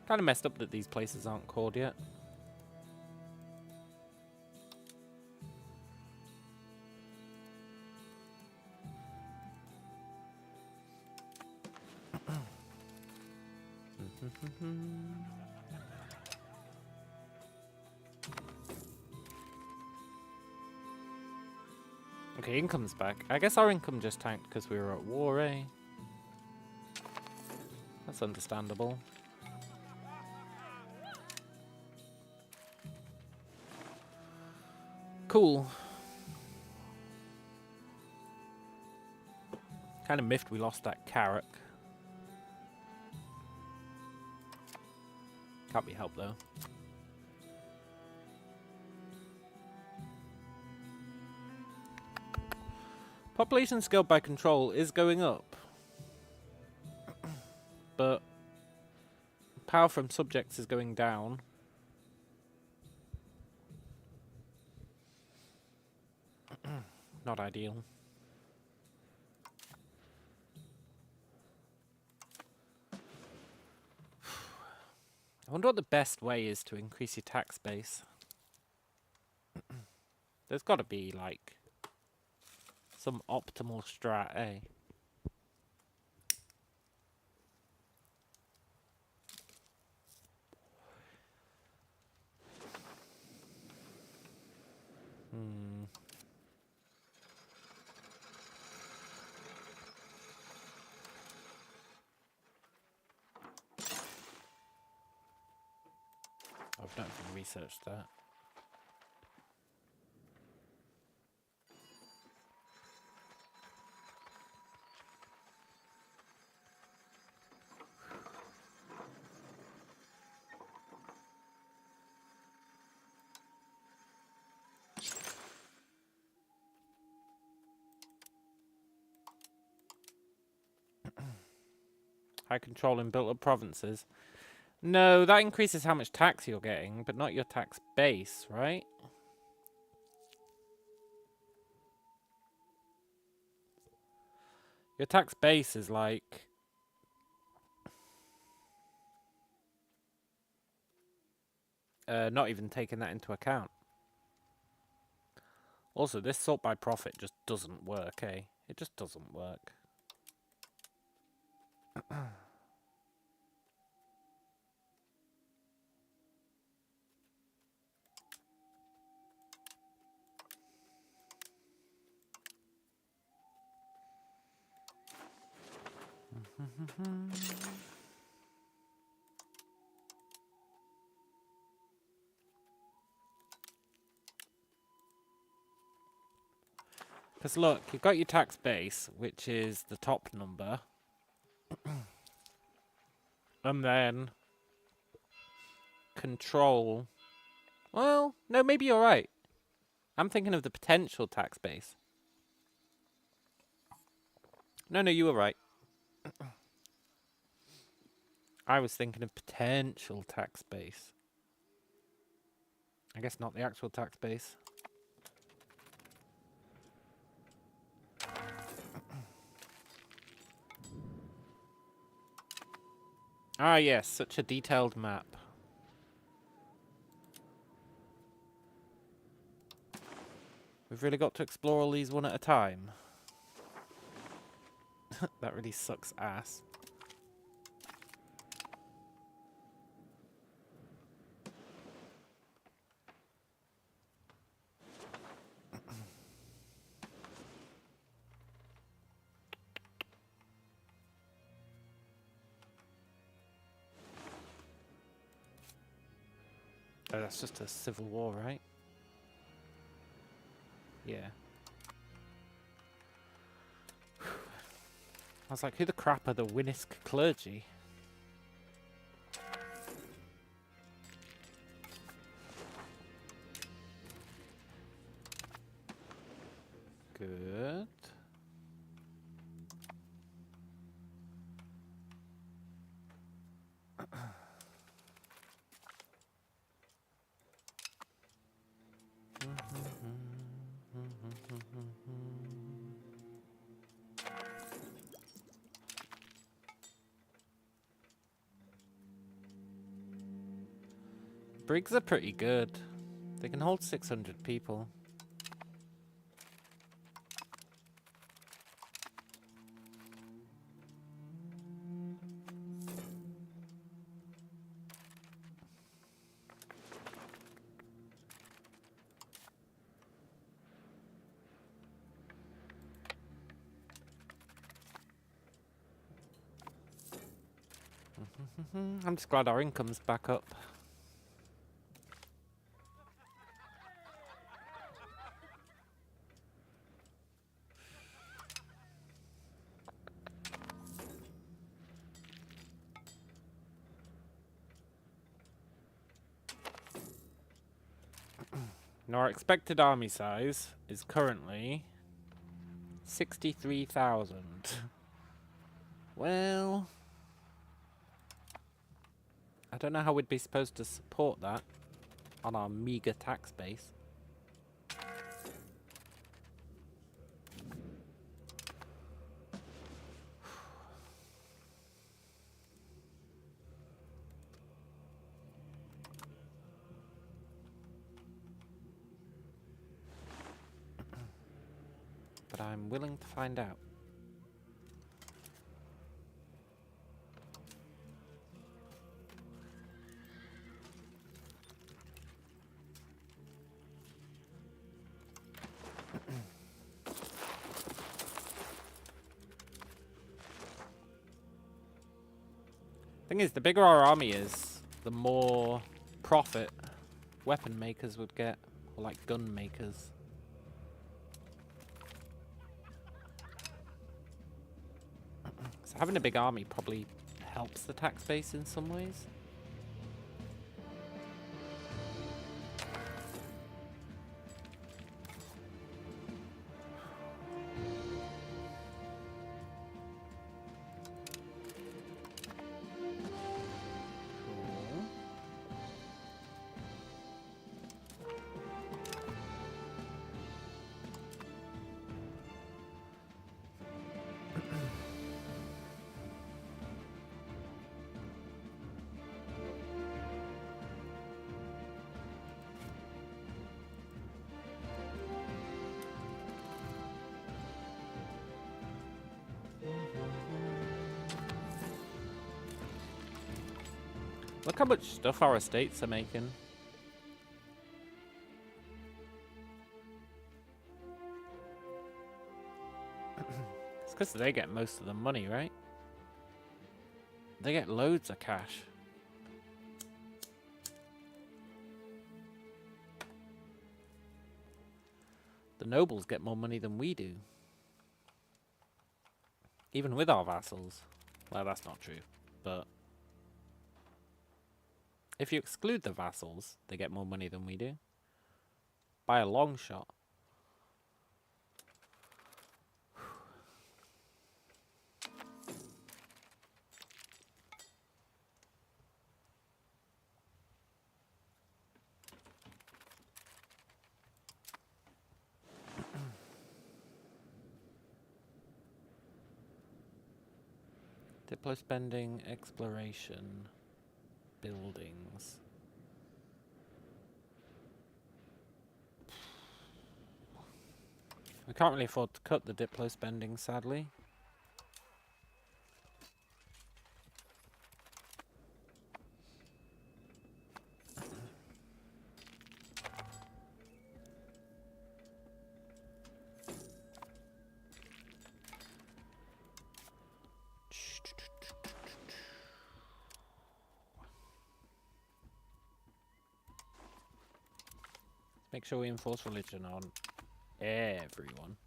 Kind of messed up that these places aren't called yet. Okay, income's back. I guess our income just tanked because we were at war, eh? That's understandable. Cool. Kind of miffed we lost that carrot. Can't be helped though. Population scaled by control is going up. But power from subjects is going down. Not ideal. I wonder what the best way is to increase your tax base. There's got to be, like, some optimal strat, eh? I've not even researched that. High control in built-up provinces. No, that increases how much tax you're getting, but not your tax base, right? Your tax base is like... not even taking that into account. Also, this sort by profit just doesn't work, eh? It just doesn't work. Because look, you've got your tax base, which is the top number. And then control. Well, no, maybe you're right. I'm thinking of the potential tax base. No, you were right. I was thinking of potential tax base. I guess not the actual tax base. Ah, yes, such a detailed map. We've really got to explore all these one at a time. That really sucks ass. Oh, that's just a civil war, right? Yeah. I was like, who the crap are the Winnisk clergy? Good. Brigs are pretty good. They can hold 600 people. I'm just glad our income's back up. Now our expected army size is currently 63,000. Well, I don't know how we'd be supposed to support that on our meager tax base. But I'm willing to find out. Thing is, the bigger our army is, the more profit weapon makers would get, or like gun makers. So having a big army probably helps the tax base in some ways. Look how much stuff our estates are making. It's because they get most of the money, right? They get loads of cash. The nobles get more money than we do. Even with our vassals. Well, that's not true, but if you exclude the vassals, they get more money than we do. By a long shot. Diplo spending, exploration, buildings. We can't really afford to cut the Diplo spending, sadly. Make sure we enforce religion on everyone.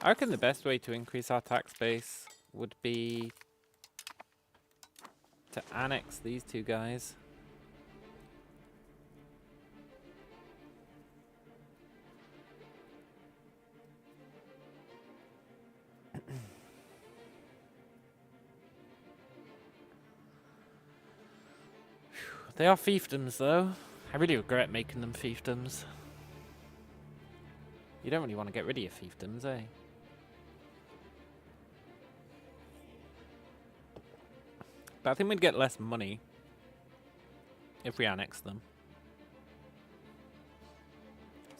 I reckon the best way to increase our tax base would be to annex these two guys. They are fiefdoms, though. I really regret making them fiefdoms. You don't really want to get rid of your fiefdoms, eh? But I think we'd get less money if we annex them.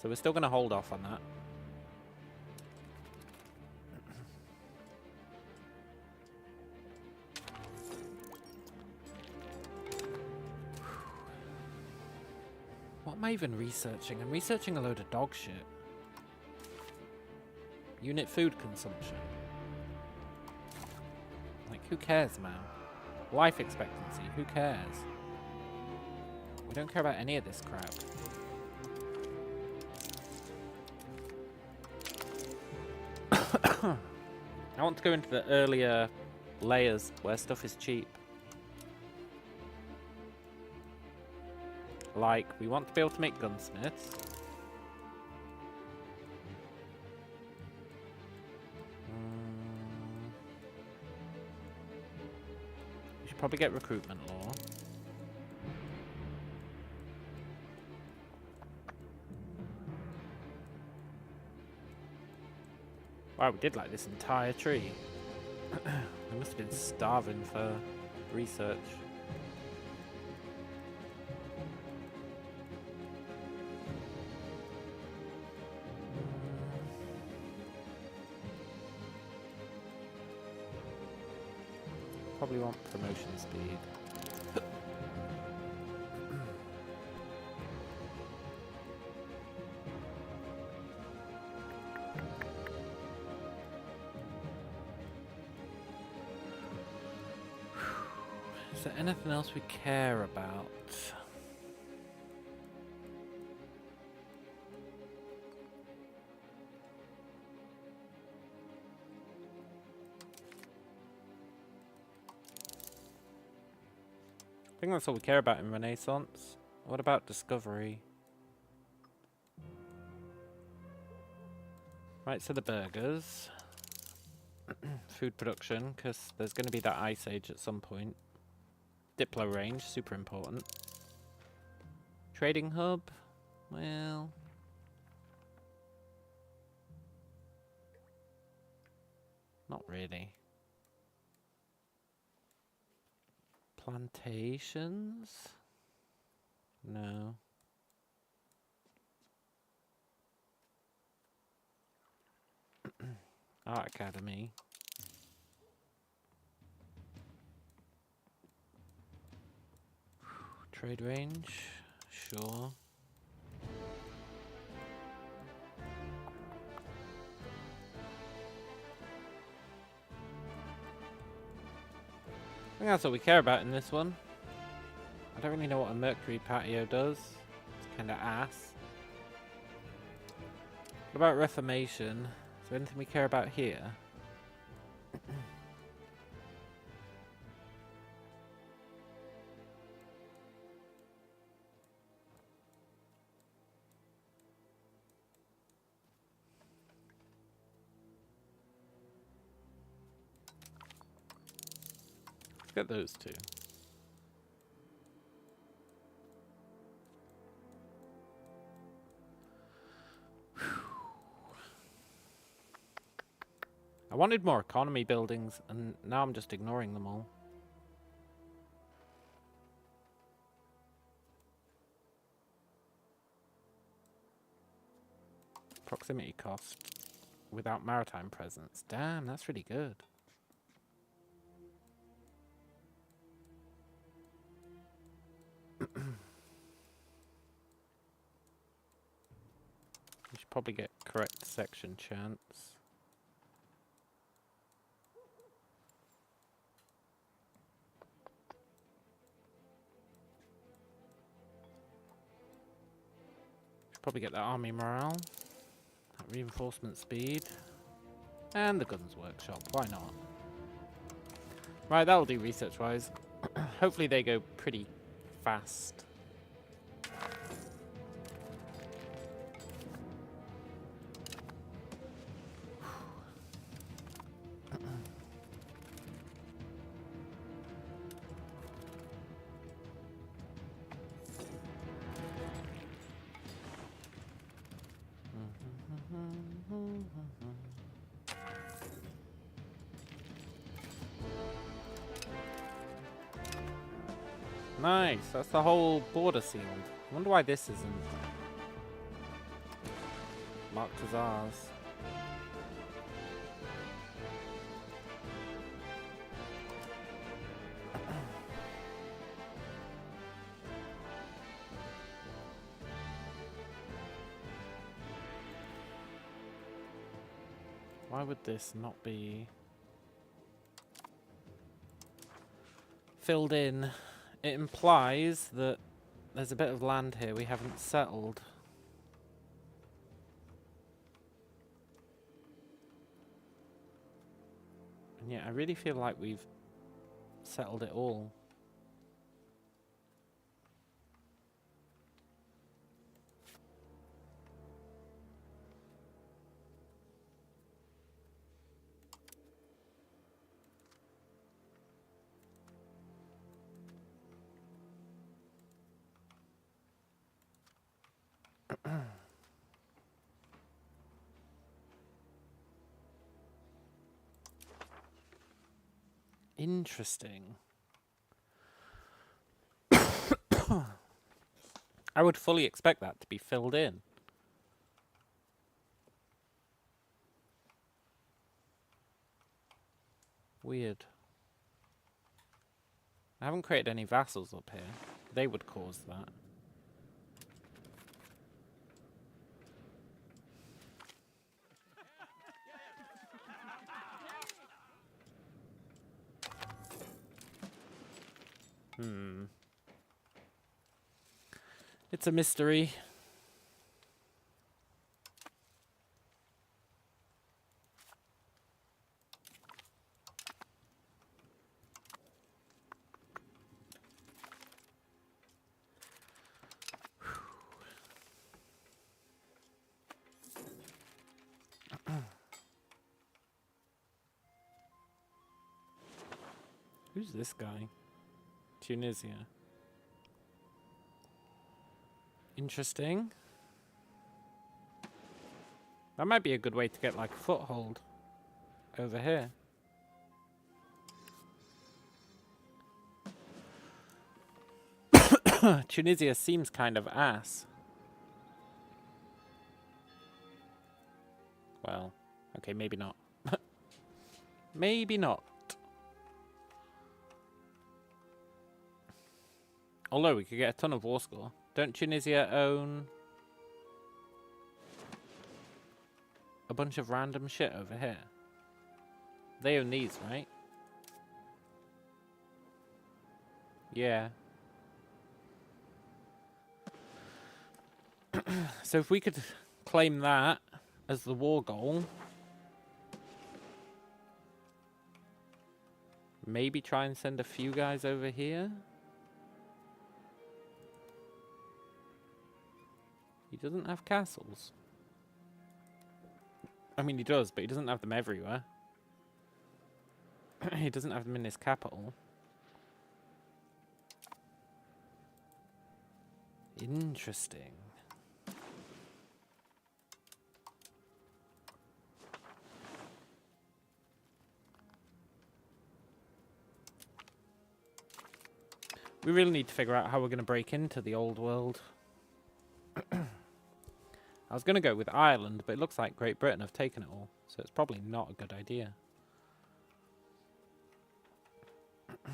So we're still going to hold off on that. What am I even researching? I'm researching a load of dog shit. Unit food consumption. Like, who cares, man? Life expectancy, who cares? We don't care about any of this crap. I want to go into the earlier layers where stuff is cheap. Like, we want to be able to make gunsmiths. We should probably get recruitment law. Wow, we did like this entire tree. We must have been starving for research. Probably want promotion speed. Is there anything else we care about? I think that's all we care about in Renaissance. What about discovery? Right, so the burgers. Food production, because there's going to be that ice age at some point. Diplo range, super important. Trading hub? Well... not really. Plantations? No. Art Academy. Trade range? Sure. I think that's what we care about in this one. I don't really know what a Mercury patio does. It's kind of ass. What about Reformation? Is there anything we care about here? Let's get those two. I wanted more economy buildings, and now I'm just ignoring them all. Proximity cost without maritime presence. Damn, that's really good. You should probably get correct section chance. Should probably get that army morale, that reinforcement speed, and the guns workshop. Why not? Right, that'll do research-wise. Hopefully they go pretty fast. Nice, that's the whole border sealed. I wonder why this isn't marked as ours. Why would this not be filled in? It implies that there's a bit of land here we haven't settled. And yet I really feel like we've settled it all. Interesting. I would fully expect that to be filled in. Weird. I haven't created any vassals up here. They would cause that. It's a mystery. Who's this guy? Tunisia. Interesting. That might be a good way to get like a foothold over here. Tunisia seems kind of ass. Well, okay, maybe not. Maybe not. Although we could get a ton of war score. Don't Tunisia own a bunch of random shit over here? They own these, right? Yeah. So if we could claim that as the war goal, maybe try and send a few guys over here. He doesn't have castles. I mean, he does, but he doesn't have them everywhere. He doesn't have them in his capital. Interesting. We really need to figure out how we're going to break into the old world. I was going to go with Ireland, but it looks like Great Britain have taken it all, so it's probably not a good idea. We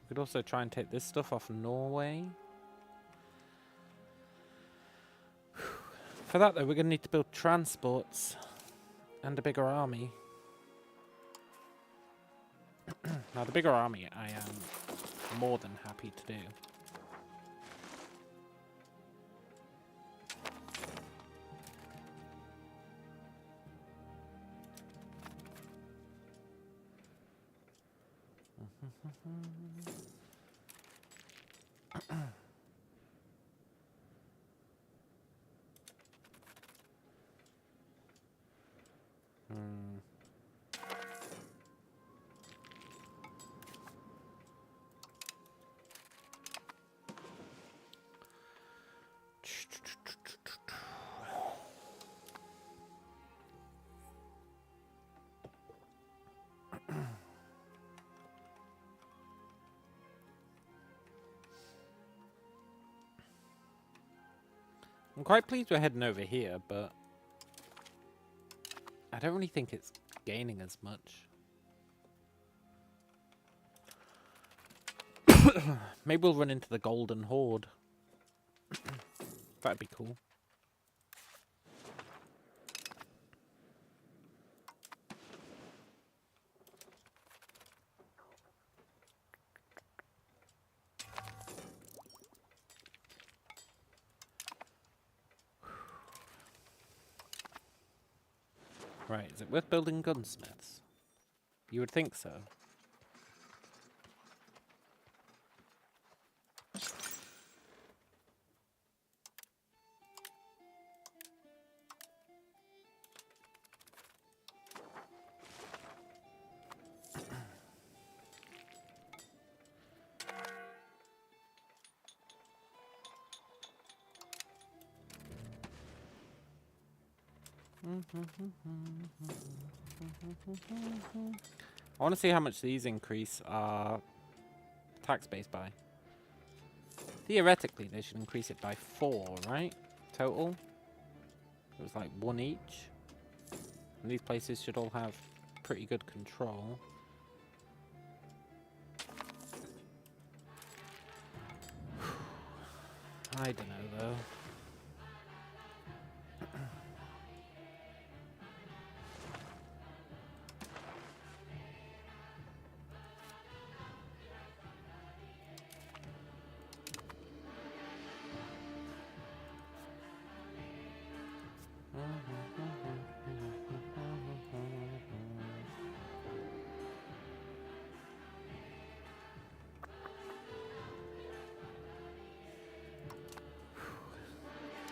could also try and take this stuff off Norway. For that, though, we're going to need to build transports and a bigger army. Now, the bigger army I am more than happy to do. I'm quite pleased we're heading over here, but I don't really think it's gaining as much. Maybe we'll run into the Golden Horde. That'd be cool. Right, is it worth building gunsmiths? You would think so. I want to see how much these increase our tax base by. Theoretically, they should increase it by 4, right? Total. It was like 1 each. And these places should all have pretty good control. I don't know, though.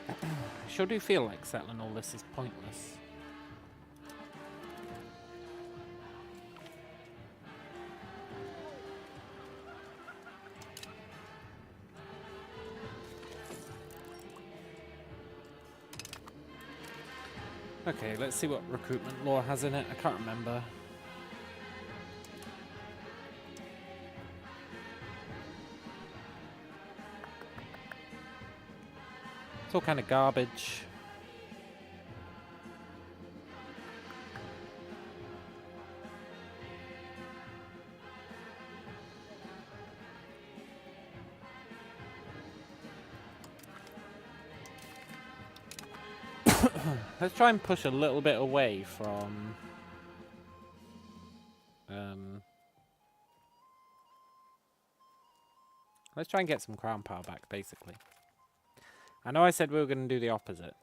I sure do feel like settling all this is pointless. Okay, let's see what recruitment law has in it. I can't remember. It's all kind of garbage. Let's try and push a little bit away from... let's try and get some crown power back, basically. I know I said we were going to do the opposite.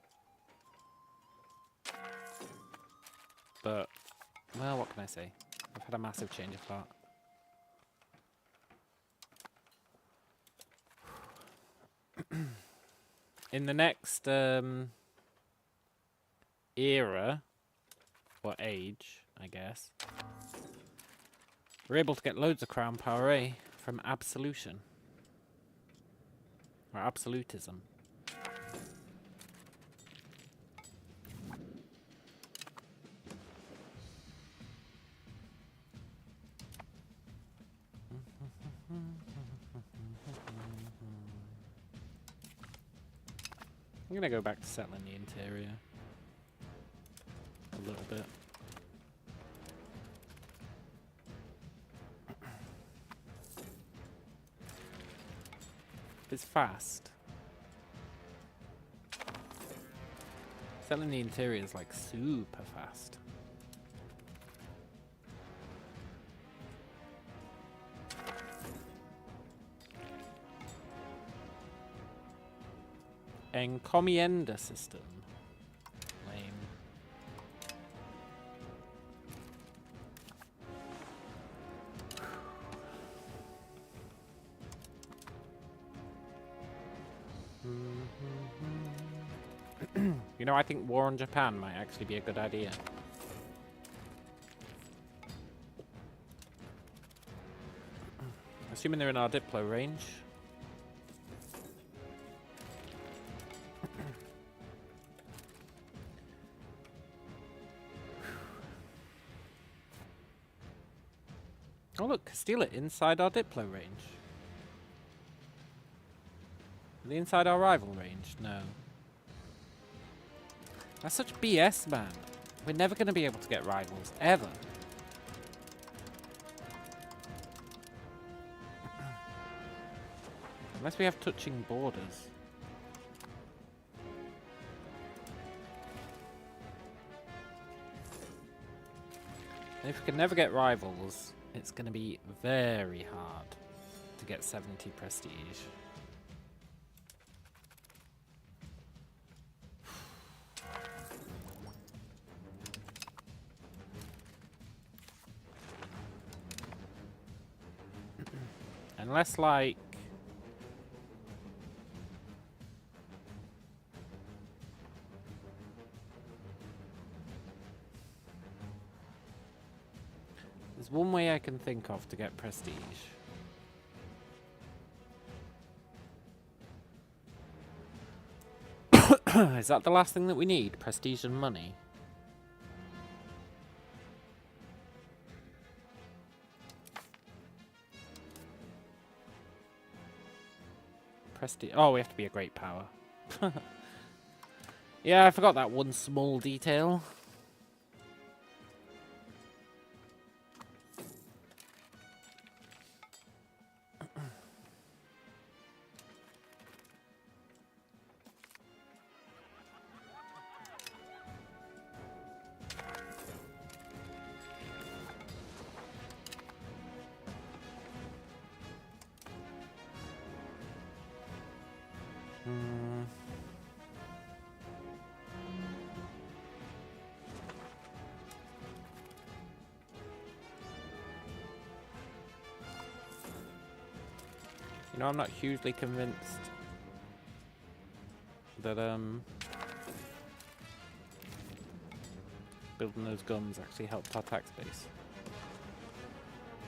But, well, what can I say? I've had a massive change of heart. In the next era, or age, I guess, we're able to get loads of crown power, eh? From absolution. Or absolutism. I'm gonna go back to settling the interior a little bit. It's fast. Settling the interior is like super fast. Encomienda system. Lame. You know, I think war on Japan might actually be a good idea. Assuming they're in our Diplo range. Oh look, Castilla inside our Diplo range. Are they inside our rival range? No. That's such BS, man. We're never going to be able to get rivals, ever. Unless we have touching borders. And if we can never get rivals, it's going to be very hard to get 70 prestige. Unless, like... there's one way I can think of to get prestige. Is that the last thing that we need? Prestige and money? Prestige. Oh, we have to be a great power. Yeah, I forgot that one small detail. You know, I'm not hugely convinced that building those guns actually helped our tax base.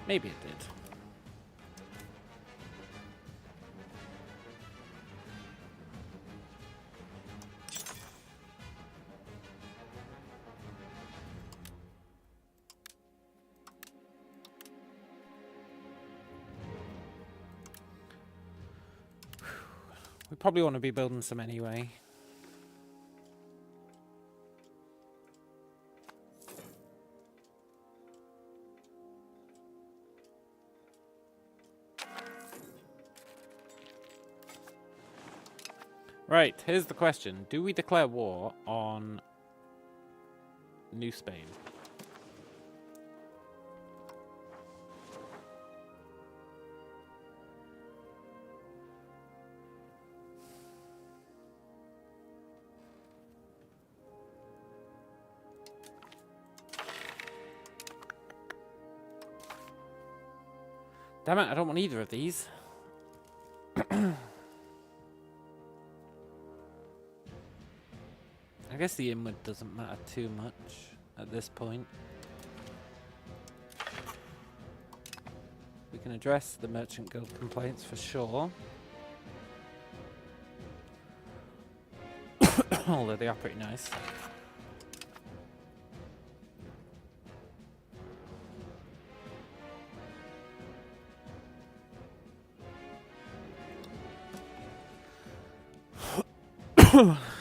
Maybe it did. We probably want to be building some anyway. Right, here's the question. Do we declare war on New Spain? Damn it, I don't want either of these. I guess the inward doesn't matter too much at this point. We can address the Merchant Guild complaints for sure. Although they are pretty nice.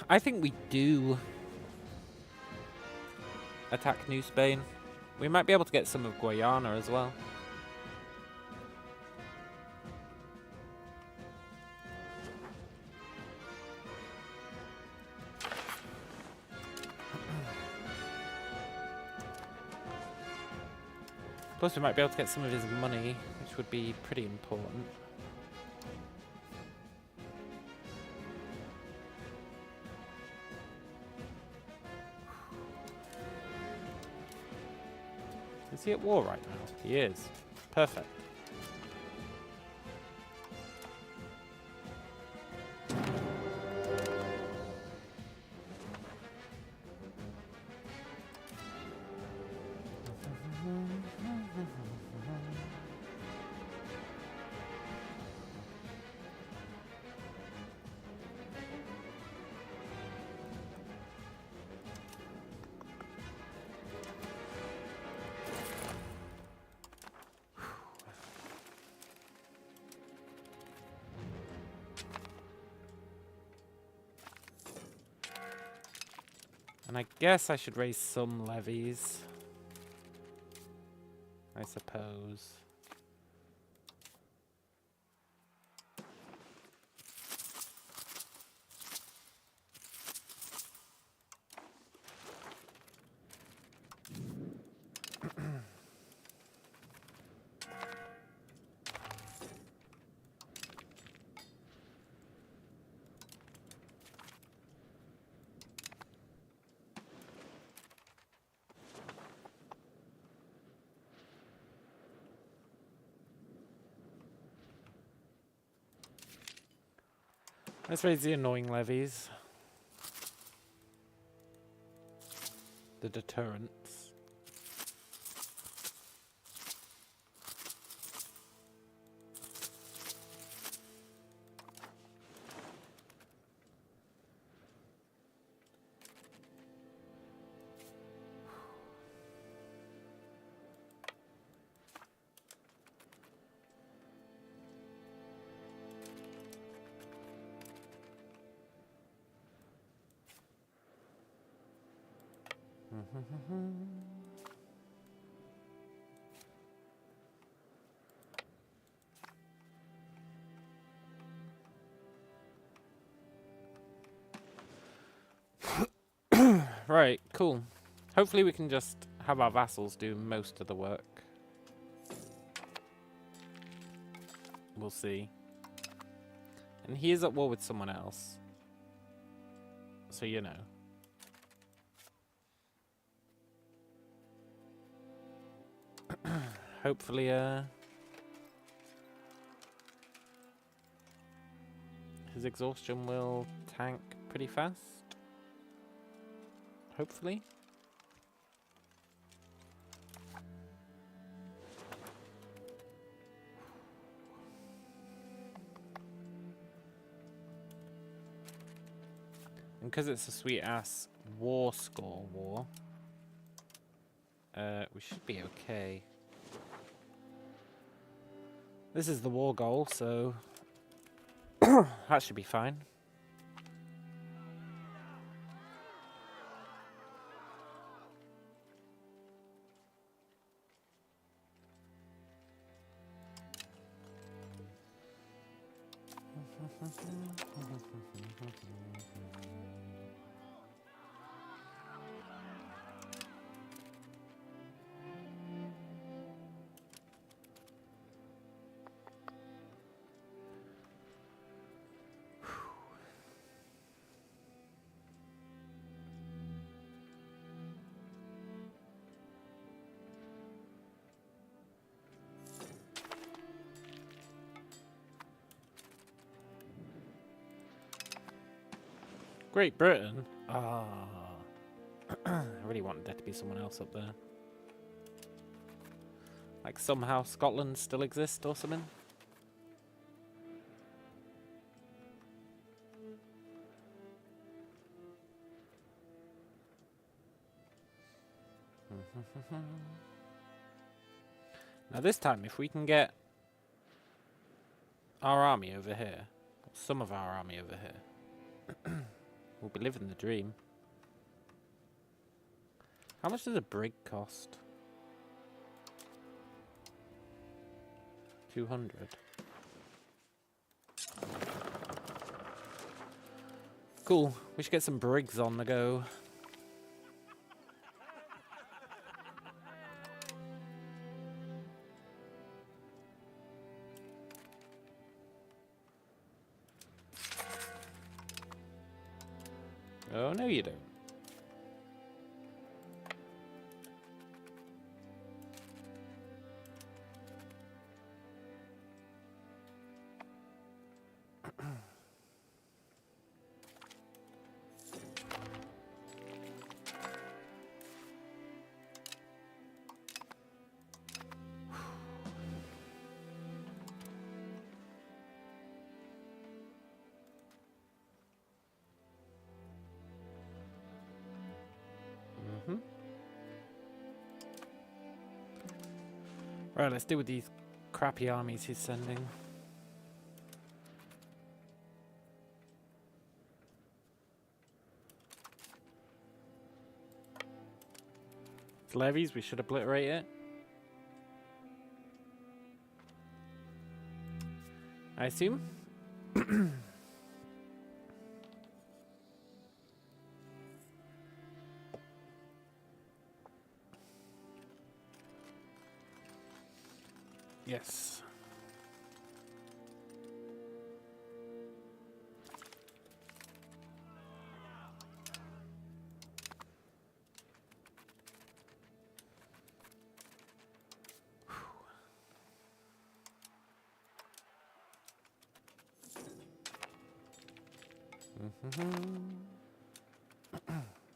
I think we do attack New Spain. We might be able to get some of Guyana as well. Plus we might be able to get some of his money, which would be pretty important. Is he at war right now? He is. Perfect. And I guess I should raise some levies. I suppose. Let's raise the annoying levies. The deterrents. Right, cool. Hopefully we can just have our vassals do most of the work. We'll see. And he is at war with someone else. So you know. Hopefully, his exhaustion will tank pretty fast. Hopefully. And because it's a sweet ass war score war, we should be okay. This is the war goal, so that should be fine. Great Britain? Ah. I really wanted there to be someone else up there. Like somehow Scotland still exists or something? Now this time, if we can get our army over here, or some of our army over here, we'll be living the dream. How much does a brig cost? 200. Cool. We should get some brigs on the go. Oh, no you don't. Right, let's deal with these crappy armies he's sending. Levies, we should obliterate it. I assume. Yes.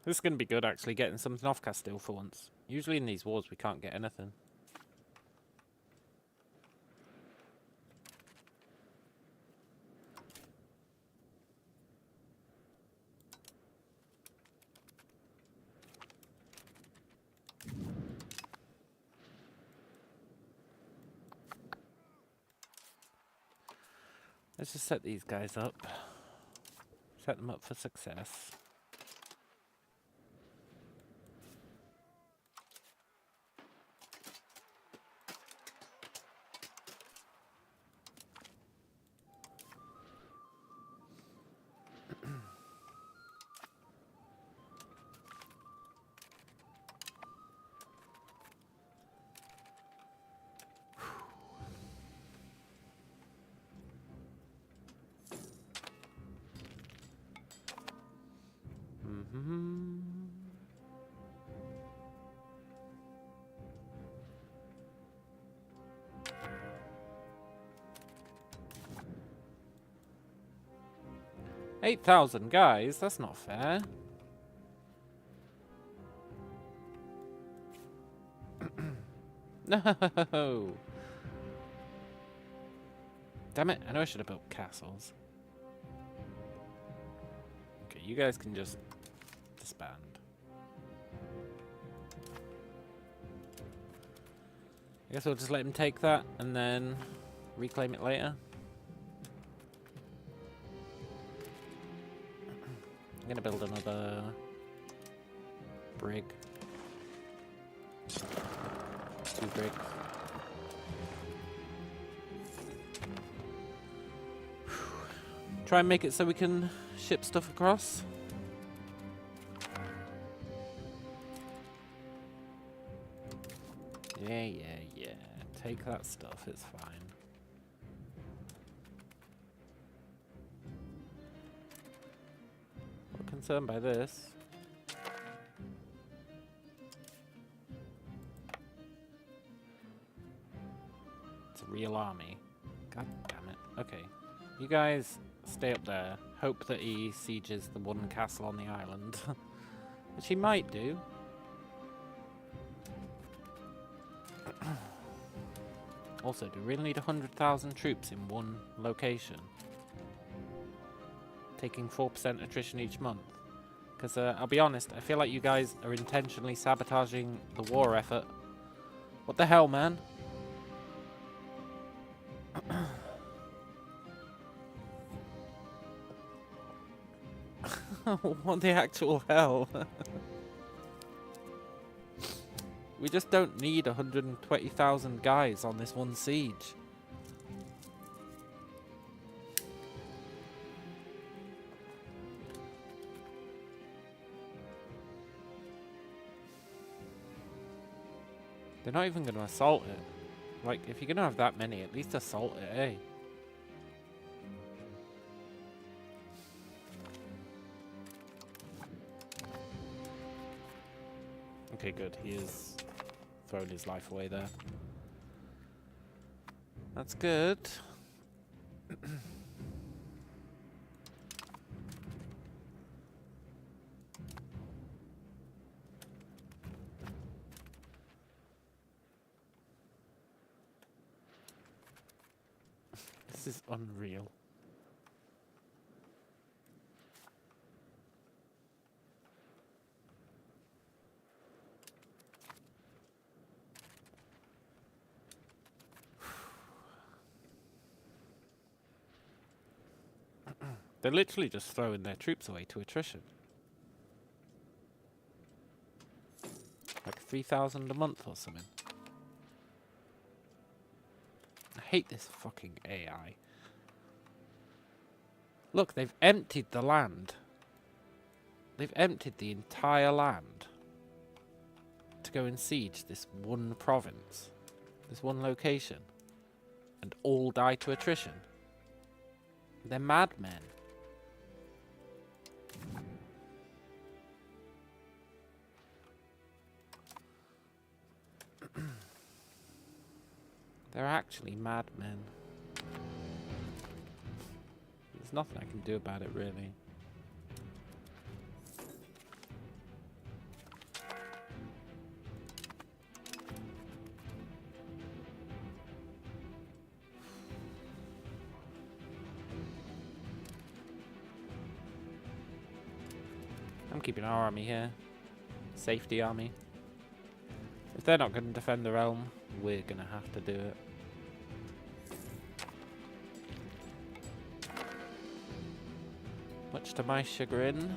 This is going to be good, actually, getting something off Castile for once. Usually in these wars we can't get anything. Let's just set these guys up. Set them up for success. Mm-hmm. 8,000 guys, that's not fair. No! Damn it, I know I should have built castles. Okay, you guys can just disband. I guess we'll just let him take that and then reclaim it later. I'm gonna build another brig. 2 brigs. Try and make it so we can ship stuff across. Yeah. Take that stuff, it's fine. Not concerned by this. It's a real army. God damn it. Okay. You guys stay up there. Hope that he sieges the one castle on the island. Which he might do. Also, do we really need 100,000 troops in one location? Taking 4% attrition each month. Because, I'll be honest, I feel like you guys are intentionally sabotaging the war effort. What the hell, man? What the actual hell? We just don't need 120,000 guys on this one siege. They're not even going to assault it. Like, if you're going to have that many, at least assault it, eh? Okay, good. He is throwing his life away there. That's good. This is unreal. They're literally just throwing their troops away to attrition. Like 3,000 a month or something. I hate this fucking AI. Look, they've emptied the land. They've emptied the entire land to go and siege this one province, this one location, and all die to attrition. They're madmen. They're actually madmen. There's nothing I can do about it, really. I'm keeping our army here. Safety army. If they're not going to defend the realm, we're going to have to do it. Much to my chagrin.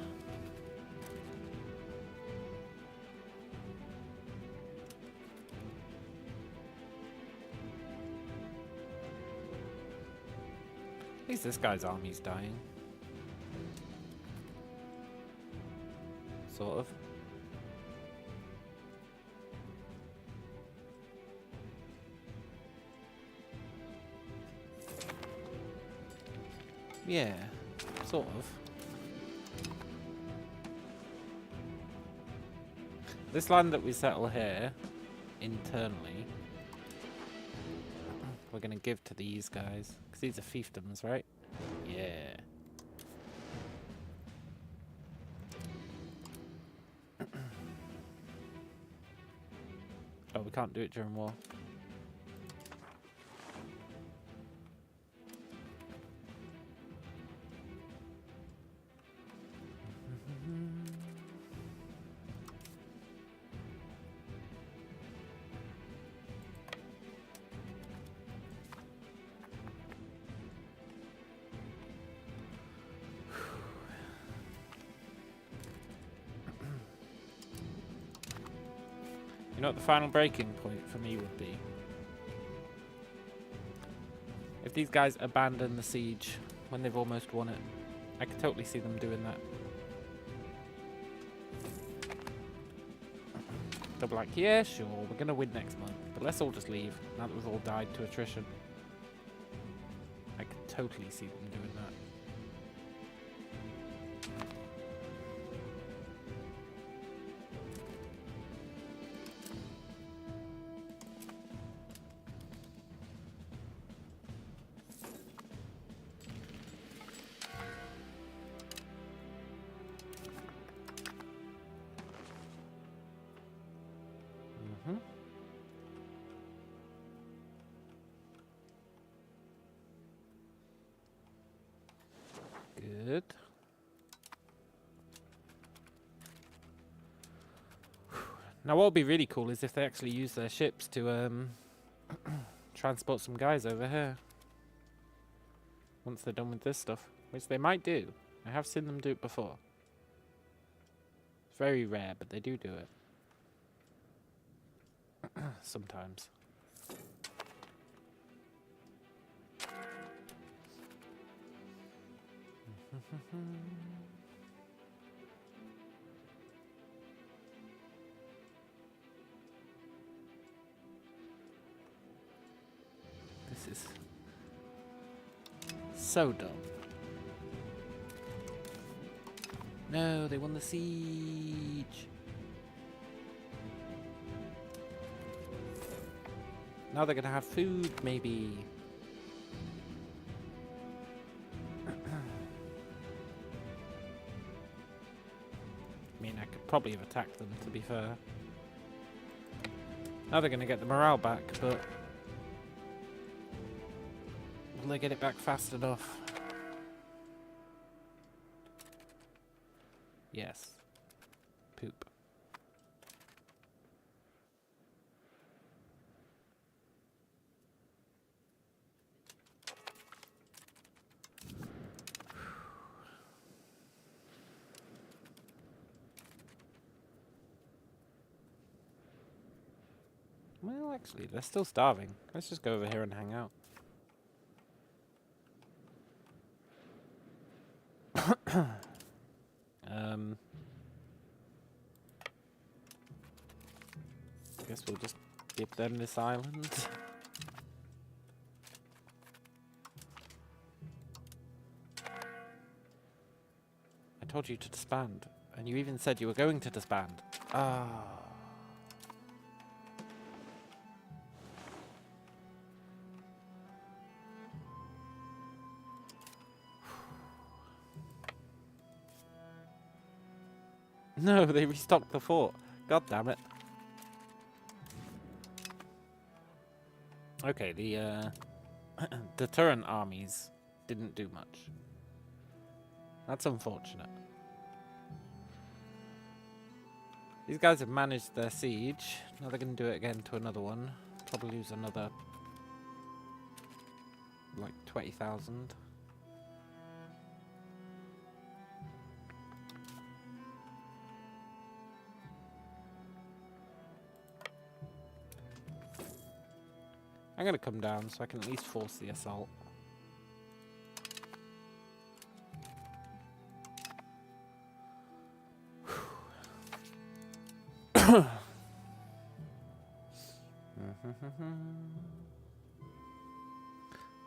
At least this guy's army's dying. Sort of. Yeah, sort of. This land that we settle here, internally, we're going to give to these guys. Because these are fiefdoms, right? Yeah. Oh, we can't do it during war. You know what the final breaking point for me would be? If these guys abandon the siege when they've almost won it. I could totally see them doing that. They'll be like, yeah, sure, we're gonna win next month, but let's all just leave now that we've all died to attrition. I could totally see them doing that. Good. Now what would be really cool is if they actually use their ships to transport some guys over here. Once they're done with this stuff. Which they might do. I have seen them do it before. It's very rare, but they do it. Sometimes. This is so dumb. No, they won the siege. Now they're gonna have food, maybe. I mean, I could probably have attacked them, to be fair. Now they're gonna get the morale back, but will they get it back fast enough? Yes. Poop. Well, actually, they're still starving. Let's just go over here and hang out. I guess we'll just give them this island. I told you to disband, and you even said you were going to disband. Ah. No, they restocked the fort. God damn it. Okay, the deterrent armies didn't do much. That's unfortunate. These guys have managed their siege. Now they're going to do it again to another one. Probably lose another, like, 20,000. I'm going to come down so I can at least force the assault.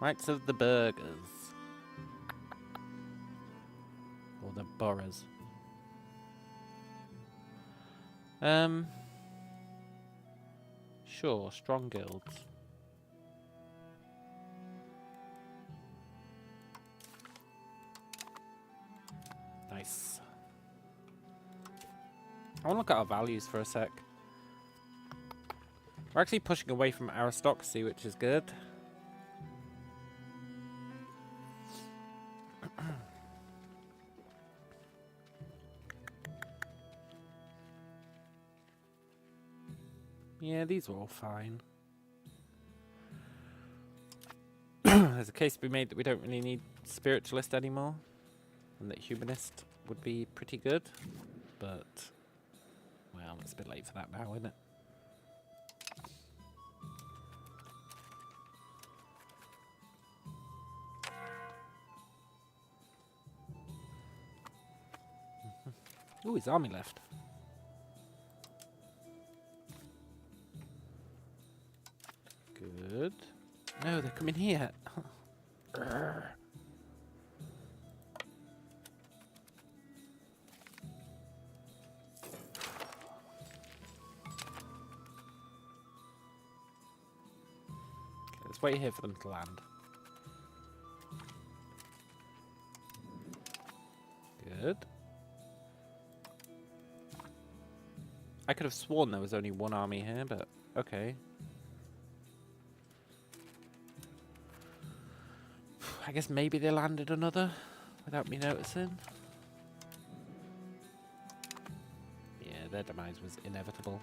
Rights of the burgers. Or the boroughs. Sure, strong guilds. Nice. I want to look at our values for a sec. We're actually pushing away from aristocracy, which is good. Yeah, these are all fine. There's a case to be made that we don't really need spiritualist anymore, and that humanist would be pretty good, but well, it's a bit late for that now, isn't it? Ooh, his army left. Good. No, they're coming here. Grrr. Let's wait here for them to land. Good. I could have sworn there was only one army here, but okay. I guess maybe they landed another without me noticing. Yeah, their demise was inevitable.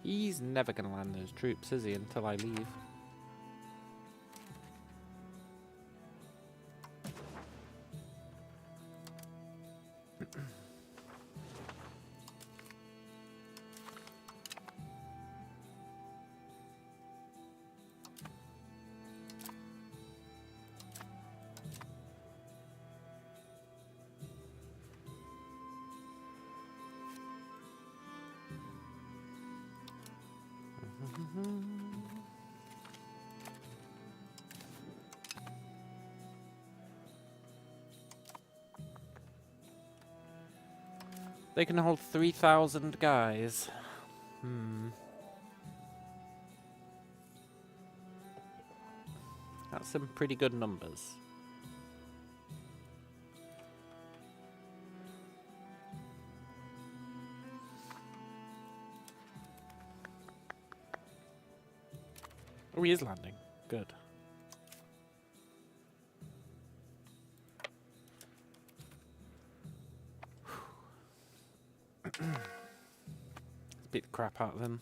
He's never going to land those troops, is he, until I leave? They can hold 3,000 guys. That's some pretty good numbers. Oh, he is landing. Good. Let's beat the crap out of them.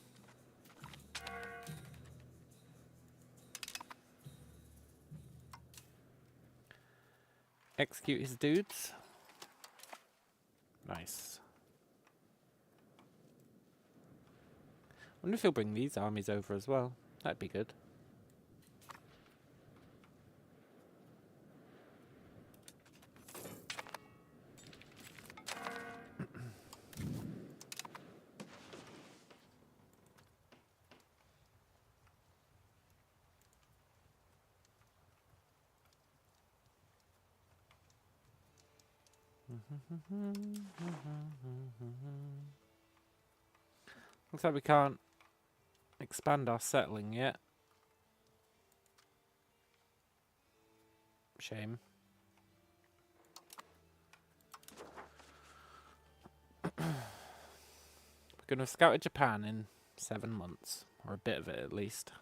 Execute his dudes. Nice. Wonder if he'll bring these armies over as well. That'd be good. Looks like we can't expand our settling yet. Shame. We're going to scout Japan in 7 months, or a bit of it at least.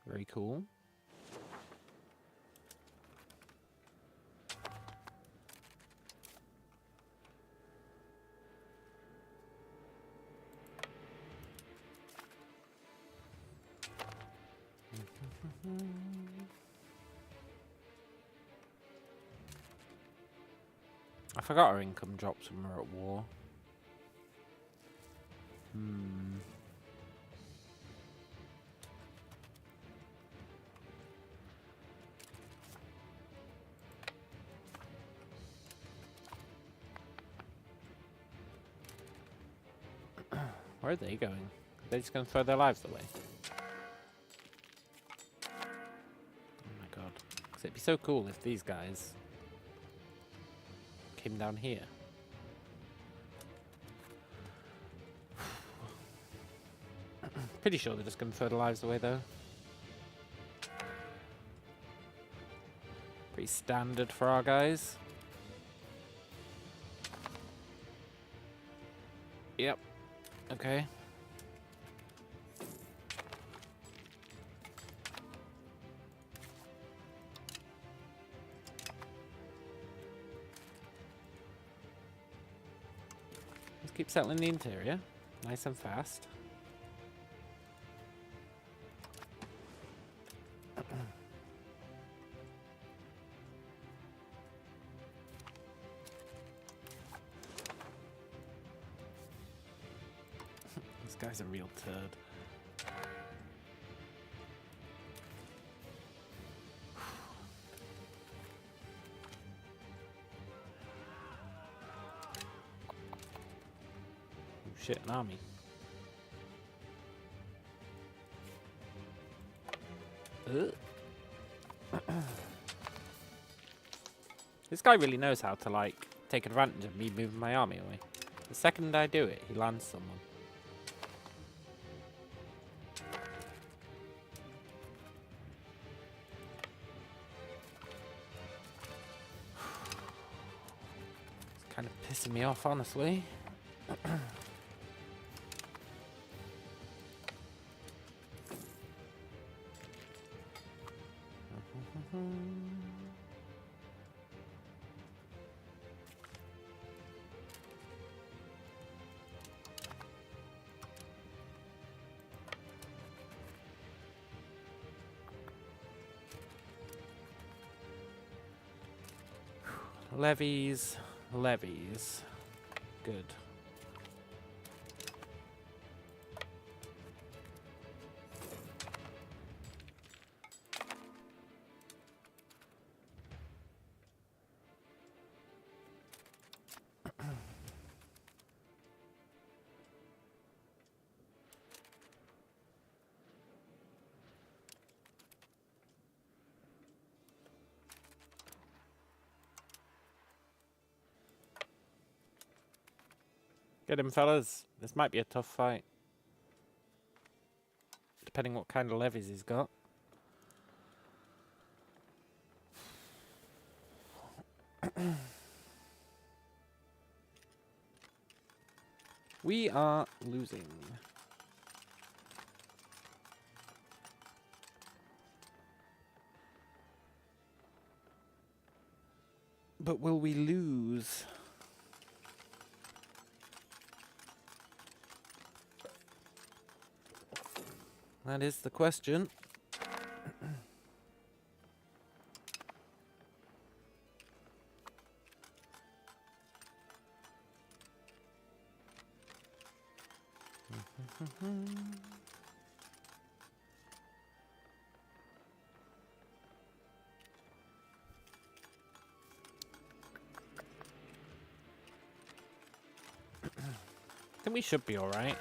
Very cool. I forgot our income drops when we're at war. Where are they going? Are they just going to throw their lives away? Oh my god. 'Cause it'd be so cool if these guys came down here. Pretty sure they're just going to throw their lives away though. Pretty standard for our guys. Yep. Okay. Let's keep settling the interior. Nice and fast. guy's a real turd. Oh shit, an army. This guy really knows how to, like, take advantage of me moving my army away. The second I do it, he lands someone. It's kind of pissing me off, honestly. Levies, levies. Good. Get him, fellas. This might be a tough fight. Depending what kind of levies he's got. We are losing. But will we lose? That is the question. I think we should be alright.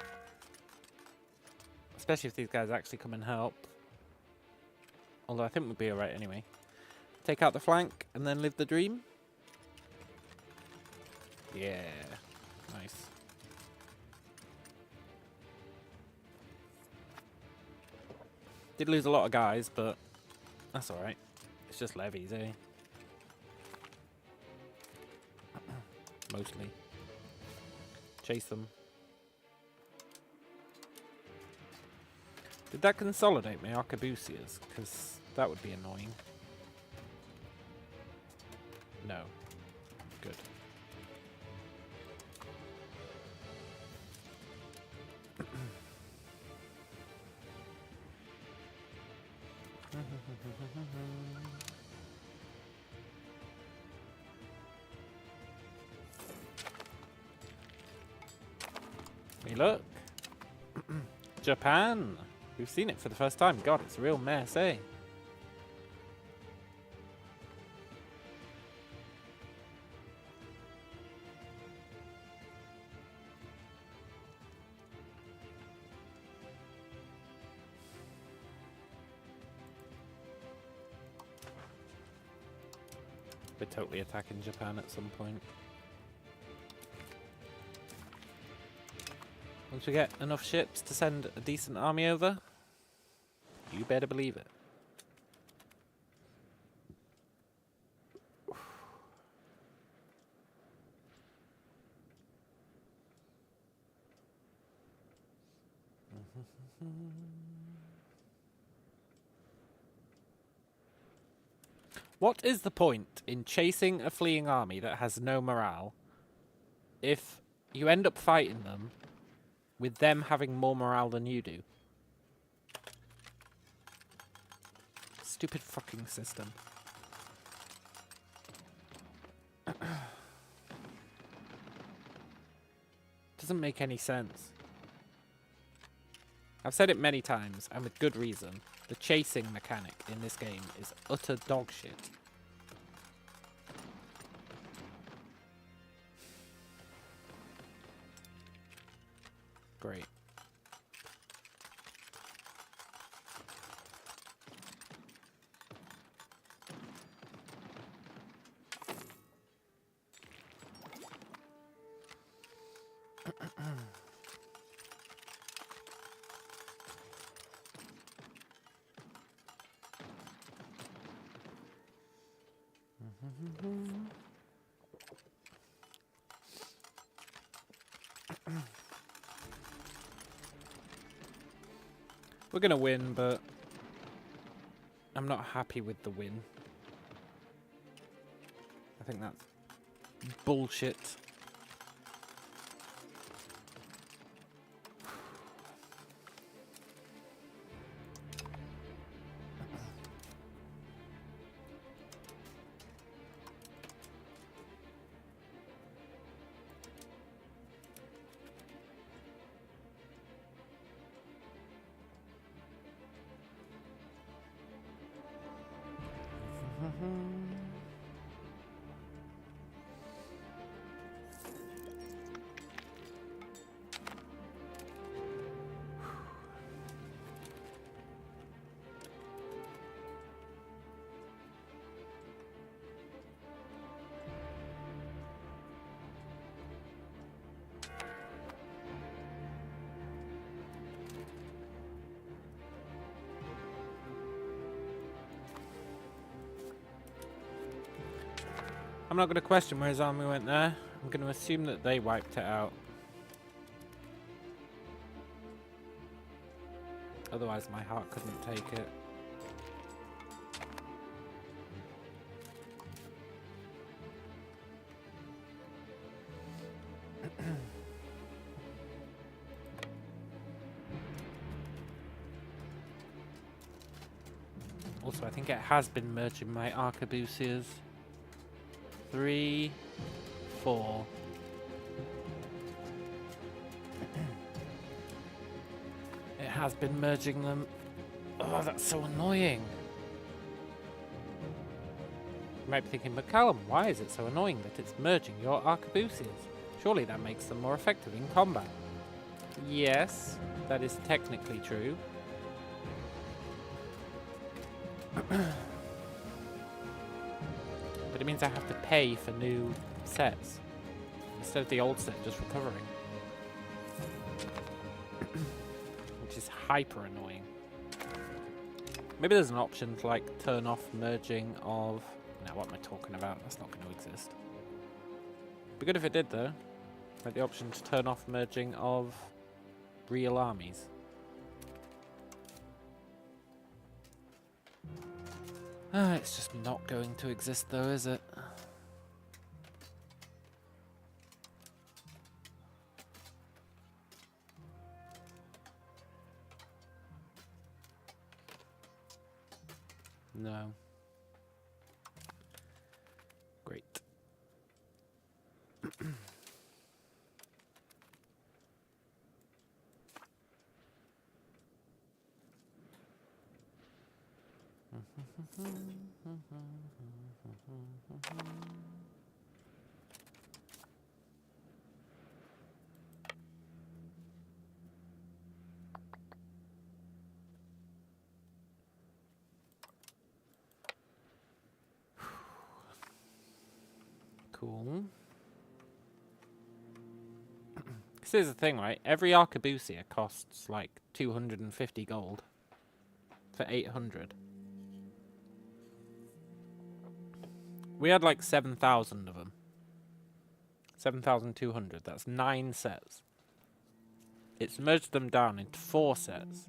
Especially if these guys actually come and help. Although I think we'll be alright anyway. Take out the flank and then live the dream. Yeah. Nice. Did lose a lot of guys, but that's alright. It's just levies, eh? Mostly. Chase them. Did that consolidate my arquebusiers? Because that would be annoying. No. Good. Hey, look. Japan. We've seen it for the first time. God, it's a real mess, eh? We're totally attacking Japan at some point. Once we get enough ships to send a decent army over, you better believe it. What is the point in chasing a fleeing army that has no morale if you end up fighting them with them having more morale than you do? Stupid fucking system. Doesn't make any sense. I've said it many times, and with good reason. The chasing mechanic in this game is utter dog shit. Great. We're gonna win, but I'm not happy with the win. I think that's bullshit. I'm not going to question where his army went there. I'm going to assume that they wiped it out. Otherwise my heart couldn't take it. Also, I think it has been merging my arquebusiers. 3, 4. It has been merging them. Oh, that's so annoying. You might be thinking, but Callum, why is it so annoying that it's merging your arquebusiers? Surely that makes them more effective in combat. Yes, that is technically true. But it means I have to pay for new sets instead of the old set just recovering. Which is hyper annoying. Maybe there's an option to like turn off merging of... Now what am I talking about? That's not going to exist. Be good if it did though. Like the option to turn off merging of real armies. It's just not going to exist though, is it? No. Great. Cool. This is the thing, right? Every arquebusier costs like 250 gold for 800. We had like 7,000 of them. 7,200. That's 9 sets. It's merged them down into 4 sets.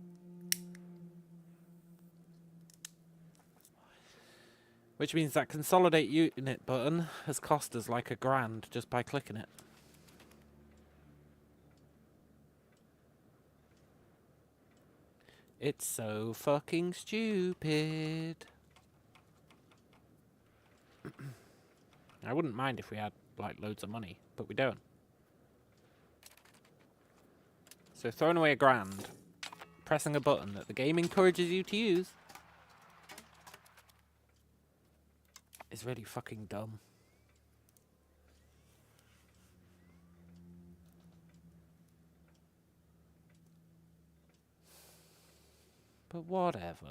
Which means that consolidate unit button has cost us like £1,000 just by clicking it. It's so fucking stupid. I wouldn't mind if we had like loads of money, but we don't. So throwing away £1,000 pressing a button that the game encourages you to use is really fucking dumb. But whatever.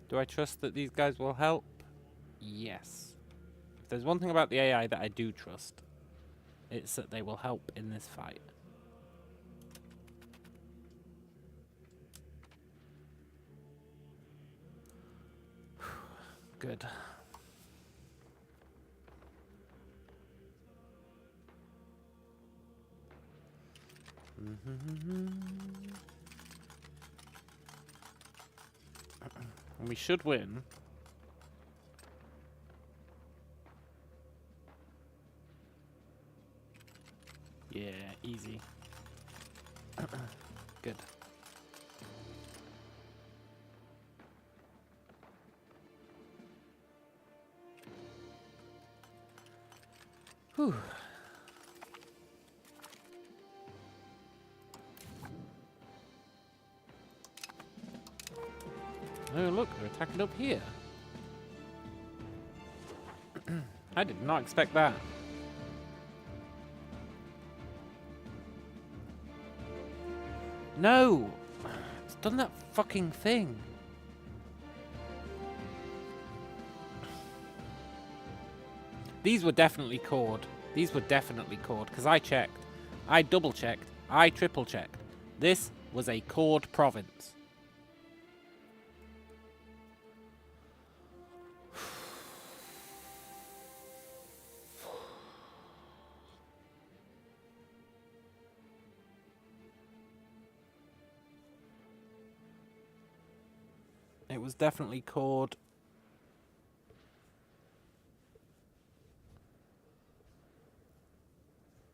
Do I trust that these guys will help? Yes. If there's one thing about the AI that I do trust, it's that they will help in this fight. Good. And we should win. Yeah, easy. Good. Whew. Oh, look, they're attacking up here. I did not expect that. No! It's done that fucking thing. These were definitely cord. These were definitely cord, because I checked. I double-checked. I triple-checked. This was a cord province. It was definitely cord.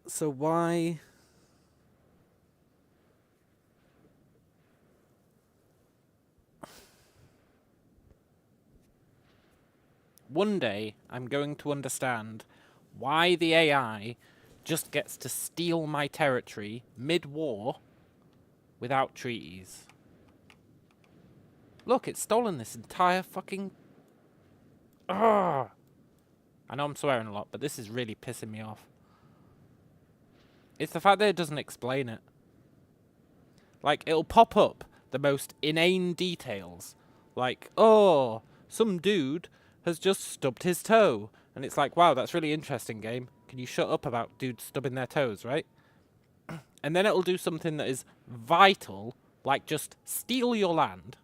So why? One day, I'm going to understand why the AI just gets to steal my territory mid-war without treaties. Look, it's stolen this entire fucking... Ugh! I know I'm swearing a lot, but this is really pissing me off. It's the fact that it doesn't explain it. Like, it'll pop up the most inane details. Like, oh, some dude has just stubbed his toe. And it's like, wow, that's really interesting, game. Can you shut up about dudes stubbing their toes, right? And then it'll do something that is vital, like just steal your land,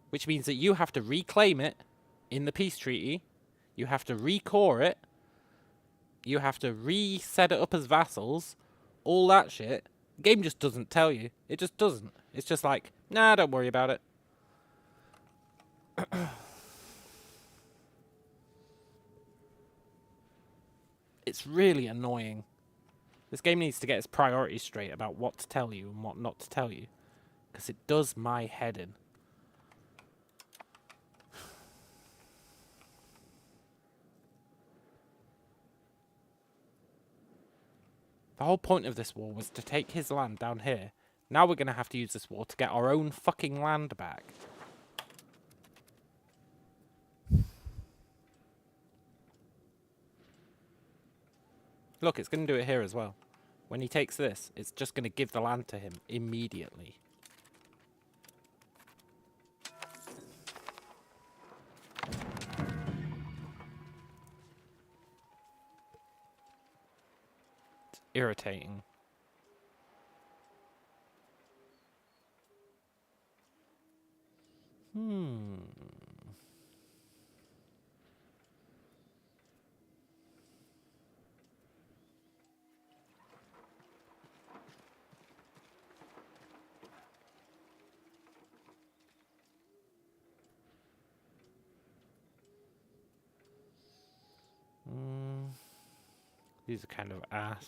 which means that you have to reclaim it in the peace treaty. You have to recore it. You have to reset it up as vassals. All that shit. The game just doesn't tell you. It just doesn't. It's just like, nah, don't worry about it. It's really annoying. This game needs to get its priorities straight about what to tell you and what not to tell you. Because it does my head in. The whole point of this war was to take his land down here. Now we're going to have to use this war to get our own fucking land back. Look, it's going to do it here as well. When he takes this, it's just going to give the land to him immediately. It's irritating. These are kind of ass.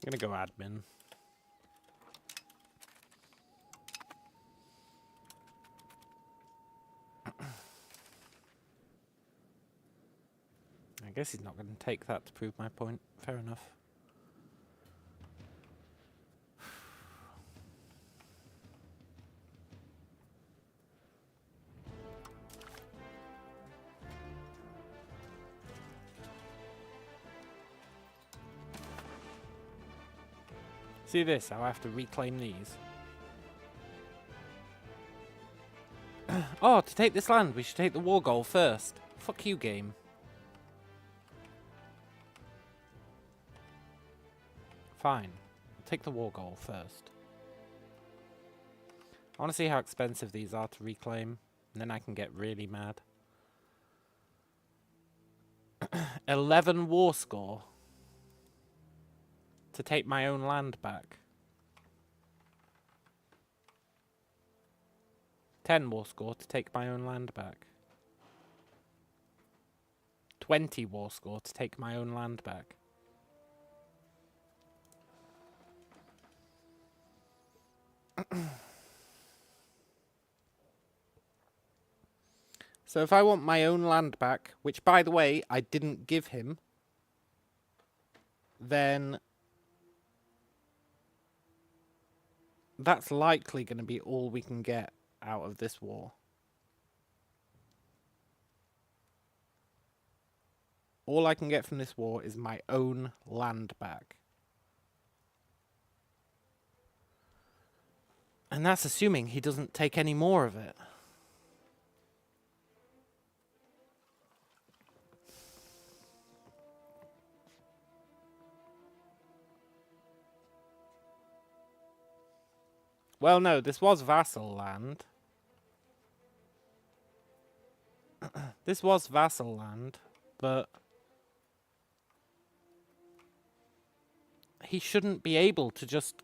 gonna go admin. I guess he's not going to take that to prove my point. Fair enough. See this? How I have to reclaim these. Oh, to take this land, we should take the war goal first. Fuck you, game. Fine. I'll take the war goal first. I want to see how expensive these are to reclaim, and then I can get really mad. 11 war score to take my own land back. 10 war score to take my own land back. 20 war score to take my own land back. So if I want my own land back, which by the way I didn't give him, then that's likely going to be all we can get out of this war. All I can get from this war is my own land back. And that's assuming he doesn't take any more of it. Well, no, this was vassal land. This was vassal land, but he shouldn't be able to just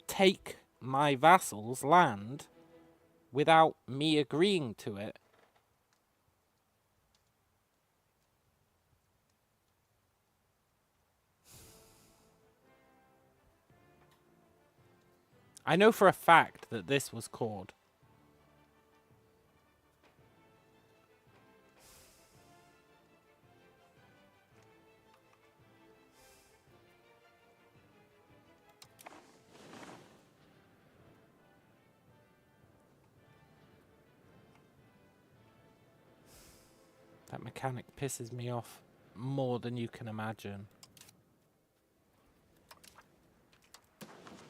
take my vassal's land without me agreeing to it. I know for a fact that this was cord. That mechanic pisses me off more than you can imagine.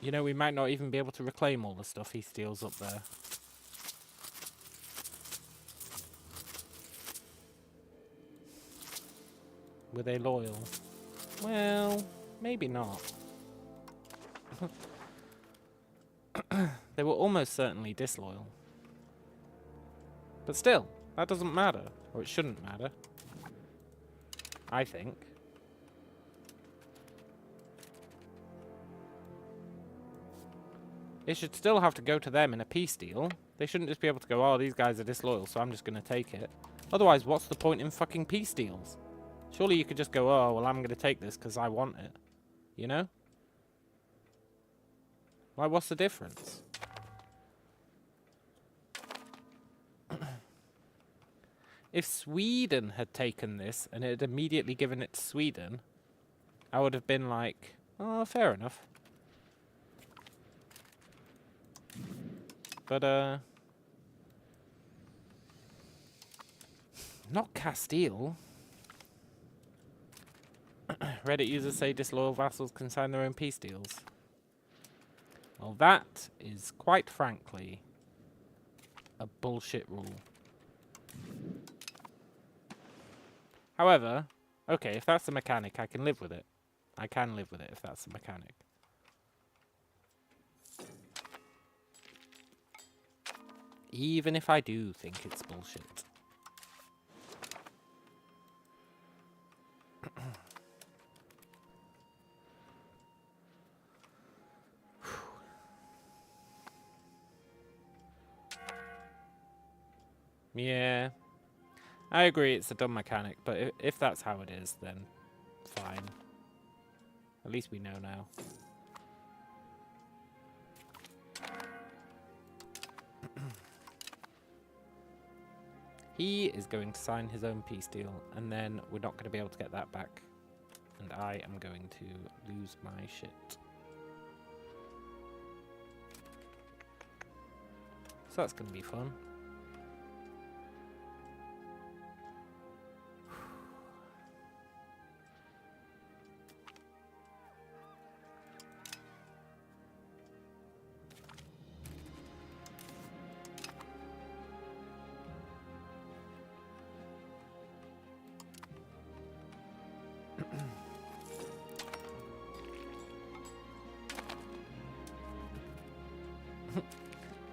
You know, we might not even be able to reclaim all the stuff he steals up there. Were they loyal? Well, maybe not. They were almost certainly disloyal. But still, that doesn't matter. Or it shouldn't matter. I think. It should still have to go to them in a peace deal. They shouldn't just be able to go, oh, these guys are disloyal, so I'm just going to take it. Otherwise, what's the point in fucking peace deals? Surely you could just go, oh, well, I'm going to take this because I want it. You know? Why, what's the difference? If Sweden had taken this and it had immediately given it to Sweden, I would have been like, oh, fair enough. But, not Castile. Reddit users say disloyal vassals can sign their own peace deals. Well, that is, quite frankly, a bullshit rule. However, okay, if that's the mechanic, I can live with it. I can live with it if that's the mechanic. Even if I do think it's bullshit. Yeah. I agree it's a dumb mechanic, but if that's how it is, then fine. At least we know now. He is going to sign his own peace deal, and then we're not going to be able to get that back. And I am going to lose my shit. So that's going to be fun.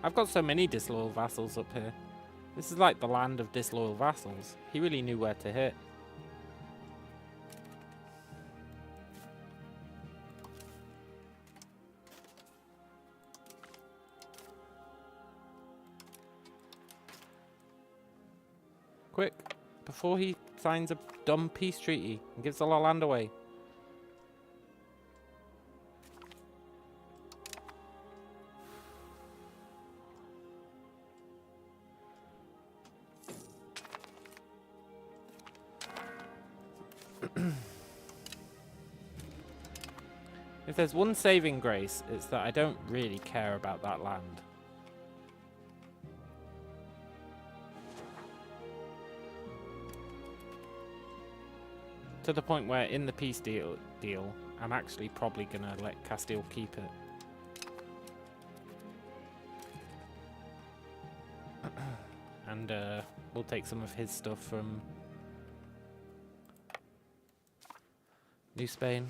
I've got so many disloyal vassals up here. This is like the land of disloyal vassals. He really knew where to hit. Quick, before he signs a dumb peace treaty and gives all our land away. If there's one saving grace, it's that I don't really care about that land. To the point where in the peace deal, I'm actually probably going to let Castile keep it. And we'll take some of his stuff from New Spain.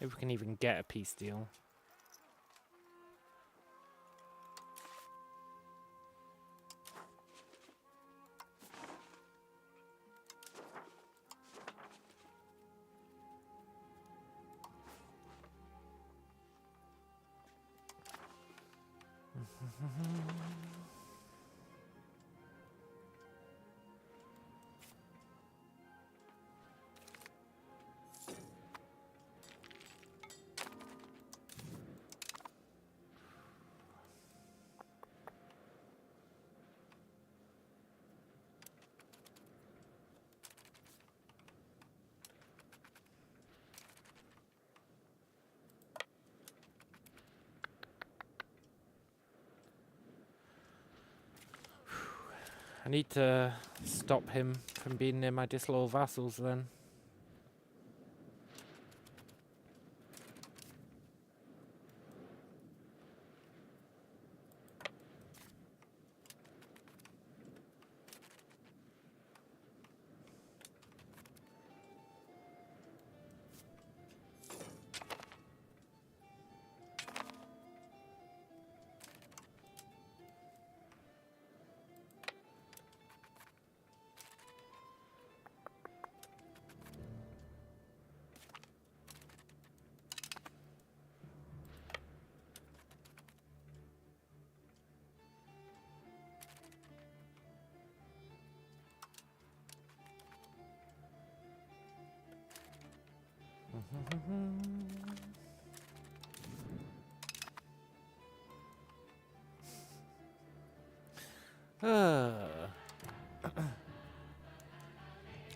Maybe we can even get a peace deal. I need to stop him from being near my disloyal vassals then.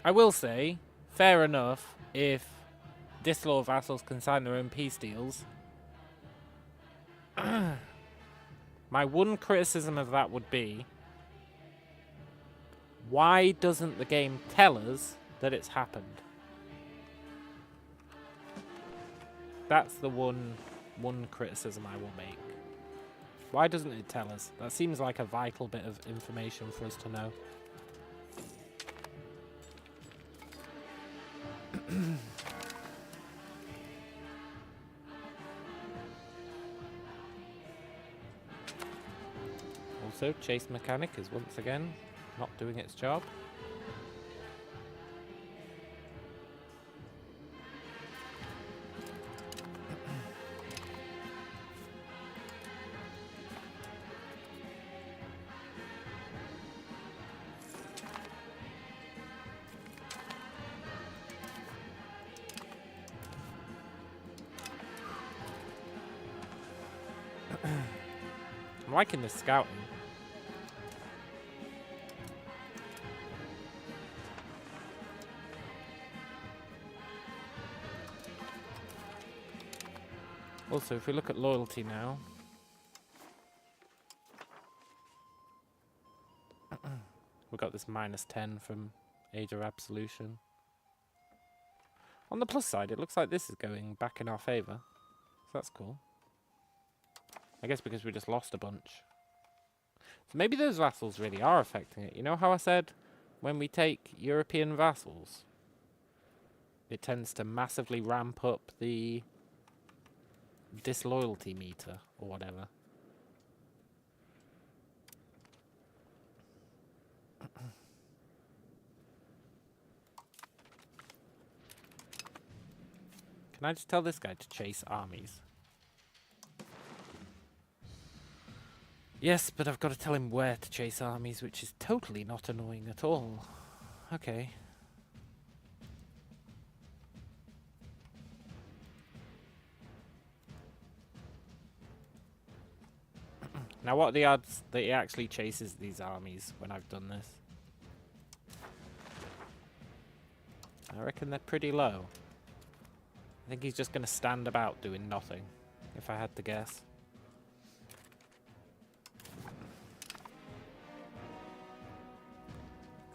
I will say, fair enough, if disloyal vassals can sign their own peace deals. My one criticism of that would be, why doesn't the game tell us that it's happened? That's the one criticism I will make. Why doesn't it tell us? That seems like a vital bit of information for us to know. Also, Chase Mechanic is once again not doing its job. I'm liking this scouting. Also, if we look at loyalty now, we got this -10 from Age of Absolution. On the plus side, it looks like this is going back in our favour. So that's cool. I guess because we just lost a bunch. So maybe those vassals really are affecting it. You know how I said when we take European vassals, it tends to massively ramp up the disloyalty meter or whatever. Can I just tell this guy to chase armies? Yes, but I've got to tell him where to chase armies, which is totally not annoying at all. Okay. Now, what are the odds that he actually chases these armies when I've done this? I reckon they're pretty low. I think he's just going to stand about doing nothing, if I had to guess.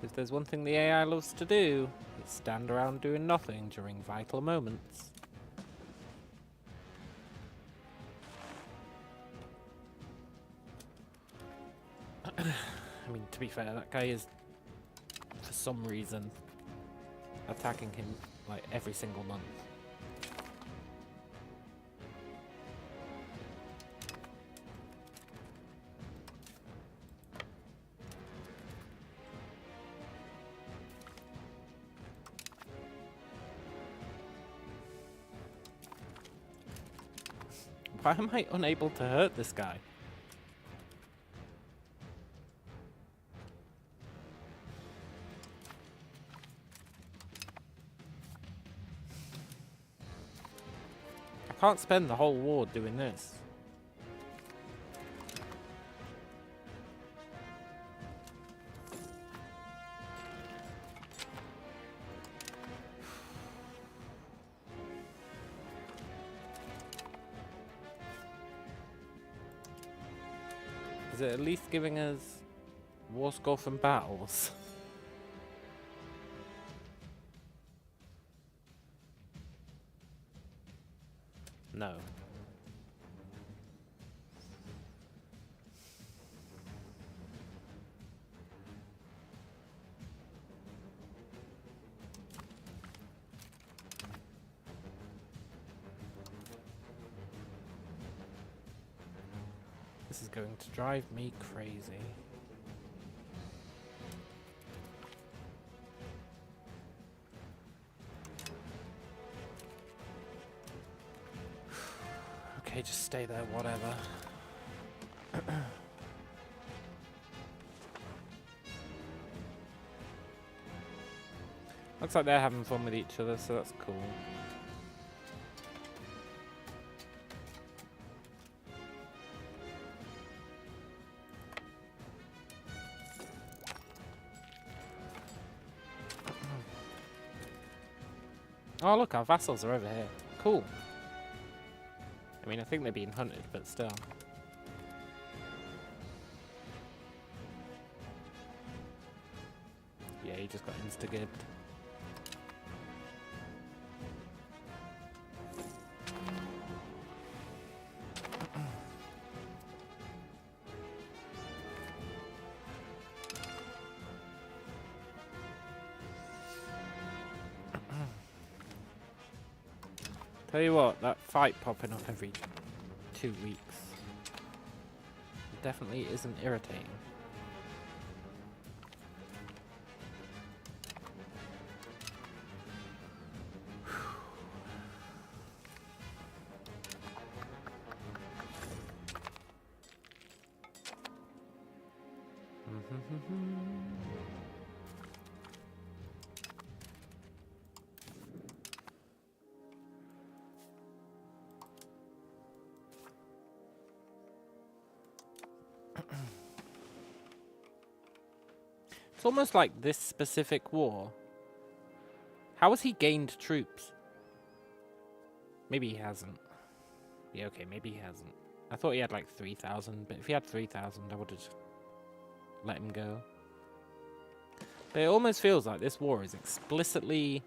If there's one thing the AI loves to do, it's stand around doing nothing during vital moments. I mean, to be fair, that guy is, for some reason, attacking him like every single month. Why am I unable to hurt this guy? I can't spend the whole war doing this. Is it at least giving us war score from battles? No. This is going to drive me crazy. Okay, just stay there, whatever. Looks like they're having fun with each other, so that's cool. Oh, look, our vassals are over here. Cool. I mean, I think they're being hunted, but still. Yeah, he just got insta-gibbed. Tell you what, that fight popping up every 2 weeks definitely isn't irritating. It's almost like this specific war. How has he gained troops? Maybe he hasn't. Yeah, okay, maybe he hasn't. I thought he had like 3,000, but if he had 3,000, I would have just let him go. But it almost feels like this war is explicitly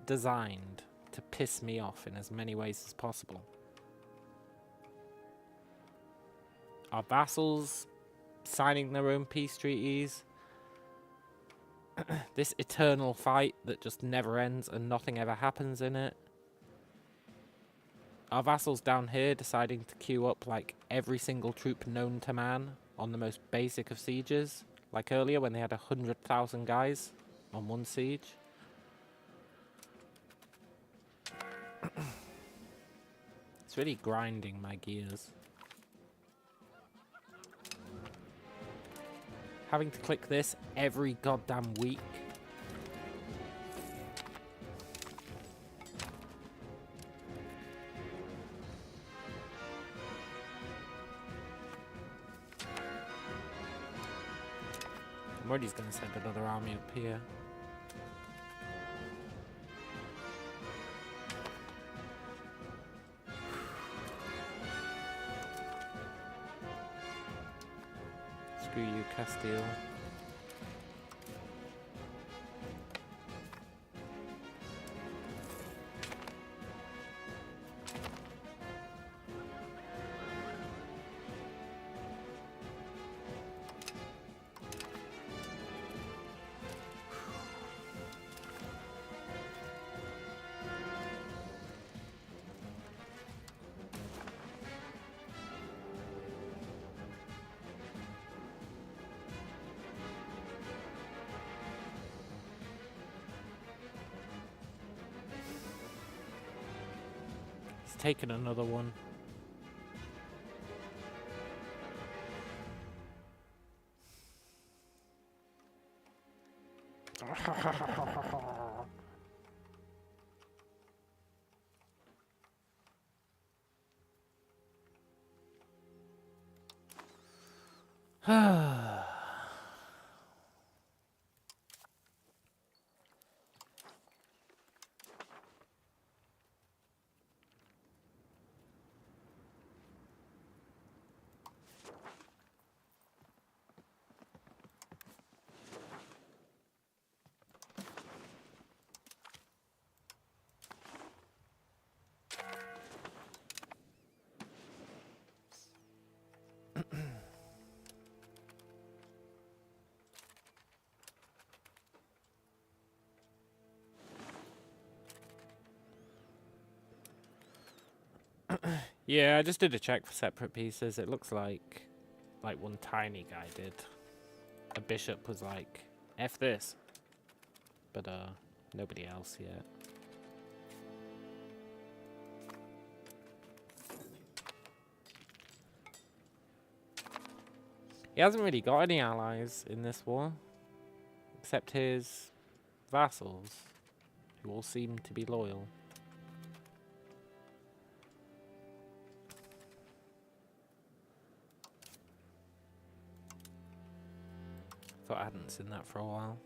designed to piss me off in as many ways as possible. Our vassals signing their own peace treaties. This eternal fight that just never ends and nothing ever happens in it. Our vassals down here deciding to queue up like every single troop known to man on the most basic of sieges. Like earlier when they had 100,000 guys on one siege. It's really grinding my gears. Having to click this every goddamn week. I'm already going to send another army up here. Screw you, Castile. Taken another one. Yeah, I just did a check for separate pieces. It looks like one tiny guy did. A bishop was like, F this. But nobody else yet. He hasn't really got any allies in this war. Except his vassals, who all seem to be loyal. Thought I hadn't seen that for a while.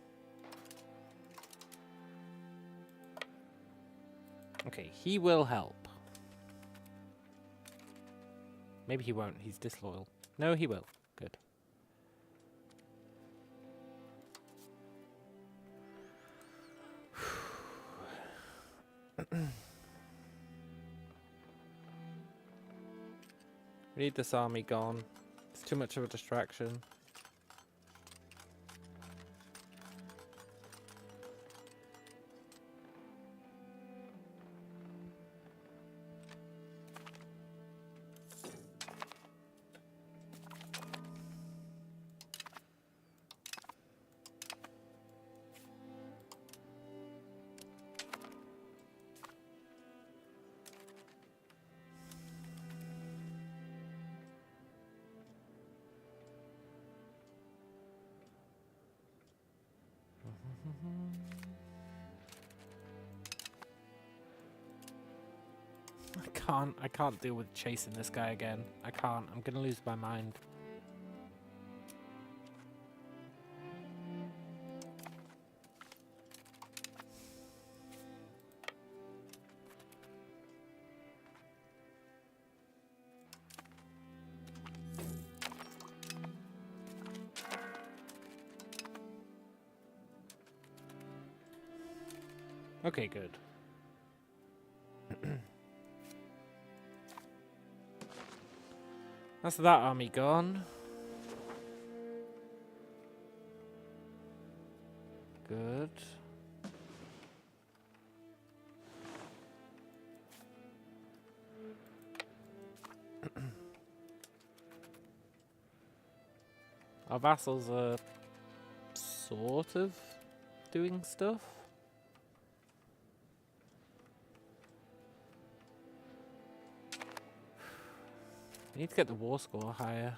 Okay, he will help. Maybe he won't, he's disloyal. No, he will. Good. We need this army gone. It's too much of a distraction. I can't deal with chasing this guy again. I can't. I'm gonna lose my mind. Okay, good. That's that army gone. Good. Our vassals are sort of doing stuff. We need to get the war score higher.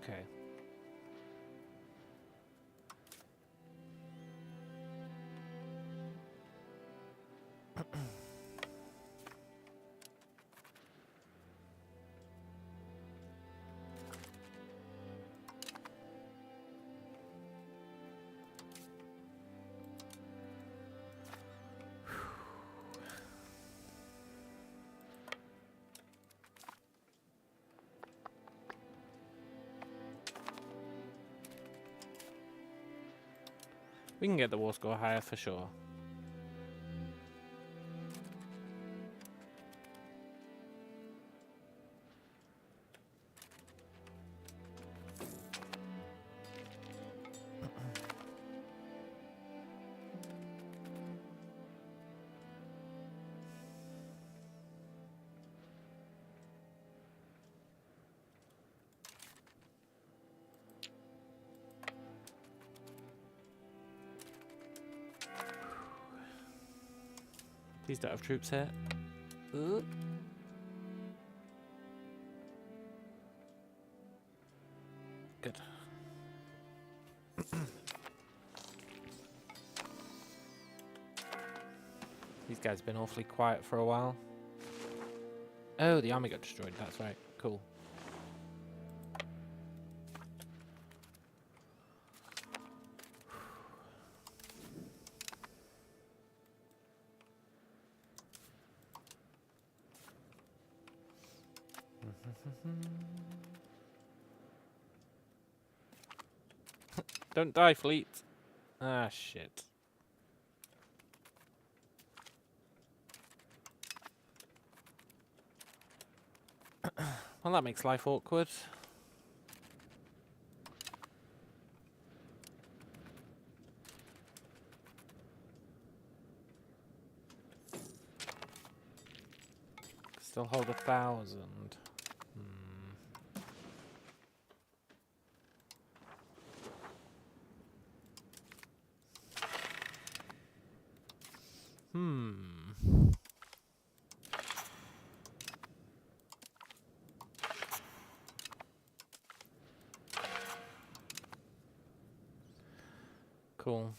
Okay. We can get the war score higher for sure. Please don't have troops here. Good. These guys have been awfully quiet for a while. Oh, the army got destroyed. That's right. Cool. Don't die, fleet. Ah, shit. Well, that makes life awkward. Still hold 1,000. Cool.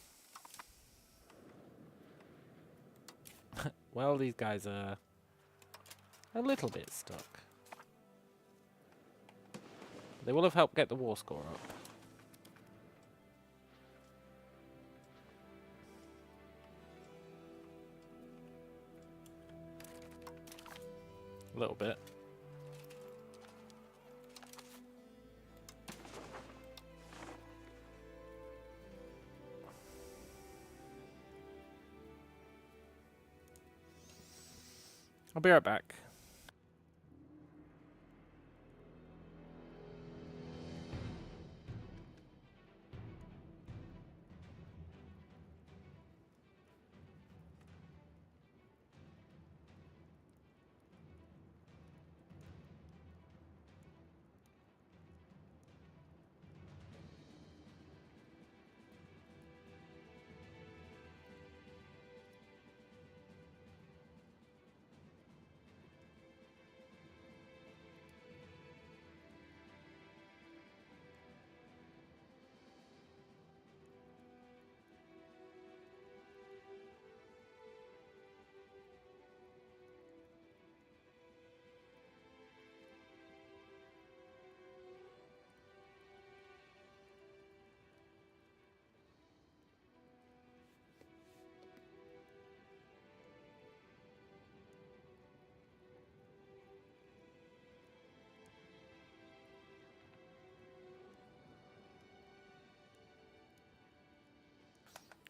Well, these guys are a little bit stuck. They will have helped get the war score up. A little bit. I'll be right back.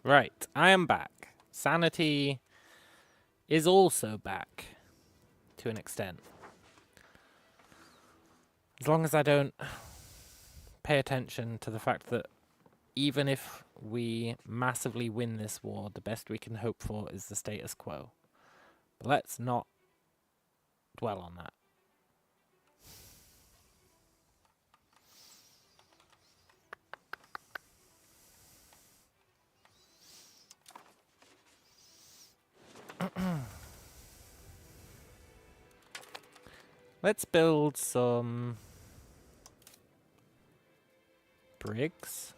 Right, I am back. Sanity is also back, to an extent. As long as I don't pay attention to the fact that even if we massively win this war, the best we can hope for is the status quo. But let's not dwell on that. Let's build some brigs.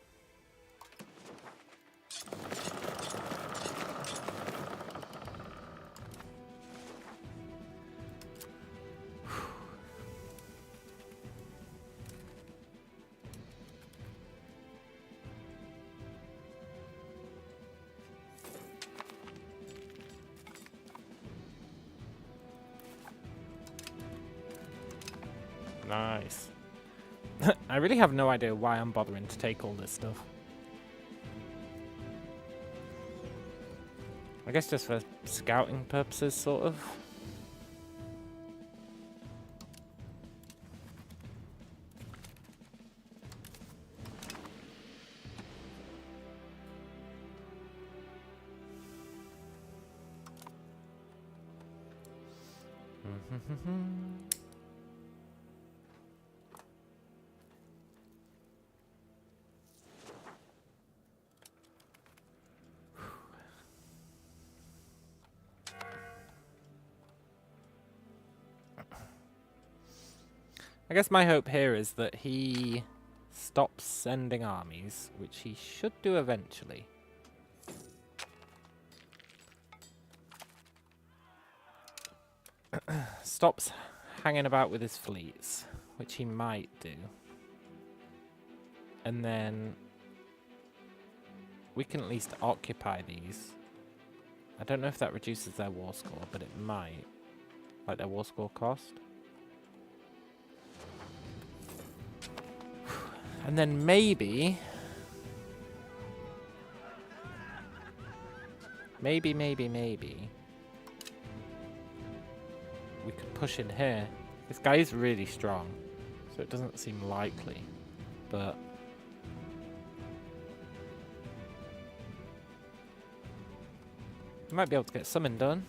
Nice. I really have no idea why I'm bothering to take all this stuff. I guess just for scouting purposes, sort of. I guess my hope here is that he stops sending armies, which he should do eventually. Stops hanging about with his fleets, which he might do. And then we can at least occupy these. I don't know if that reduces their war score, but it might. Like their war score cost. And then maybe... Maybe... we could push in here. This guy is really strong, so it doesn't seem likely, but... we might be able to get something done.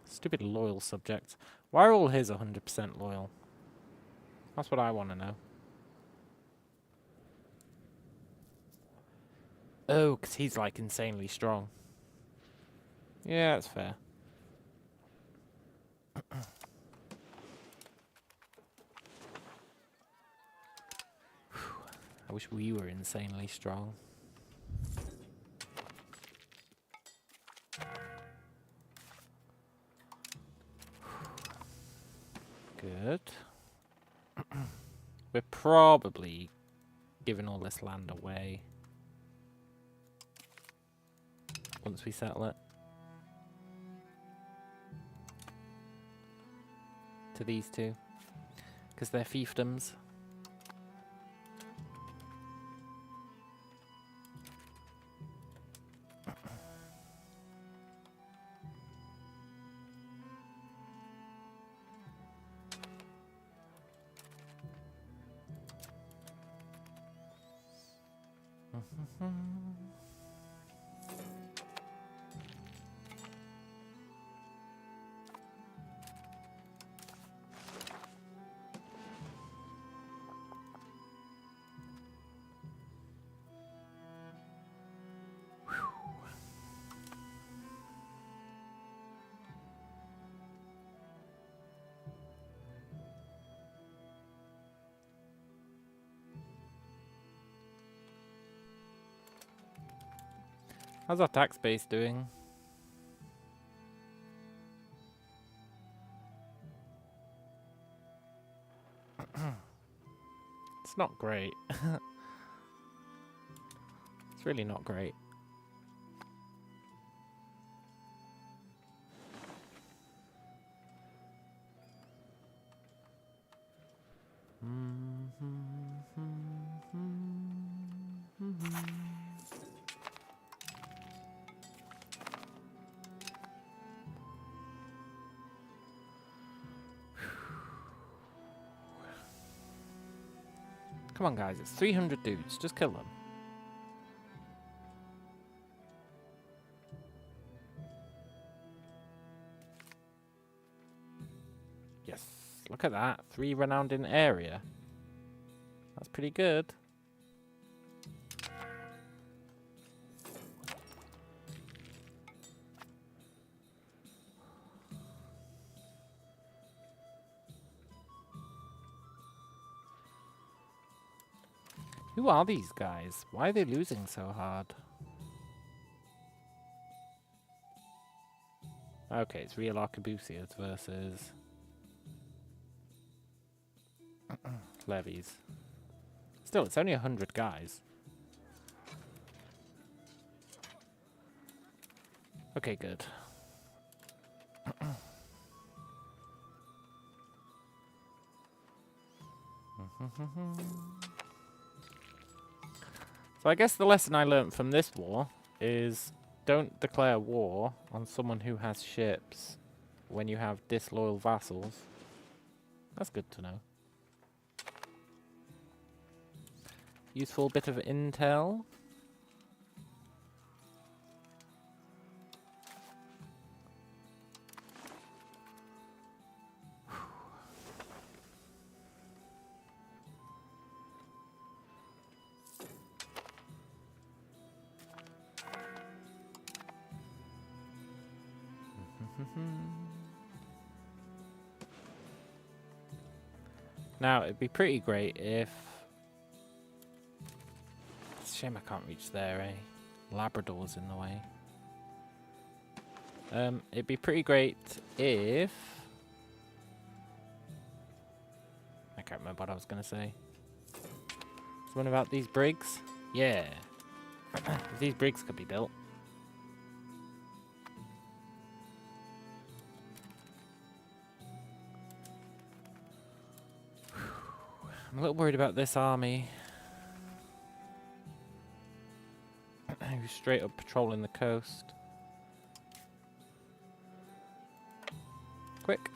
Stupid loyal subjects. Why are all his 100% loyal? That's what I want to know. Oh, because he's like insanely strong. Yeah, that's fair. I wish we were insanely strong. Good. We're probably giving all this land away once we settle it. To these two. Because they're fiefdoms. How's our tax base doing? It's not great. It's really not great. Come on, guys. It's 300 dudes. Just kill them. Yes. Look at that. 3 renowned in area. That's pretty good. Who are these guys? Why are they losing so hard? Okay, it's real arquebusiers versus levies. Still, it's only 100 guys. Okay, good. So I guess the lesson I learnt from this war is don't declare war on someone who has ships when you have disloyal vassals. That's good to know. Useful bit of intel. Now, it'd be pretty great if... It's a shame I can't reach there, eh? Labrador's in the way. It'd be pretty great if... I can't remember what I was going to say. Something about these brigs? Yeah. If these brigs could be built. I'm a little worried about this army. Who's straight up patrolling the coast. Quick.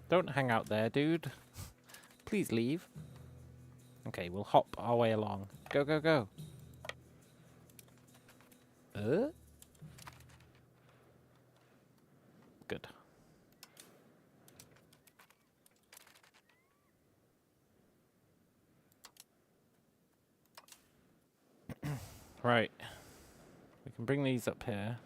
Don't hang out there, dude. Please leave. Okay, we'll hop our way along. Go, go, go. Good. Right. We can bring these up here.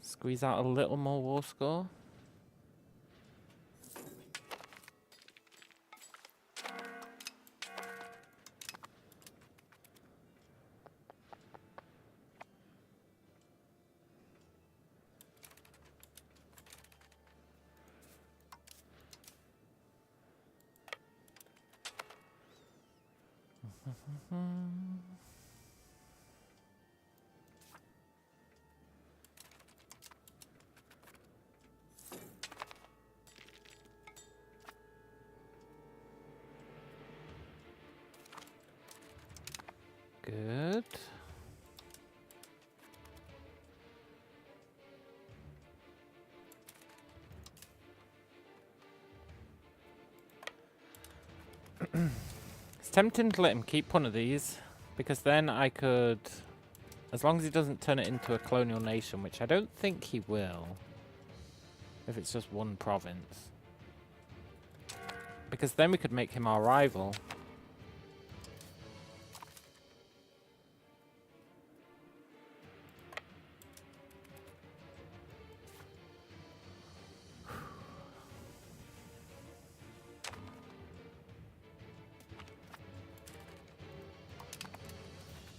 Squeeze out a little more war score. Good. It's tempting to let him keep one of these, because then I could, as long as he doesn't turn it into a colonial nation, which I don't think he will, if it's just one province. Because then we could make him our rival.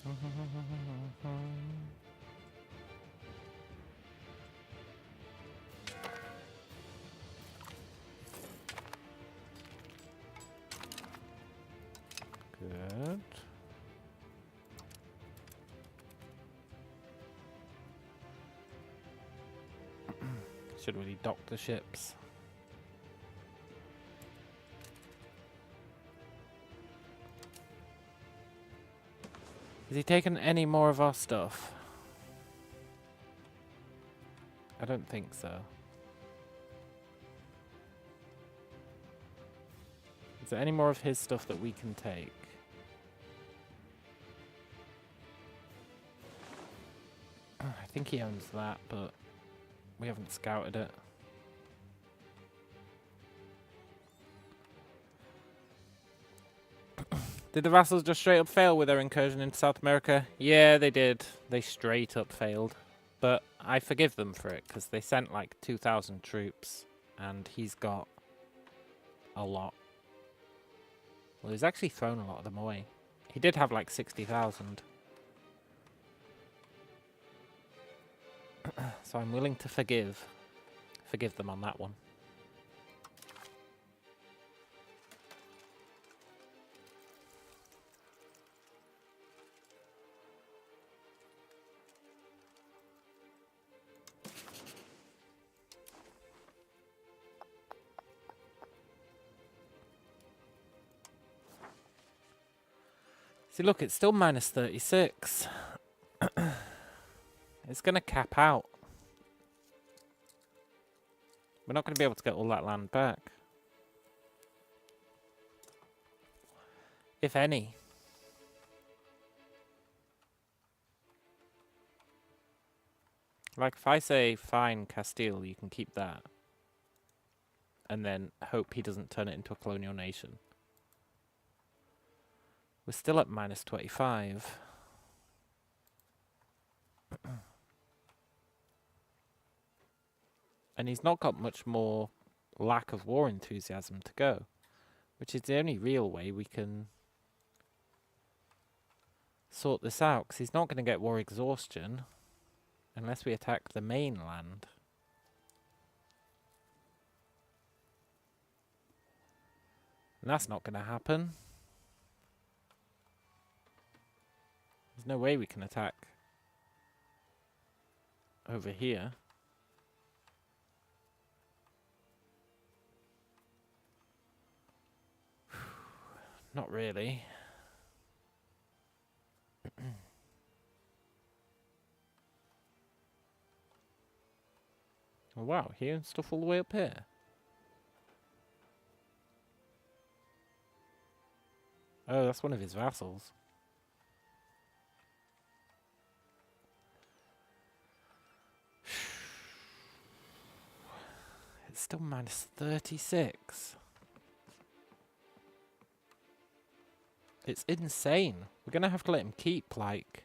Good. Should really dock the ships. Has he taken any more of our stuff? I don't think so. Is there any more of his stuff that we can take? I think he owns that, but we haven't scouted it. Did the vassals just straight up fail with their incursion into South America? Yeah, they did. They straight up failed. But I forgive them for it, because they sent like 2,000 troops, and he's got a lot. Well, he's actually thrown a lot of them away. He did have like 60,000. So I'm willing to forgive them on that one. See, look, it's still minus 36. It's going to cap out. We're not going to be able to get all that land back. If any. Like, if I say, fine, Castile, you can keep that. And then hope he doesn't turn it into a colonial nation. We're still at minus 25. And he's not got much more lack of war enthusiasm to go. Which is the only real way we can sort this out. Because he's not going to get war exhaustion unless we attack the mainland. And that's not going to happen. There's no way we can attack over here. Not really. Oh, wow, he owns stuff all the way up here. Oh, that's one of his vassals. It's still minus 36. It's insane. We're going to have to let him keep, like...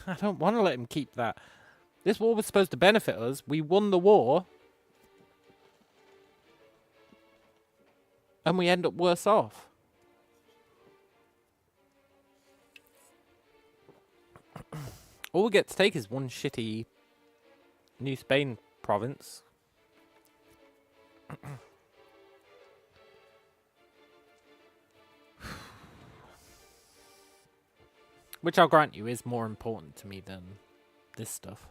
I don't want to let him keep that. This war was supposed to benefit us. We won the war. And we end up worse off. All we get to take is one shitty New Spain province. Which I'll grant you is more important to me than this stuff.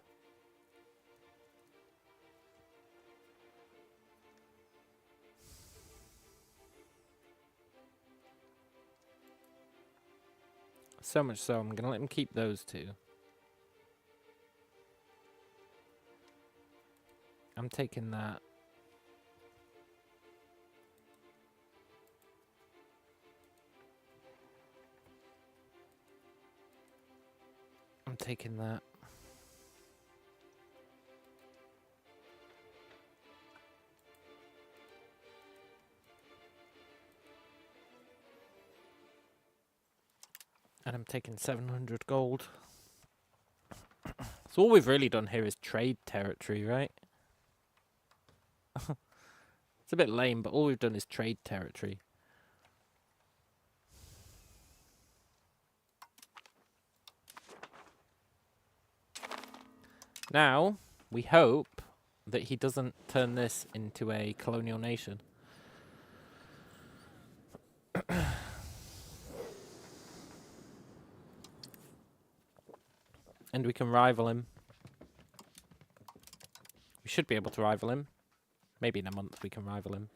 So much so, I'm going to let him keep those two. I'm taking that. I'm taking that. And I'm taking 700 gold. So all we've really done here is trade territory, right? It's a bit lame, but all we've done is trade territory. Now, we hope that he doesn't turn this into a colonial nation. And we can rival him. We should be able to rival him. Maybe in a month we can rival him.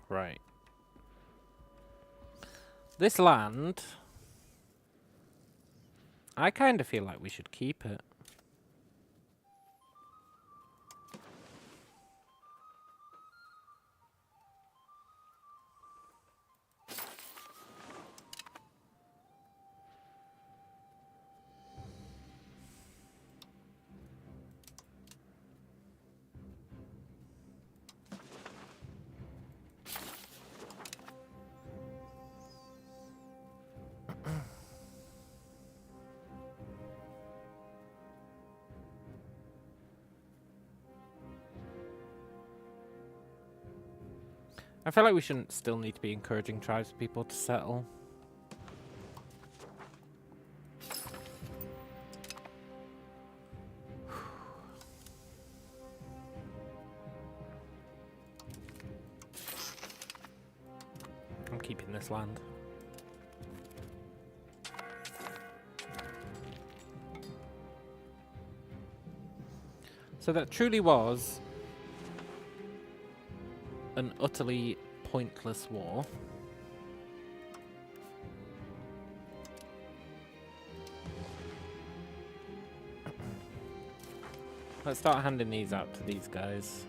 Right. This land, I kind of feel like we should keep it. I feel like we shouldn't still need to be encouraging tribespeople to settle. I'm keeping this land. So that truly was an utterly pointless war. Let's start handing these out to these guys.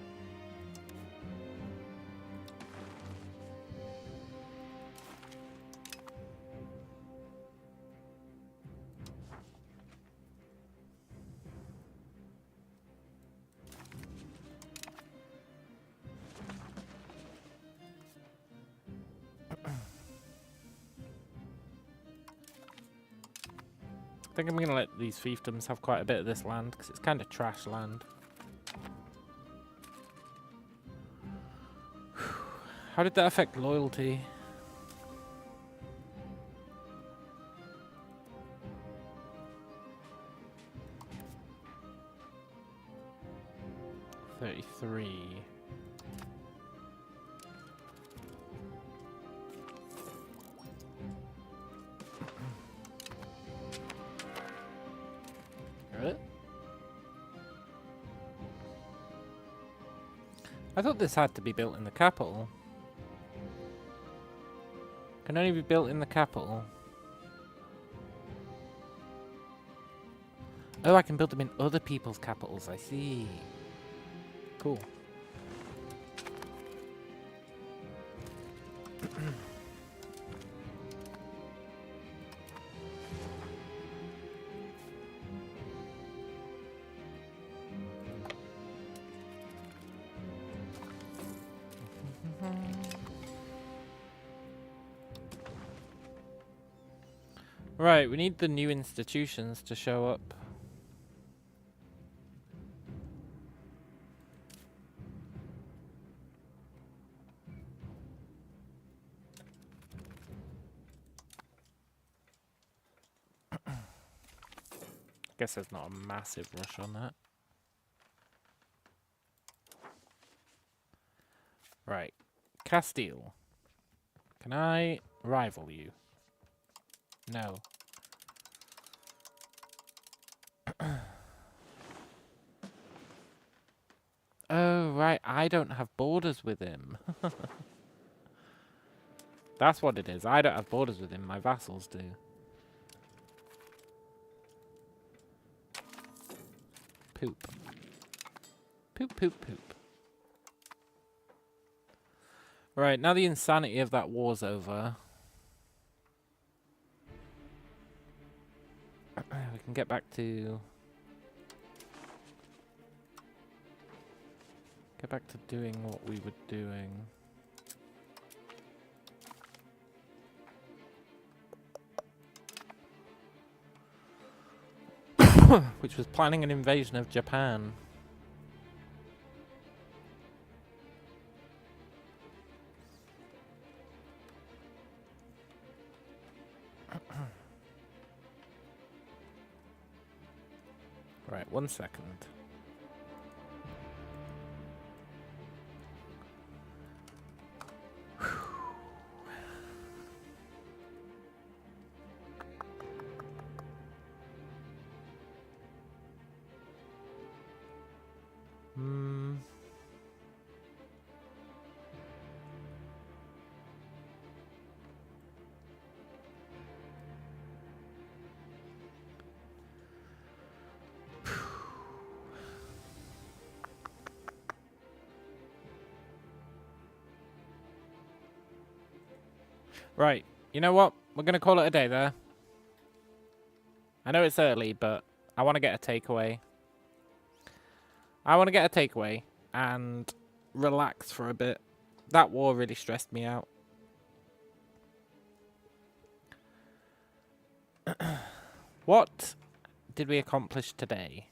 I think I'm going to let these fiefdoms have quite a bit of this land, because it's kind of trash land. How did that affect loyalty? $33. I thought this had to be built in the capital. Can only be built in the capital. Oh, I can build them in other people's capitals, I see. Cool. Right, we need the new institutions to show up. Guess there's not a massive rush on that. Right. Castile. Can I rival you? No. Oh, right. I don't have borders with him. That's what it is. I don't have borders with him. My vassals do. Poop. Poop, poop, poop. Right, now the insanity of that war's over. We can get back to... Get back to doing what we were doing. Which was planning an invasion of Japan. Right, 1 second. Right, you know what? We're going to call it a day there. I know it's early, but I want to get a takeaway. I want to get a takeaway and relax for a bit. That war really stressed me out. What did we accomplish today?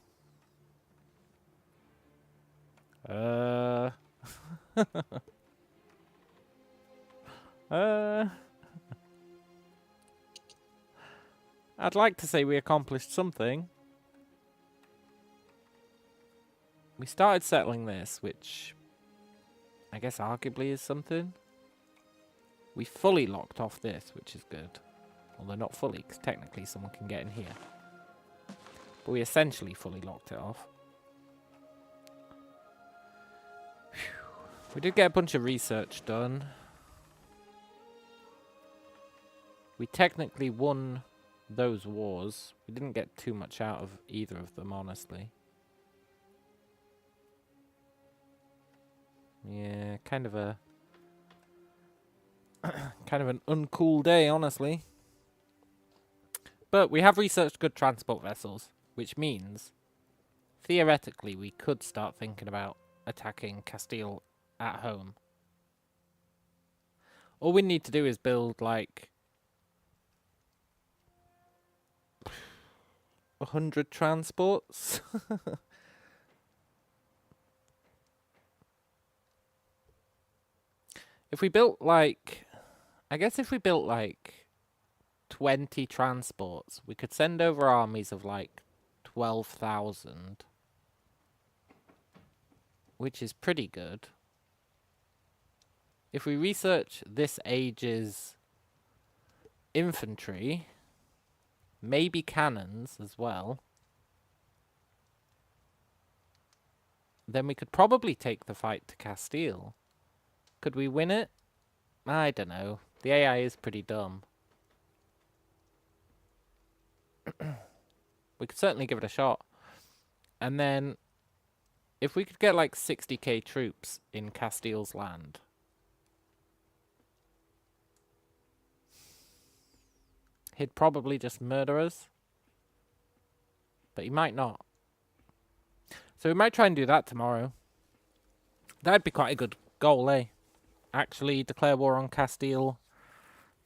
I'd like to say we accomplished something. We started settling this, which I guess arguably is something. We fully locked off this, which is good. Although not fully, because technically someone can get in here. But we essentially fully locked it off. Whew. We did get a bunch of research done. We technically won those wars. We didn't get too much out of either of them, honestly. Yeah, kind of a... kind of an uncool day, honestly. But we have researched good transport vessels, which means, theoretically, we could start thinking about attacking Castile at home. All we need to do is build, like, 100 transports. If we built, like... I guess if we built, like, 20 transports, we could send over armies of, like, 12,000. Which is pretty good. If we research this age's infantry, maybe cannons as well, then we could probably take the fight to Castile. Could we win it? I don't know. The AI is pretty dumb. We could certainly give it a shot. And then, if we could get like 60k troops in Castile's land, he'd probably just murder us. But he might not. So we might try and do that tomorrow. That'd be quite a good goal, eh? Actually declare war on Castile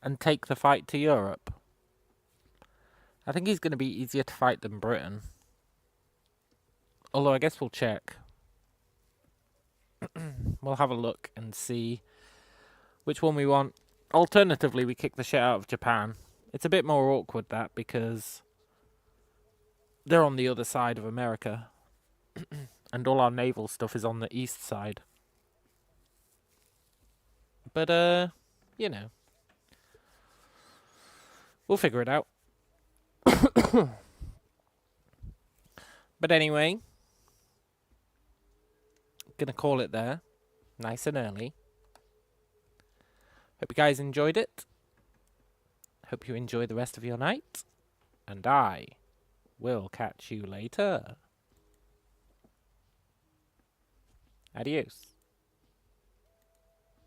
and take the fight to Europe. I think he's going to be easier to fight than Britain. Although I guess we'll check. We'll have a look and see which one we want. Alternatively, we kick the shit out of Japan. It's a bit more awkward, that, because they're on the other side of America. And all our naval stuff is on the east side. But, you know. We'll figure it out. But anyway, gonna call it there. Nice and early. Hope you guys enjoyed it. Hope you enjoy the rest of your night. And I will catch you later. Adios.